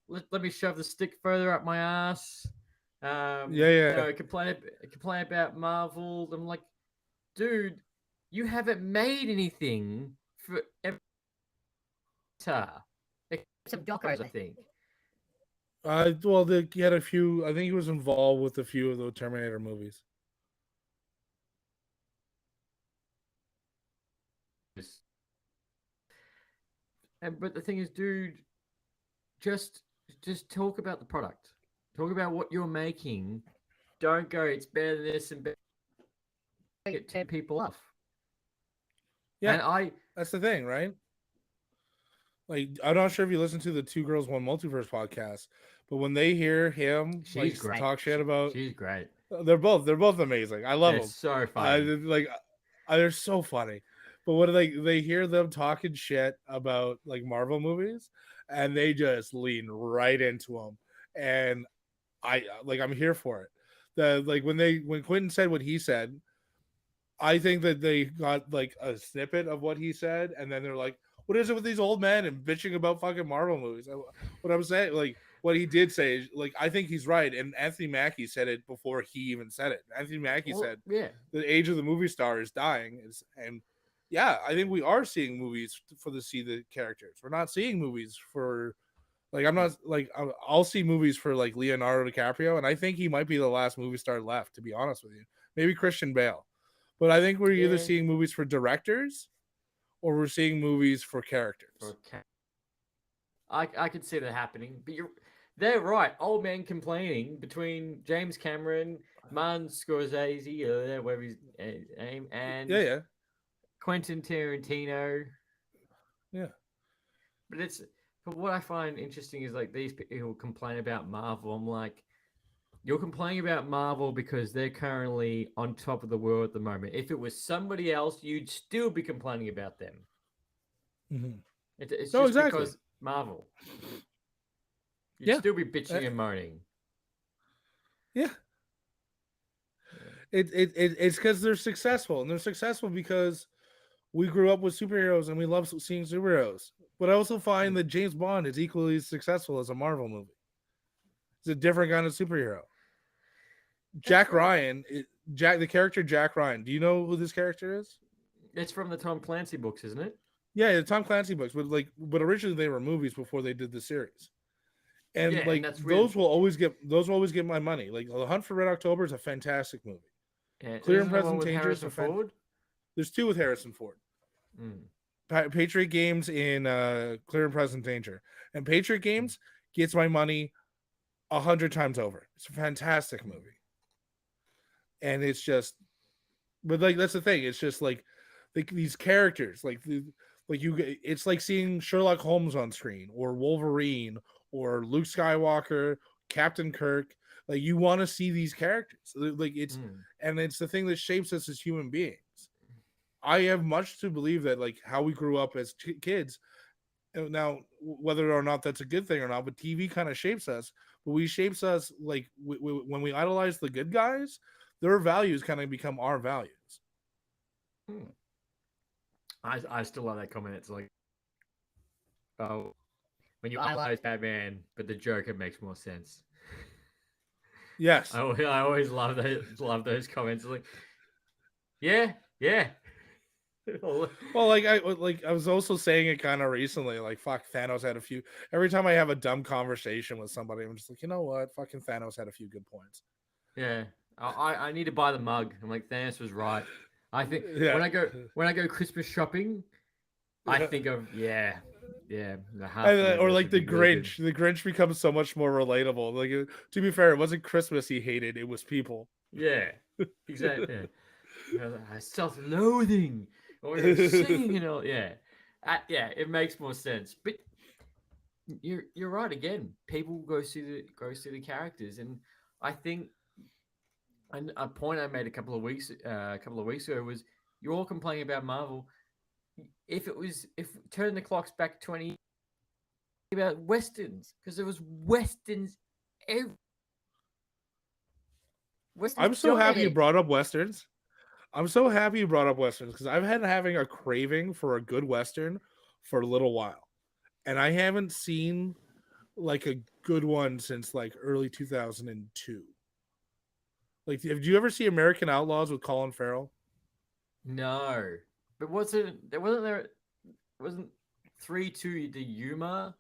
Let me shove the stick further up my ass." Complain about Marvel. I'm like, dude, you haven't made anything for Avatar. Some docos, I think. Well, he had a few. I think he was involved with a few of the Terminator movies. But the thing is, dude, just talk about the product. Talk about what you're making. Don't go, it's better than this and better. Get 10 people off. Yeah, and that's the thing, right? Like, I'm not sure if you listen to the Two Girls One Multiverse podcast, but when they hear him talk shit about, she's great. They're both amazing. I love them. So funny. They're so funny. But when they hear them talking shit about like Marvel movies, and they just lean right into them, and I'm here for it. When Quentin said what he said, I think that they got like a snippet of what he said, and then they're like, "What is it with these old men and bitching about fucking Marvel movies?" What I'm saying, like what he did say, is, like I think he's right, and Anthony Mackie said it before he even said it. Anthony Mackie said, "Yeah, the age of the movie star is dying," and yeah, I think we are seeing movies to see the characters. We're not seeing movies for like I'm not like I'll see movies for like Leonardo DiCaprio, and I think he might be the last movie star left. To be honest with you, maybe Christian Bale. But I think we're either seeing movies for directors or we're seeing movies for characters. I could see that happening. But they're right. Old men complaining between James Cameron, Martin Scorsese, or whatever his name, and Quentin Tarantino. Yeah. But what I find interesting is like these people complain about Marvel. I'm like, you're complaining about Marvel because they're currently on top of the world at the moment. If it was somebody else, you'd still be complaining about them. Mm-hmm. It's just because Marvel. You'd still be bitching and moaning. Yeah. It's because they're successful, and they're successful because we grew up with superheroes and we love seeing superheroes. But I also find that James Bond is equally successful as a Marvel movie. It's a different kind of superhero. Jack Ryan, the character Jack Ryan. Do you know who this character is? It's from the Tom Clancy books, isn't it? Yeah, the Tom Clancy books, but originally they were movies before they did the series. And those will always get my money. Like The Hunt for Red October is a fantastic movie. Yeah, Clear and Present Danger. Harrison Ford. There's two with Harrison Ford. Patriot Games in Clear and Present Danger, and Patriot Games gets my money 100 times over. It's a fantastic movie, and it's just, but like that's the thing. It's just like these characters, it's like seeing Sherlock Holmes on screen, or Wolverine, or Luke Skywalker, Captain Kirk. Like you want to see these characters. Like it's, and it's the thing that shapes us as human beings. I have much to believe that like how we grew up as kids. Now whether or not that's a good thing or not, but TV kind of shapes us. But we shapes us like when we idolize the good guys, their values kind of become our values. I still love that comment. It's like, oh, when you idolize Batman, but the Joker makes more sense. Yes, I always love those comments. Like, yeah. Well, I was also saying it kind of recently. Like, fuck, Thanos had a few. Every time I have a dumb conversation with somebody, I'm just like, you know what? Fucking Thanos had a few good points. Yeah, I need to buy the mug. I'm like, Thanos was right. I think Yeah. when I go Christmas shopping, I think of yeah. Or like the Grinch. The Grinch becomes so much more relatable. Like, to be fair, it wasn't Christmas he hated; it was people. Yeah, exactly. Yeah. Self-loathing or singing and all. Yeah, it makes more sense. But you're right again. People go see the characters, and I think a point I made a couple of weeks ago was you're all complaining about Marvel. If turn the clocks back 20 about westerns, because there was westerns I'm so happy you brought up westerns. I'm so happy you brought up westerns because I've had having a craving for a good western for a little while, and I haven't seen like a good one since like early 2002. Like, did you ever see American Outlaws with Colin Farrell? No, but wasn't 3-2 to Yuma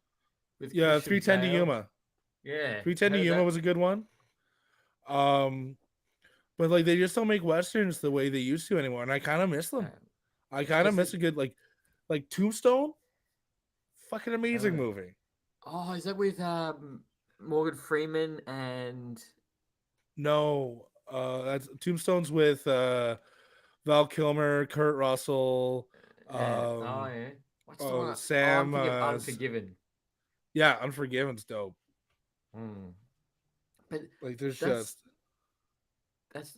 with 310 to Yuma. Yeah, 310 to Yuma was a good one. But like they just don't make westerns the way they used to anymore, and I kind of miss them. I kind of miss a good like Tombstone. Fucking amazing movie. Oh, is that with Morgan Freeman and? No, that's Tombstone's with Val Kilmer, Kurt Russell. Yeah. What's the one? Sam. Unforgiven. Yeah, Unforgiven's dope. But like, there's just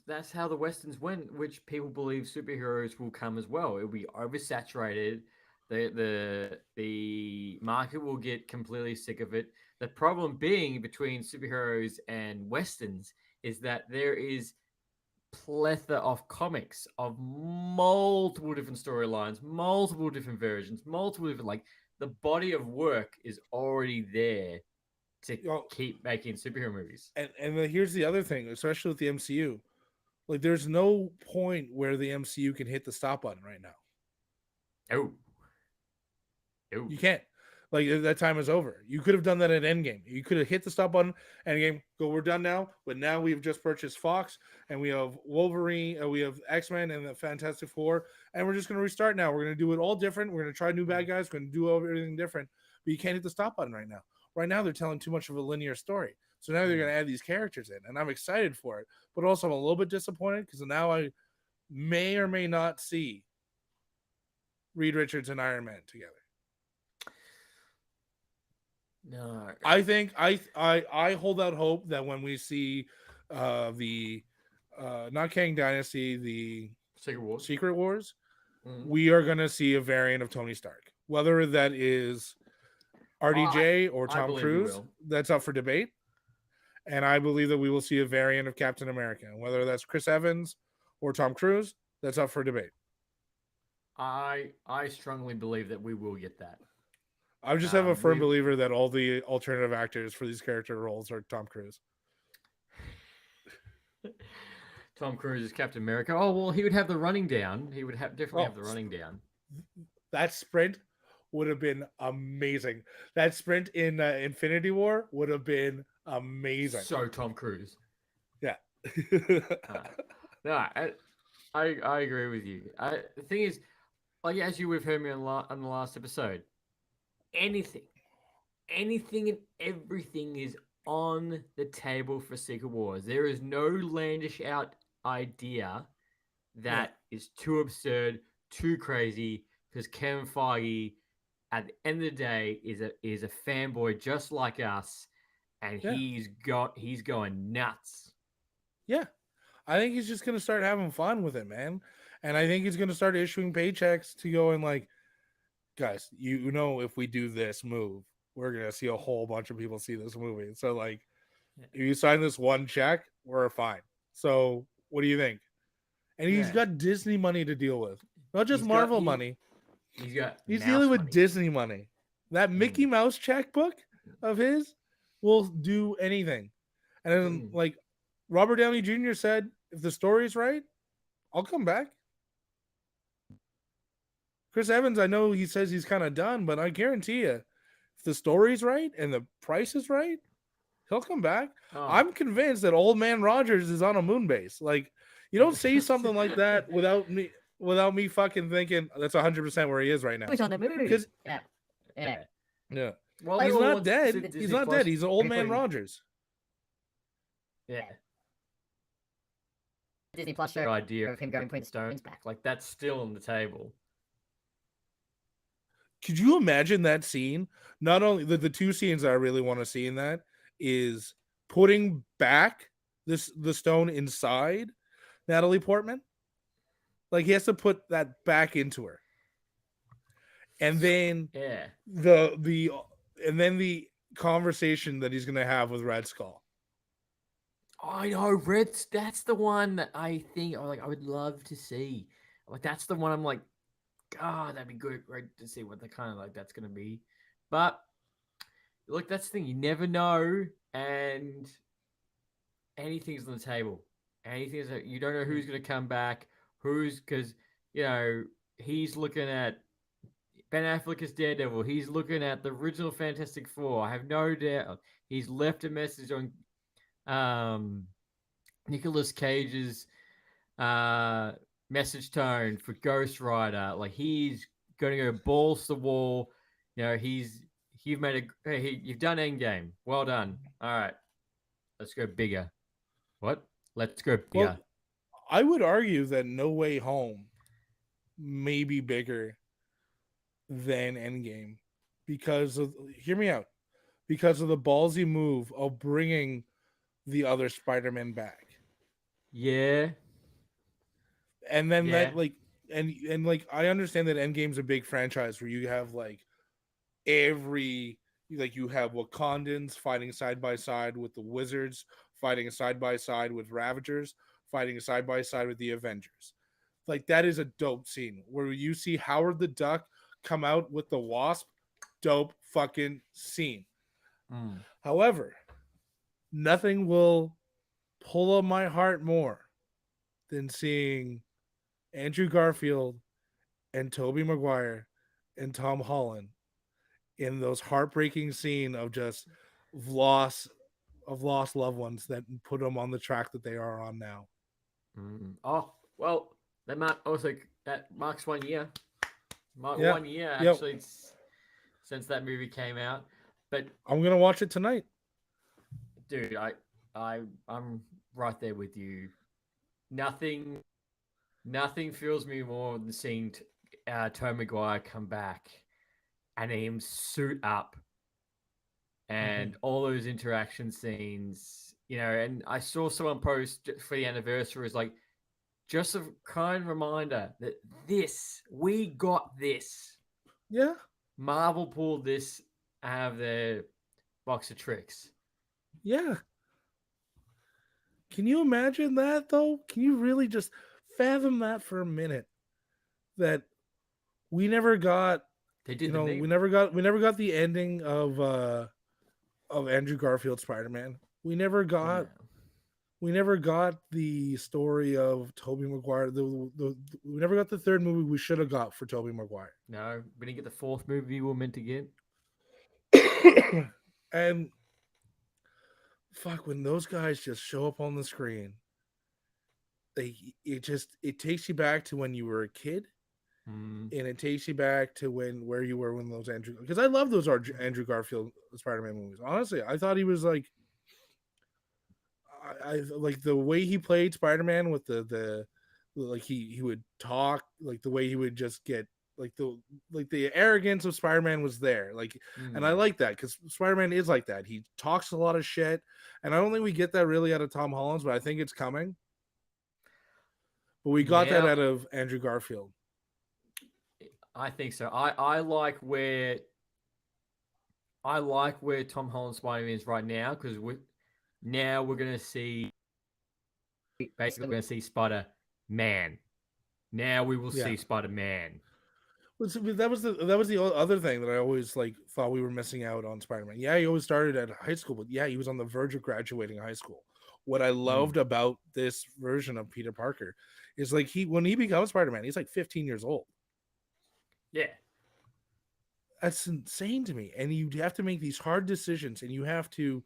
that's how the westerns went, which people believe superheroes will come as well. It'll be oversaturated. The market will get completely sick of it. The problem being between superheroes and westerns is that there is plethora of comics of multiple different storylines, multiple different versions, multiple different, like, the body of work is already there to keep making superhero movies. And here's the other thing, especially with the MCU. Like, there's no point where the MCU can hit the stop button right now. Oh. You can't. Like, that time is over. You could have done that at Endgame. You could have hit the stop button, Endgame, go, we're done now. But now we've just purchased Fox, and we have Wolverine, we have X-Men and the Fantastic Four, and we're just going to restart now. We're going to do it all different. We're going to try new bad guys. We're going to do everything different. But you can't hit the stop button right now. Right now, they're telling too much of a linear story. So now they're going to add these characters in, and I'm excited for it. But also, I'm a little bit disappointed because now I may or may not see Reed Richards and Iron Man together. No, I think I hold out hope that when we see the not Kang Dynasty, the Secret Wars, we are going to see a variant of Tony Stark. Whether that is RDJ or Tom Cruise, that's up for debate. And I believe that we will see a variant of Captain America. Whether that's Chris Evans or Tom Cruise, that's up for debate. I strongly believe that we will get that. I just have a firm believer that all the alternative actors for these character roles are Tom Cruise. Tom Cruise is Captain America. Oh, well, he would have the running down. He would definitely have the running down. That sprint would have been amazing. That sprint in Infinity War would have been amazing. So Tom Cruise. Yeah. No, I agree with you. The thing is, like, as you have heard me on the last episode, anything and everything is on the table for Secret Wars. There is no landish out idea that is too absurd, too crazy, because Kevin Feige, at the end of the day, is a fanboy just like us, and he's going nuts. Yeah. I think he's just going to start having fun with it, man. And I think he's going to start issuing paychecks to go and, like, guys, you know, if we do this move, we're gonna see a whole bunch of people see this movie. So like, if you sign this one check, we're fine. So what do you think? And he's got Disney money to deal with, not just Marvel money. He's got He's mouse dealing with money. Disney money. That Mickey Mouse checkbook of his will do anything. And then like Robert Downey Jr. said, if the story's right, I'll come back. Chris Evans, I know he says he's kind of done, but I guarantee you, if the story's right and the price is right, he'll come back. I'm convinced that Old Man Rogers is on a moon base. Like, you don't say something like that without me fucking thinking that's 100% where he is right now. He's on the moon. Because Yeah. Well, he's not dead. He's not dead. He's Old Man Rogers. Yeah. Disney Plus show idea of him going Prince Stones back. like that's still on the table. Could you imagine that scene? Not only the two scenes that I really want to see in that is putting back the stone inside Natalie Portman. Like he has to put that back into her. And then the conversation that he's gonna have with Red Skull. I know that's the one that I think I would love to see. Like that's the one I'm like, God, that'd be good, right? To see what the kind of like that's gonna be. But look, that's the thing, you never know, and anything's on the table. Anything's you don't know who's gonna come back, because he's looking at Ben Affleck is Daredevil. He's looking at the original Fantastic Four. I have no doubt he's left a message on Nicolas Cage's message tone for Ghost Rider. Like he's going to go balls to the wall. You've done Endgame. Well done. All right, let's go bigger. What? Let's go bigger. Well, I would argue that No Way Home may be bigger than Endgame because of, hear me out, because of the ballsy move of bringing the other Spider-Man back. Yeah. And then that like and like I understand that Endgame's a big franchise where you have like you have Wakandans fighting side by side with the Wizards, fighting side by side with Ravagers, fighting side by side with the Avengers. Like that is a dope scene where you see Howard the Duck come out with the Wasp. Dope fucking scene. However, nothing will pull on my heart more than seeing Andrew Garfield and Tobey Maguire and Tom Holland in those heartbreaking scene of just lost loved ones that put them on the track that they are on now. Oh well, that marks 1 year. 1 year actually since that movie came out. But I'm gonna watch it tonight, dude. I'm right there with you. Nothing fills me more than seeing Tobey Maguire come back and him suit up and all those interaction scenes, and I saw someone post for the anniversary was like, just a kind reminder that we got this. Yeah. Marvel pulled this out of their box of tricks. Yeah. Can you imagine that though? Can you really just fathom that for a minute? That we never got we never got the ending of Andrew Garfield's Spider-Man. We never got the story of Tobey Maguire. We never got the third movie we should have got for Tobey Maguire. No, we didn't get the fourth movie we were meant to get. And fuck, when those guys just show up on the screen, it takes you back to when you were a kid. And it takes you back to where you were when those Andrew, because I love those Andrew Garfield Spider-Man movies. Honestly, I thought he was like, I like the way he played Spider-Man with the like he would talk, like the way he would just get like the arrogance of Spider-Man was there, like, and I like that because Spider-Man is like that. He talks a lot of shit, and I don't think we get that really out of Tom Holland, but I think it's coming. But we got that out of Andrew Garfield. I think so. I like where I like where Tom Holland Spider-Man is right now because we're gonna see basically we're gonna see Spider-Man. Now we will Yeah. see Spider-Man. That was the other thing that I always like thought we were missing out on Spider-Man. Yeah, he always started at high school, but yeah, he was on the verge of graduating high school. What I loved about this version of Peter Parker is like when he becomes Spider-Man, he's like 15 years old. Yeah. That's insane to me. And you have to make these hard decisions, and you have to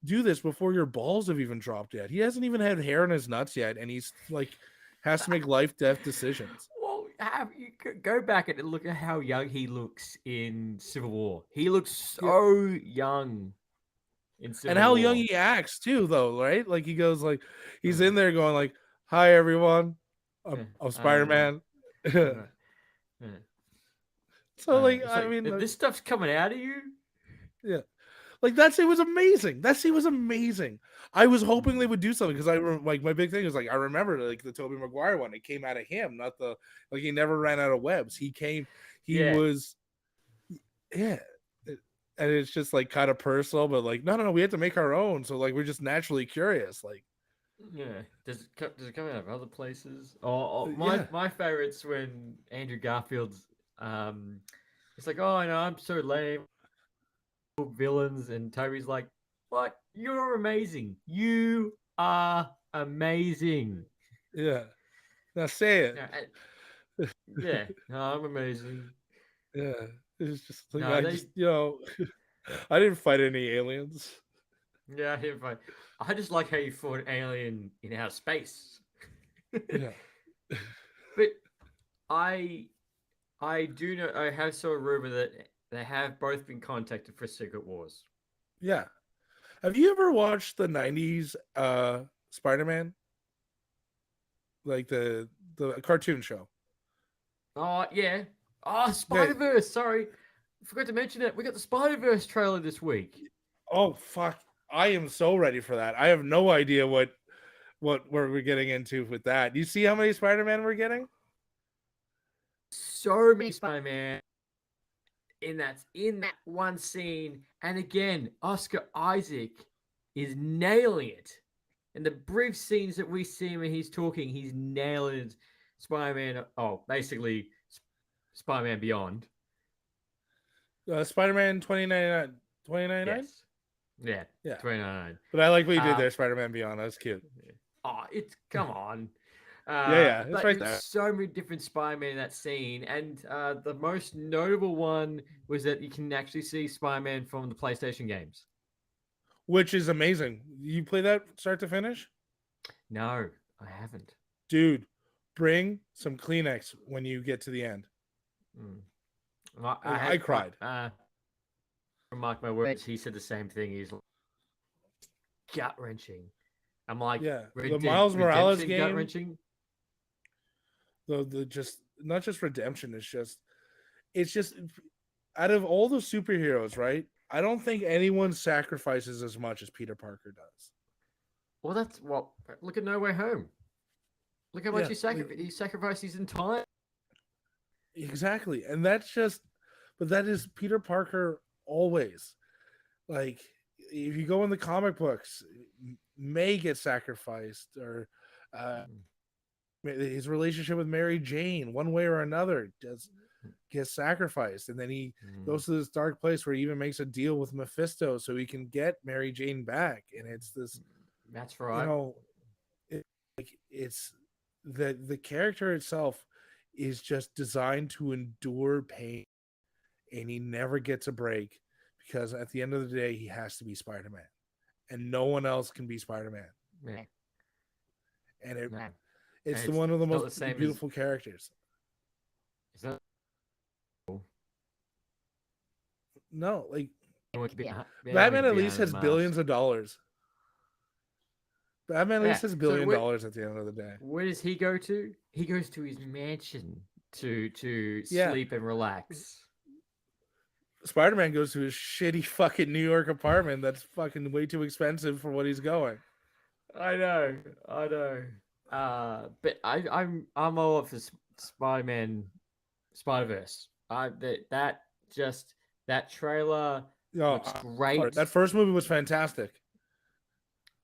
do this before your balls have even dropped yet. He hasn't even had hair in his nuts yet, and he's like has to make life death decisions. Well, you go back and look at how young he looks in Civil War. He looks so young in Civil And how War. young he acts too, though, right? Like he goes like he's in there going like, "Hi everyone, I'm Spider-Man." So like, I mean, this stuff's coming out of you. Yeah, like it was amazing. That scene was amazing. I was hoping they would do something because like my big thing is like I remember like the Tobey Maguire one. It came out of him, not the like he never ran out of webs. He was, yeah. And it's just like kind of personal, but like no, we have to make our own. So like we're just naturally curious. Like, yeah, does it come out of other places? My favorite's when Andrew Garfield's it's like, oh no, I'm so lame. Villains, and Toby's like, what? You're amazing. You are amazing. Yeah. Now say it. Yeah, no, I'm amazing. Yeah, it's just like I didn't fight any aliens. Yeah, I didn't fight. I just like how you fought an alien in outer space. Yeah, but I do know I have saw a rumor that they have both been contacted for Secret Wars. Yeah, have you ever watched the '90s Spider-Man, like the cartoon show? Oh yeah. Oh, Spiderverse. Sorry, I forgot to mention it. We got the Spiderverse trailer this week. Oh fuck! I am so ready for that. I have no idea what we're getting into with that. Do you see how many Spider-Man we're getting? So many Spider-Man in that one scene, and again, Oscar Isaac is nailing it. In the brief scenes that we see him when he's talking, he's nailing Spider-Man. Oh, basically, Spider-Man Beyond. Spider-Man 2099. 2099? Yes. Yeah. 2099. But I like what you did there, Spider-Man Beyond. That was cute. Oh, come on. It's right there. So many different Spider-Man in that scene, and the most notable one was that you can actually see Spider-Man from the PlayStation games, which is amazing. You play that start to finish? No, I haven't. Dude, bring some Kleenex when you get to the end. I cried. Mark my words, he said the same thing. He's like, gut wrenching. I'm like, yeah, the Miles Morales game. Gut wrenching. The just not just redemption. It's just out of all the superheroes, right? I don't think anyone sacrifices as much as Peter Parker does. Well, look at No Way Home. Look how much he sacrificed his entire. Exactly, and but that is Peter Parker always. Like, if you go in the comic books, May gets sacrificed, or his relationship with Mary Jane, one way or another, gets sacrificed, and then he goes to this dark place where he even makes a deal with Mephisto so he can get Mary Jane back. And it's this, that's right. It's the character itself is just designed to endure pain, and he never gets a break because at the end of the day he has to be Spider-Man, and no one else can be Spider-Man. Yeah. And it's one of the most beautiful characters. Is that no, like Batman at least has billions of dollars. Batman at least has $1 billion at the end of the day. Where does he go to? He goes to his mansion to sleep and relax. Spider-Man goes to his shitty fucking New York apartment that's fucking way too expensive for what he's going. I know. But I'm all up for Spider-Man Spiderverse. That trailer. Looks great. That first movie was fantastic.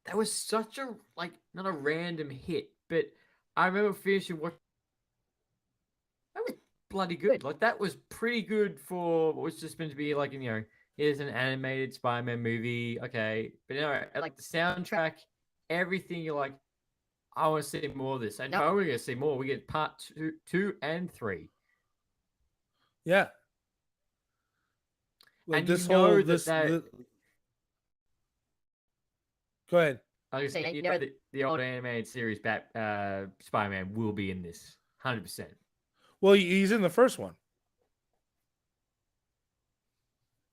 That was such a not a random hit, but I remember finishing what that was bloody good. Like that was pretty good for what was just meant to be here's an animated Spider-Man movie. Okay, but like the soundtrack, everything. You're like, I want to see more of this. And if we're going to see more, we get part 2 and 3. Yeah. Like and this you know whole that. Go ahead. I was saying, the old animated series Spider-Man will be in this 100%. Well, he's in the first one.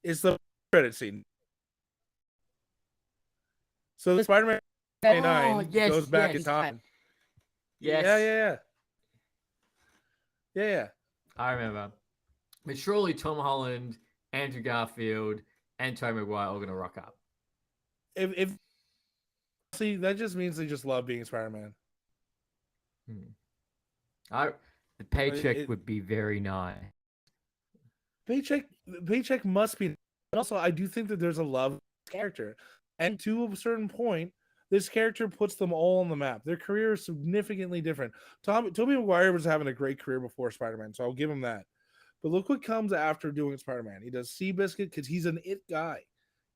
It's the credit scene. So the Spider-Man 99 goes back in time. Yes. Yeah. I remember. But surely Tom Holland, Andrew Garfield, and Tobey Maguire are all going to rock up. If see, that just means they just love being Spider-Man. The paycheck would be very nice. Paycheck must be. But also, I do think that there's a love for this character, and to a certain point, this character puts them all on the map. Their career is significantly different. Tobey Maguire was having a great career before Spider-Man, so I'll give him that. But look what comes after doing Spider-Man. He does Seabiscuit because he's an it guy.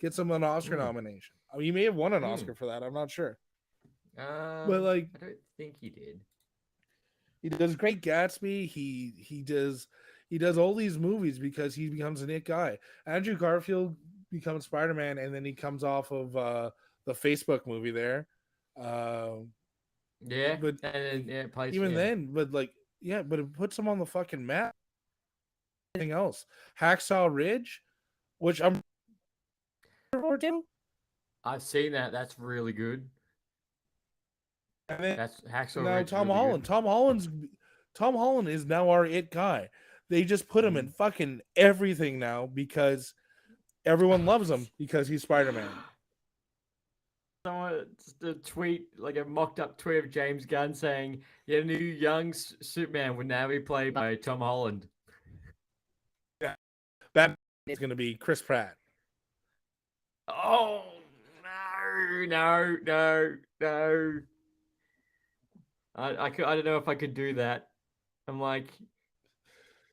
Gets him an Oscar nomination. I mean, he may have won an Oscar for that. I'm not sure. But I don't think he did. He does Great Gatsby. He does all these movies because he becomes an it guy. Andrew Garfield becomes Spider-Man, and then he comes off of the Facebook movie there. But it puts him on the fucking map. Anything else? Hacksaw Ridge, which I'm I've seen that. That's really good. And then that's Hacksaw now Ridge. Tom really Holland. Good. Tom Holland is now our it guy. They just put him in fucking everything now because everyone loves him because he's Spider-Man. Someone just a tweet, like a mocked up tweet of James Gunn saying, "Your new young Superman would now be played by Tom Holland." Yeah, that is going to be Chris Pratt. Oh no! I don't know if I could do that. I'm like,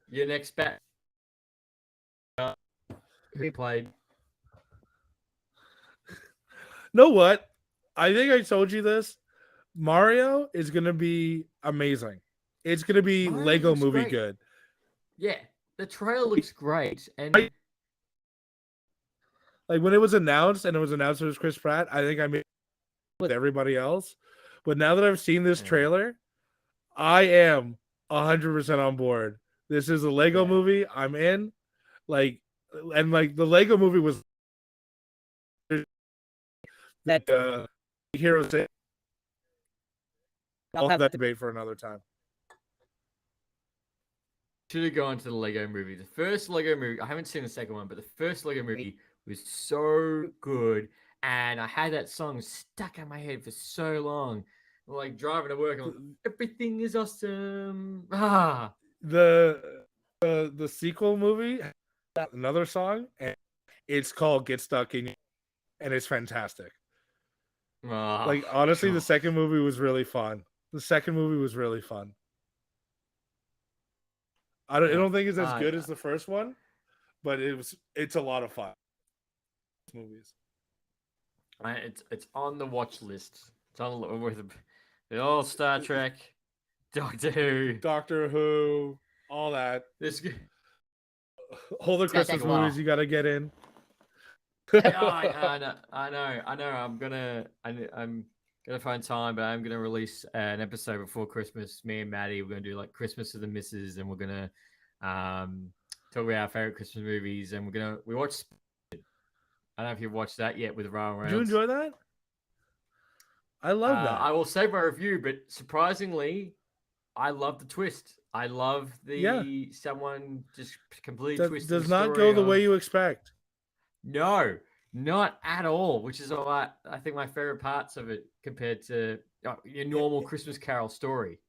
your next bat. Who played? Know what? I think I told you this. Mario is going to be amazing. It's going to be Mario Lego Movie great. good. Yeah, the trailer looks great, and like when it was announced and it was Chris Pratt, I think I made with everybody else. But now that I've seen this trailer, I am 100% on board. This is a Lego movie. I'm in. The Lego movie was that heroes. I'll have that debate for another time. Should have gone to the Lego movie. The first Lego movie, I haven't seen the second one, but the first Lego movie was so good. And I had that song stuck in my head for so long. Like driving to work, like, everything is awesome. The sequel movie, another song, and it's called "Get Stuck in You," and it's fantastic. Honestly, the second movie was really fun. I don't think it's as good as the first one, but it's a lot of fun. Movies. It's on the watch list. It's on with the old Star Trek, Doctor Who, all that. This all the Christmas movies you got to get in. I know. I'm gonna find time, but I'm gonna release an episode before Christmas. Me and Maddie, we're gonna do like Christmas with the Misses, and we're gonna talk about our favorite Christmas movies, and we watched. I don't know if you've watched that yet with Ryan Reynolds. Did you enjoy that? I love that. I will save my review, but surprisingly, I love the twist. I love someone just completely twisted. Does not go the way you expect. No, not at all. Which is I think my favorite parts of it compared to your normal Christmas Carol story.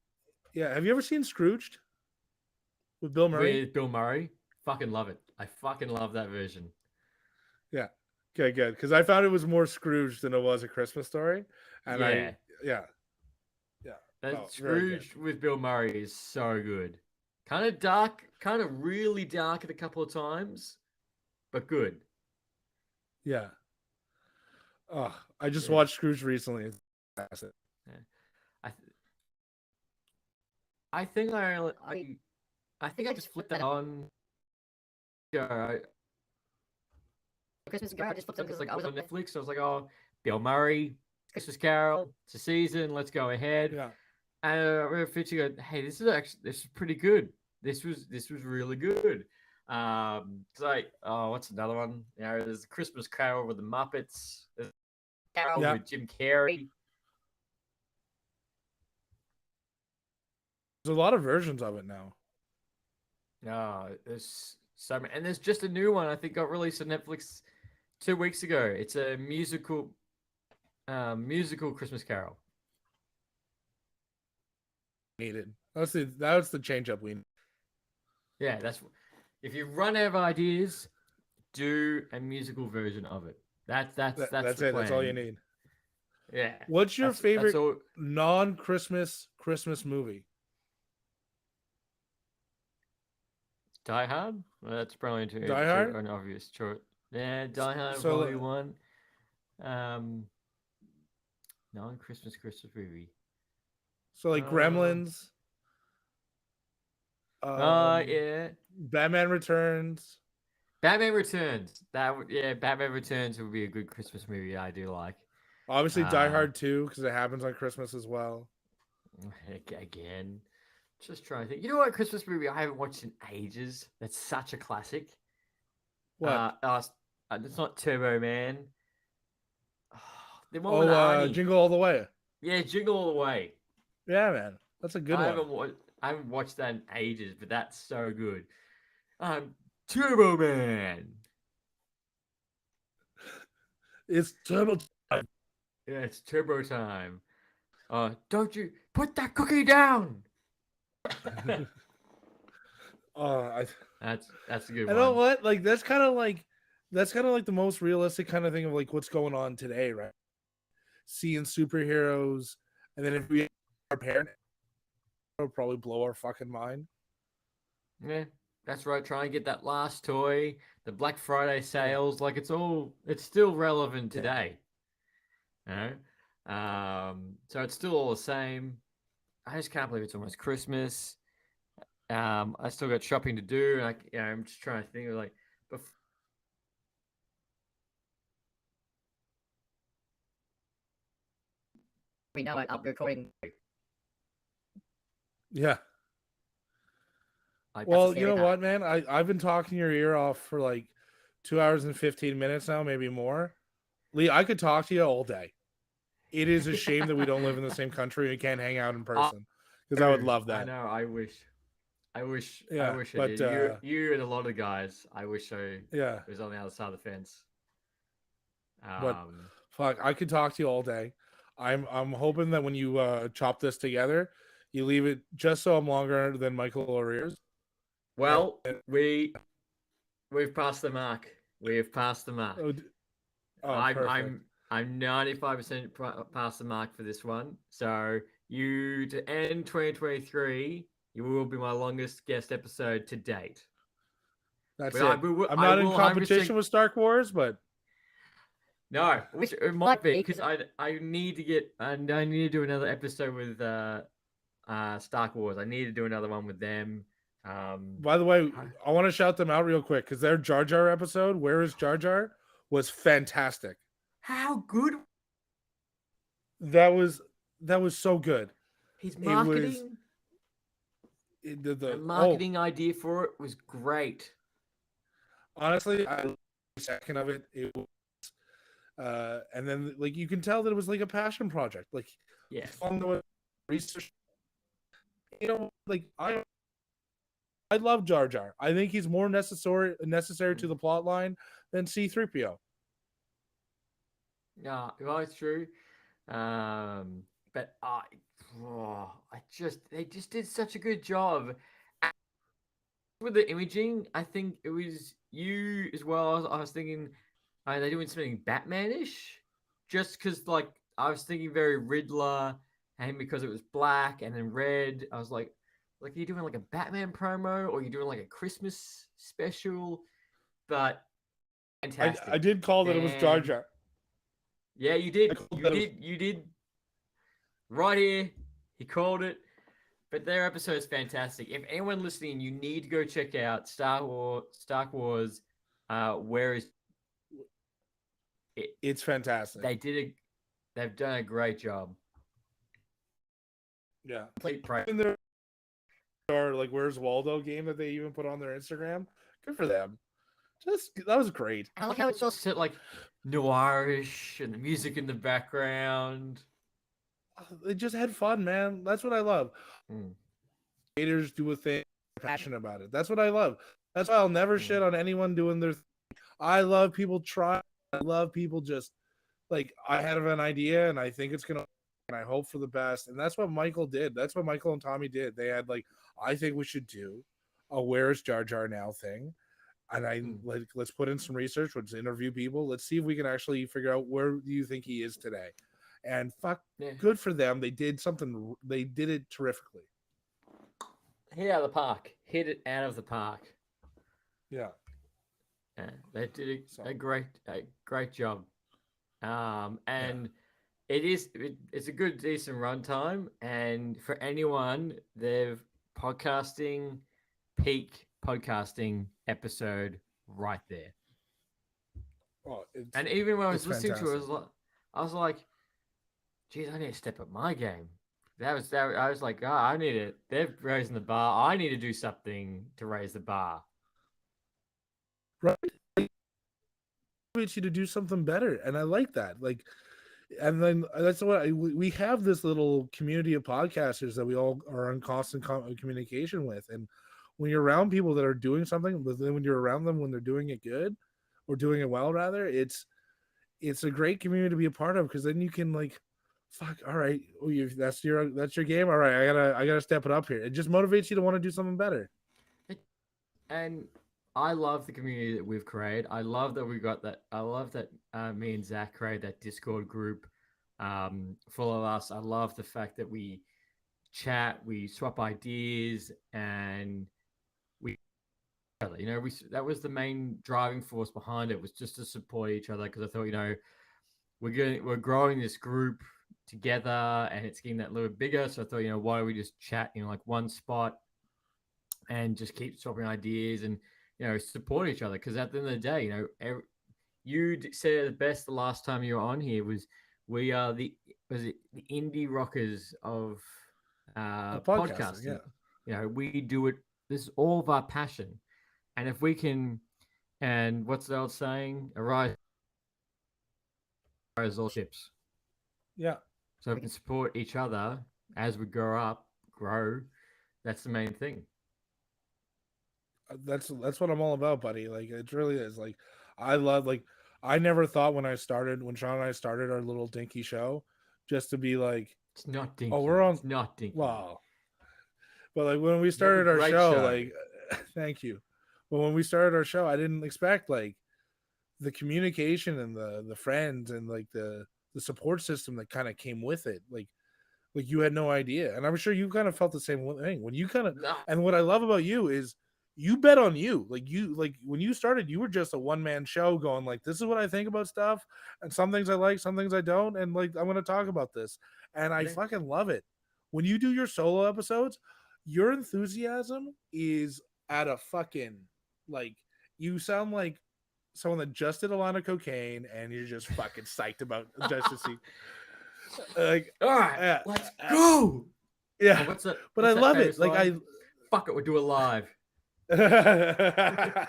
Yeah, have you ever seen Scrooged with Bill Murray? With Bill Murray, fucking love it. I fucking love that version. Okay, good. Because I found it was more Scrooge than it was A Christmas Story, and Yeah. yeah. That Oh, very good. Scrooge with Bill Murray is so good. Kind of dark, kind of really dark at a couple of times, but good. Yeah. Oh, I just Yeah. watched Scrooge recently. It's fantastic. Yeah. I, th- I think I think I just flipped that on. Yeah, Christmas ago, I just flipped it because like I was on Netflix. I was like, oh, Bill Murray, Christmas Carol, it's a season. Let's go ahead. Yeah. And I remember Fitchy go, hey, this is pretty good. This was really good. What's another one? You know, there's Christmas Carol with the Muppets. There's Carol with Jim Carrey. There's a lot of versions of it now. There's so many, and there's just a new one I think got released on Netflix 2 weeks ago. It's a musical Christmas Carol. Needed. That's the change up we need. Yeah, that's if you run out of ideas, do a musical version of it. That's it. Plan. That's all you need. Yeah. What's your favorite non-Christmas movie? Die Hard? Well, that's probably Die Hard? An obvious choice. Yeah, Die Hard So, probably one. Non-Christmas movie. So like Gremlins. Yeah. Batman Returns. Batman Returns. Batman Returns would be a good Christmas movie. I do like. Obviously, Die Hard 2 because it happens on Christmas as well. Again, just trying to think. You know what Christmas movie I haven't watched in ages? That's such a classic. What? It's not Turbo Man. The one with Arnie. Jingle All the Way. Yeah, Jingle All the Way. Yeah, man, that's a good one. I haven't watched that in ages, but that's so good. Turbo Man. It's Turbo time. Yeah, it's Turbo time. Don't you put that cookie down? That's a good one. You know what? Like that's kind of like the most realistic kind of thing of like what's going on today, right? Seeing superheroes, and then if we our parents, it'll probably blow our fucking mind. Yeah, that's right. Try and get that last toy, the Black Friday sales. Like it's still relevant today. You know? So it's still all the same. I just can't believe it's almost Christmas. I still got shopping to do. I'm just trying to think of like. We know I'll be recording. Yeah. Well, you know what, man? I've been talking your ear off for like 2 hours and 15 minutes now, maybe more. Lee, I could talk to you all day. It is a shame that we don't live in the same country and can't hang out in person because I would love that. I know. I wish. Yeah, I but did. You and a lot of guys. I wish I was on the other side of the fence. But fuck, I could talk to you all day. I'm hoping that when you chop this together, you leave it just so I'm longer than Michael O'Rears. Well, we've passed the mark. We have passed the mark. I'm 95% past the mark for this one. So to end 2023, you will be my longest guest episode to date. That's it. I'm not in competition with Star Wars, but no, which it might be because I need to do another episode with Star Wars. I need to do another one with them. By the way, I want to shout them out real quick because their Jar Jar episode, Where is Jar Jar, was fantastic. How good? That was so good. His marketing, the marketing idea for it was great. Honestly, I liked the second of it. It was, and then like you can tell that it was like a passion project. Like, fun research. You know, like I love Jar Jar. I think he's more necessary to the plot line than C-3PO. Yeah, well, it's true. But they just did such a good job with the imaging. I think it was you as well. I was thinking, are they doing something Batman-ish? Just because, like, I was thinking very Riddler, and because it was black and then red, I was like, are you doing like a Batman promo or are you doing like a Christmas special? But fantastic. I did call that it was Jar Jar. Yeah, you did. You did. Right here, he called it. But their episode is fantastic. If anyone listening, you need to go check out Star Wars. Where is it? It's fantastic. They've done a great job. Yeah. Complete price. Or like Where's Waldo game that they even put on their Instagram. Good for them. That was great. I like how it's just like noirish and the music in the background. They just had fun, man. That's what I love. Creators do a thing, passionate about it. That's what I love. That's why I'll never shit on anyone doing their thing. I love people try. I love people just like, I have an idea and I think it's gonna, and I hope for the best. And that's what Michael did. That's what Michael and Tommy did. They had like, I think we should do a Where's Jar Jar Now thing. And let's put in some research. Let's interview people. Let's see if we can actually figure out where do you think he is today. And good for them. They did something. They did it terrifically. Hit it out of the park. Hit it out of the park. Yeah. They did a great job. And it's a good, decent runtime. And for anyone, they've peak podcasting episode right there. Oh, and even when I was listening to it, I was like, geez, I need to step up my game. I was like, I need it. They're raising the bar. I need to do something to raise the bar. Right. You to do something better. And I like that. Like, and then that's what we have this little community of podcasters that we all are in constant communication with. And when you're around people that are doing something, but then when you're around them when they're doing it good or doing it well, rather, it's a great community to be a part of, because then you can like, fuck, all right, that's your game. All right, I gotta step it up here. It just motivates you to want to do something better. And I love the community that we've created. I love that we got that. I love that me and Zach created that Discord group full of us. I love the fact that we chat, we swap ideas, and that was the main driving force behind it, was just to support each other, because I thought, we're growing this group together and it's getting that little bigger. So I thought, why don't we just chat in like one spot and just keep swapping ideas and support each other, because at the end of the day, you said it the best the last time you were on here, was we are the indie rockers of podcasting. Yeah. We do it. This is all of our passion. And if we can, and what's the old saying? Arise all ships. Yeah. So we can support each other as we grow. That's the main thing. That's what I'm all about, buddy. Like, it really is. Like, I never thought when Sean and I started our little dinky show, just to be like, it's not dinky. Oh, we're on. It's not dinky. Wow. But like when we started our show, like, thank you. But when we started our show, I didn't expect like the communication and the friends and like the support system that kind of came with it. Like you had no idea. And I'm sure you kind of felt the same thing when you and what I love about you is you bet on you. Like when you started, you were just a one-man show going like, this is what I think about stuff. And some things I like, some things I don't. And like, I'm going to talk about this. And I fucking love it. When you do your solo episodes, your enthusiasm is at a fucking, like, you sound like someone that just did a lot of cocaine and you're just fucking psyched about Justice League. Like, all right, let's go. Yeah. But I love it. Like, fuck it, we'll do it live. But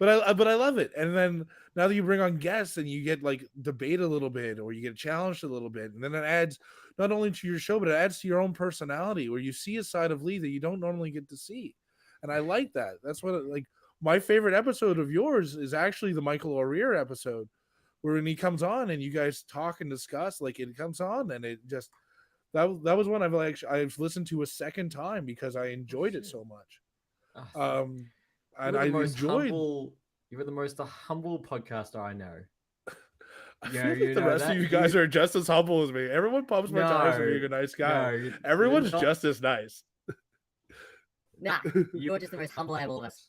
I love it. And then now that you bring on guests and you get like debate a little bit, or you get challenged a little bit, and then it adds not only to your show, but it adds to your own personality, where you see a side of Lee that you don't normally get to see. And I like that. That's what like my favorite episode of yours is actually the Michael O'Rear episode, where when he comes on and you guys talk and discuss, like it comes on and it just that was one I've listened to a second time because I enjoyed it so much. And I enjoyed You are the most humble podcaster I know. I Yeah, feel like you the know rest of that you guys you are just as humble as me. Everyone pumps my tires for no being a nice guy. no you're Everyone's not. just as nice. Nah, you're just the most humble out of all of us.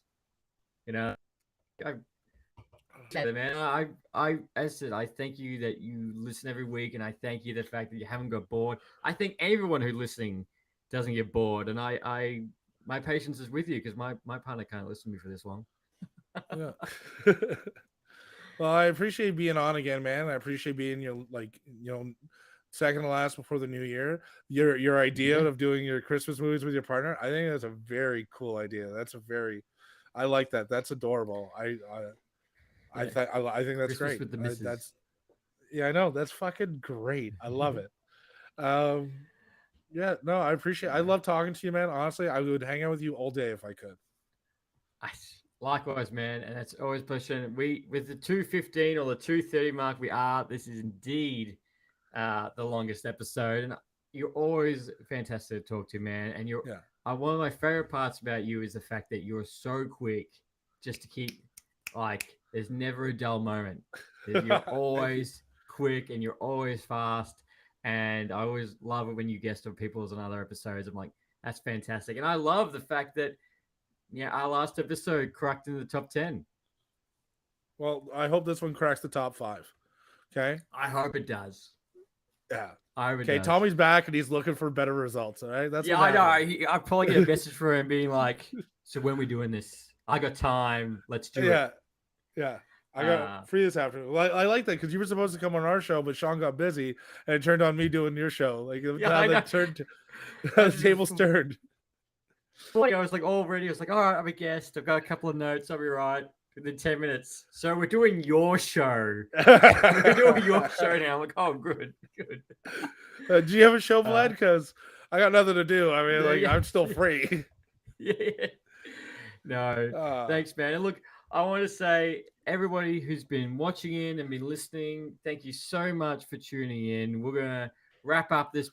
You know, I, man. As I said, I thank you that you listen every week, and I thank you the fact that you haven't got bored. I think everyone who's listening doesn't get bored, and my patience is with you because my partner can't listen to me for this long. Yeah. Well, I appreciate being on again, man. I appreciate being your second to last before the new year. Your idea Yeah. of doing your Christmas movies with your partner, I think that's a very cool idea. I like that. That's adorable. I Yeah. think that's Christmas great. with the missus. I know that's fucking great. I love it. Yeah, no, I appreciate. I love talking to you, man. Honestly, I would hang out with you all day if I could. Likewise, man, and it's always a pleasure. We with the 2:15 or the 2:30 mark, this is indeed the longest episode, and you're always fantastic to talk to, man. And you're one of my favorite parts about you is the fact that you're so quick, just to keep there's never a dull moment. You're always quick and you're always fast, and I always love it when you guest on people's and other episodes. I'm like, that's fantastic, and I love the fact that. Yeah, our last episode cracked into the top 10. Well, I hope this one cracks the top 5. Okay. I hope it does. Yeah. Okay, Tommy's back and he's looking for better results. All right. That's I know. I'll probably get a message for him being like, "So when we doing this? I got time. Let's do it." Yeah. I got free this afternoon. Well, I like that because you were supposed to come on our show, but Sean got busy and it turned on me doing your show. Like the tables turned. I was like all ready. I was like, all right, I'm a guest. I've got a couple of notes. I'll be right within 10 minutes. So we're doing your show. We're doing your show now. I'm like, oh, good. Do you have a show planned? Because I got nothing to do. I mean, I'm still free. Yeah. No, thanks, man. And look, I want to say everybody who's been watching in and been listening, thank you so much for tuning in. We're gonna wrap up this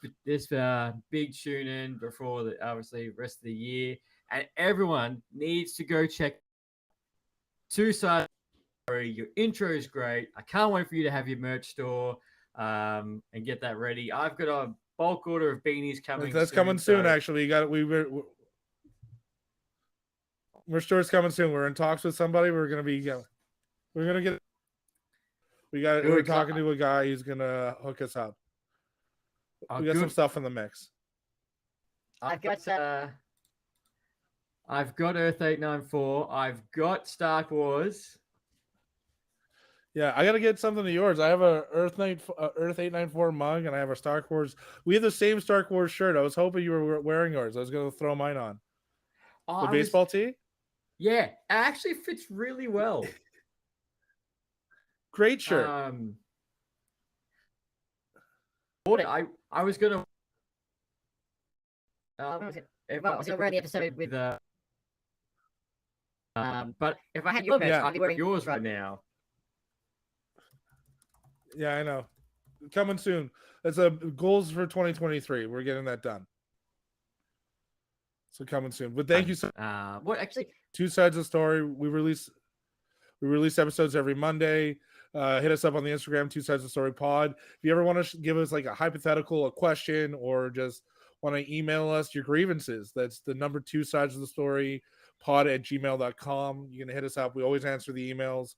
big tune in before the obviously rest of the year, and everyone needs to go check Two Sides. Your intro is great. I can't wait for you to have your merch store and get that ready. I've got a bulk order of beanies coming. That's coming soon. Actually, Merch store's coming soon. We're in talks with somebody. We're gonna get. We're talking to a guy who's gonna hook us up. We got some stuff in the mix. I've got Earth 894. I've got Star Wars. Yeah, I gotta get something to yours. I have a Earth 894 mug, and I have a Star Wars. We have the same Star Wars shirt. I was hoping you were wearing yours. I was gonna throw mine on. The baseball tee. Yeah, it actually fits really well. Great shirt. I was gonna. Was it already episode with but if I had your merch, I'd be wearing yours right now. Yeah, I know. Coming soon. That's goals for 2023. We're getting that done. So coming soon. But thank you so what actually Two Sides of the Story. We release episodes every Monday. Hit us up on the Instagram, Two Sides of the Story Pod. If you ever want to give us like a hypothetical, a question, or just want to email us your grievances, that's the number 2 Sides of the Story pod@gmail.com. You can hit us up. We always answer the emails.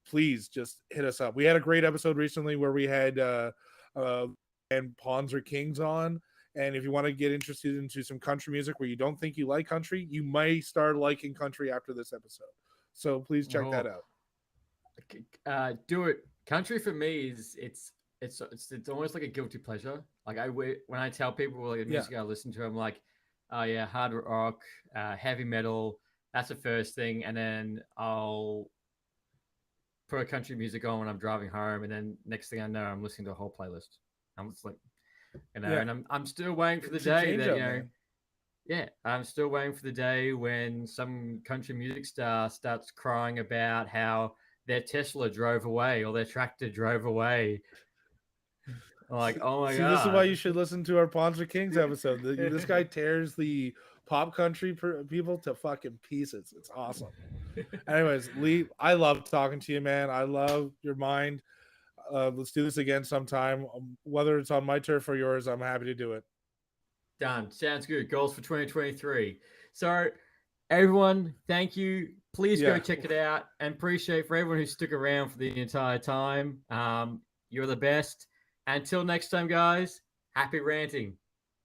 Please just hit us up. We had a great episode recently where we had and Pawns Are Kings on. And if you want to get interested into some country music where you don't think you like country, you may start liking country after this episode. So please check that out. Do it. Country for me is it's almost like a guilty pleasure. Like when I tell people like the music I listen to, I'm like, oh yeah, hard rock, heavy metal. That's the first thing, and then I'll put country music on when I'm driving home, and then next thing I know, I'm listening to a whole playlist. I'm just like, and I'm still waiting for the day that I'm still waiting for the day when some country music star starts crying about how their Tesla drove away or their tractor drove away. I'm like, oh my god! This is why you should listen to our Pawns Are Kings episode. This guy tears the pop country people to fucking pieces. It's awesome. Anyways, Lee, I love talking to you, man. I love your mind. Let's do this again sometime. Whether it's on my turf or yours, I'm happy to do it. Done. Sounds good. Goals for 2023. So, everyone, thank you. Please go check it out, and appreciate for everyone who stuck around for the entire time. You're the best. Until next time, guys, happy ranting.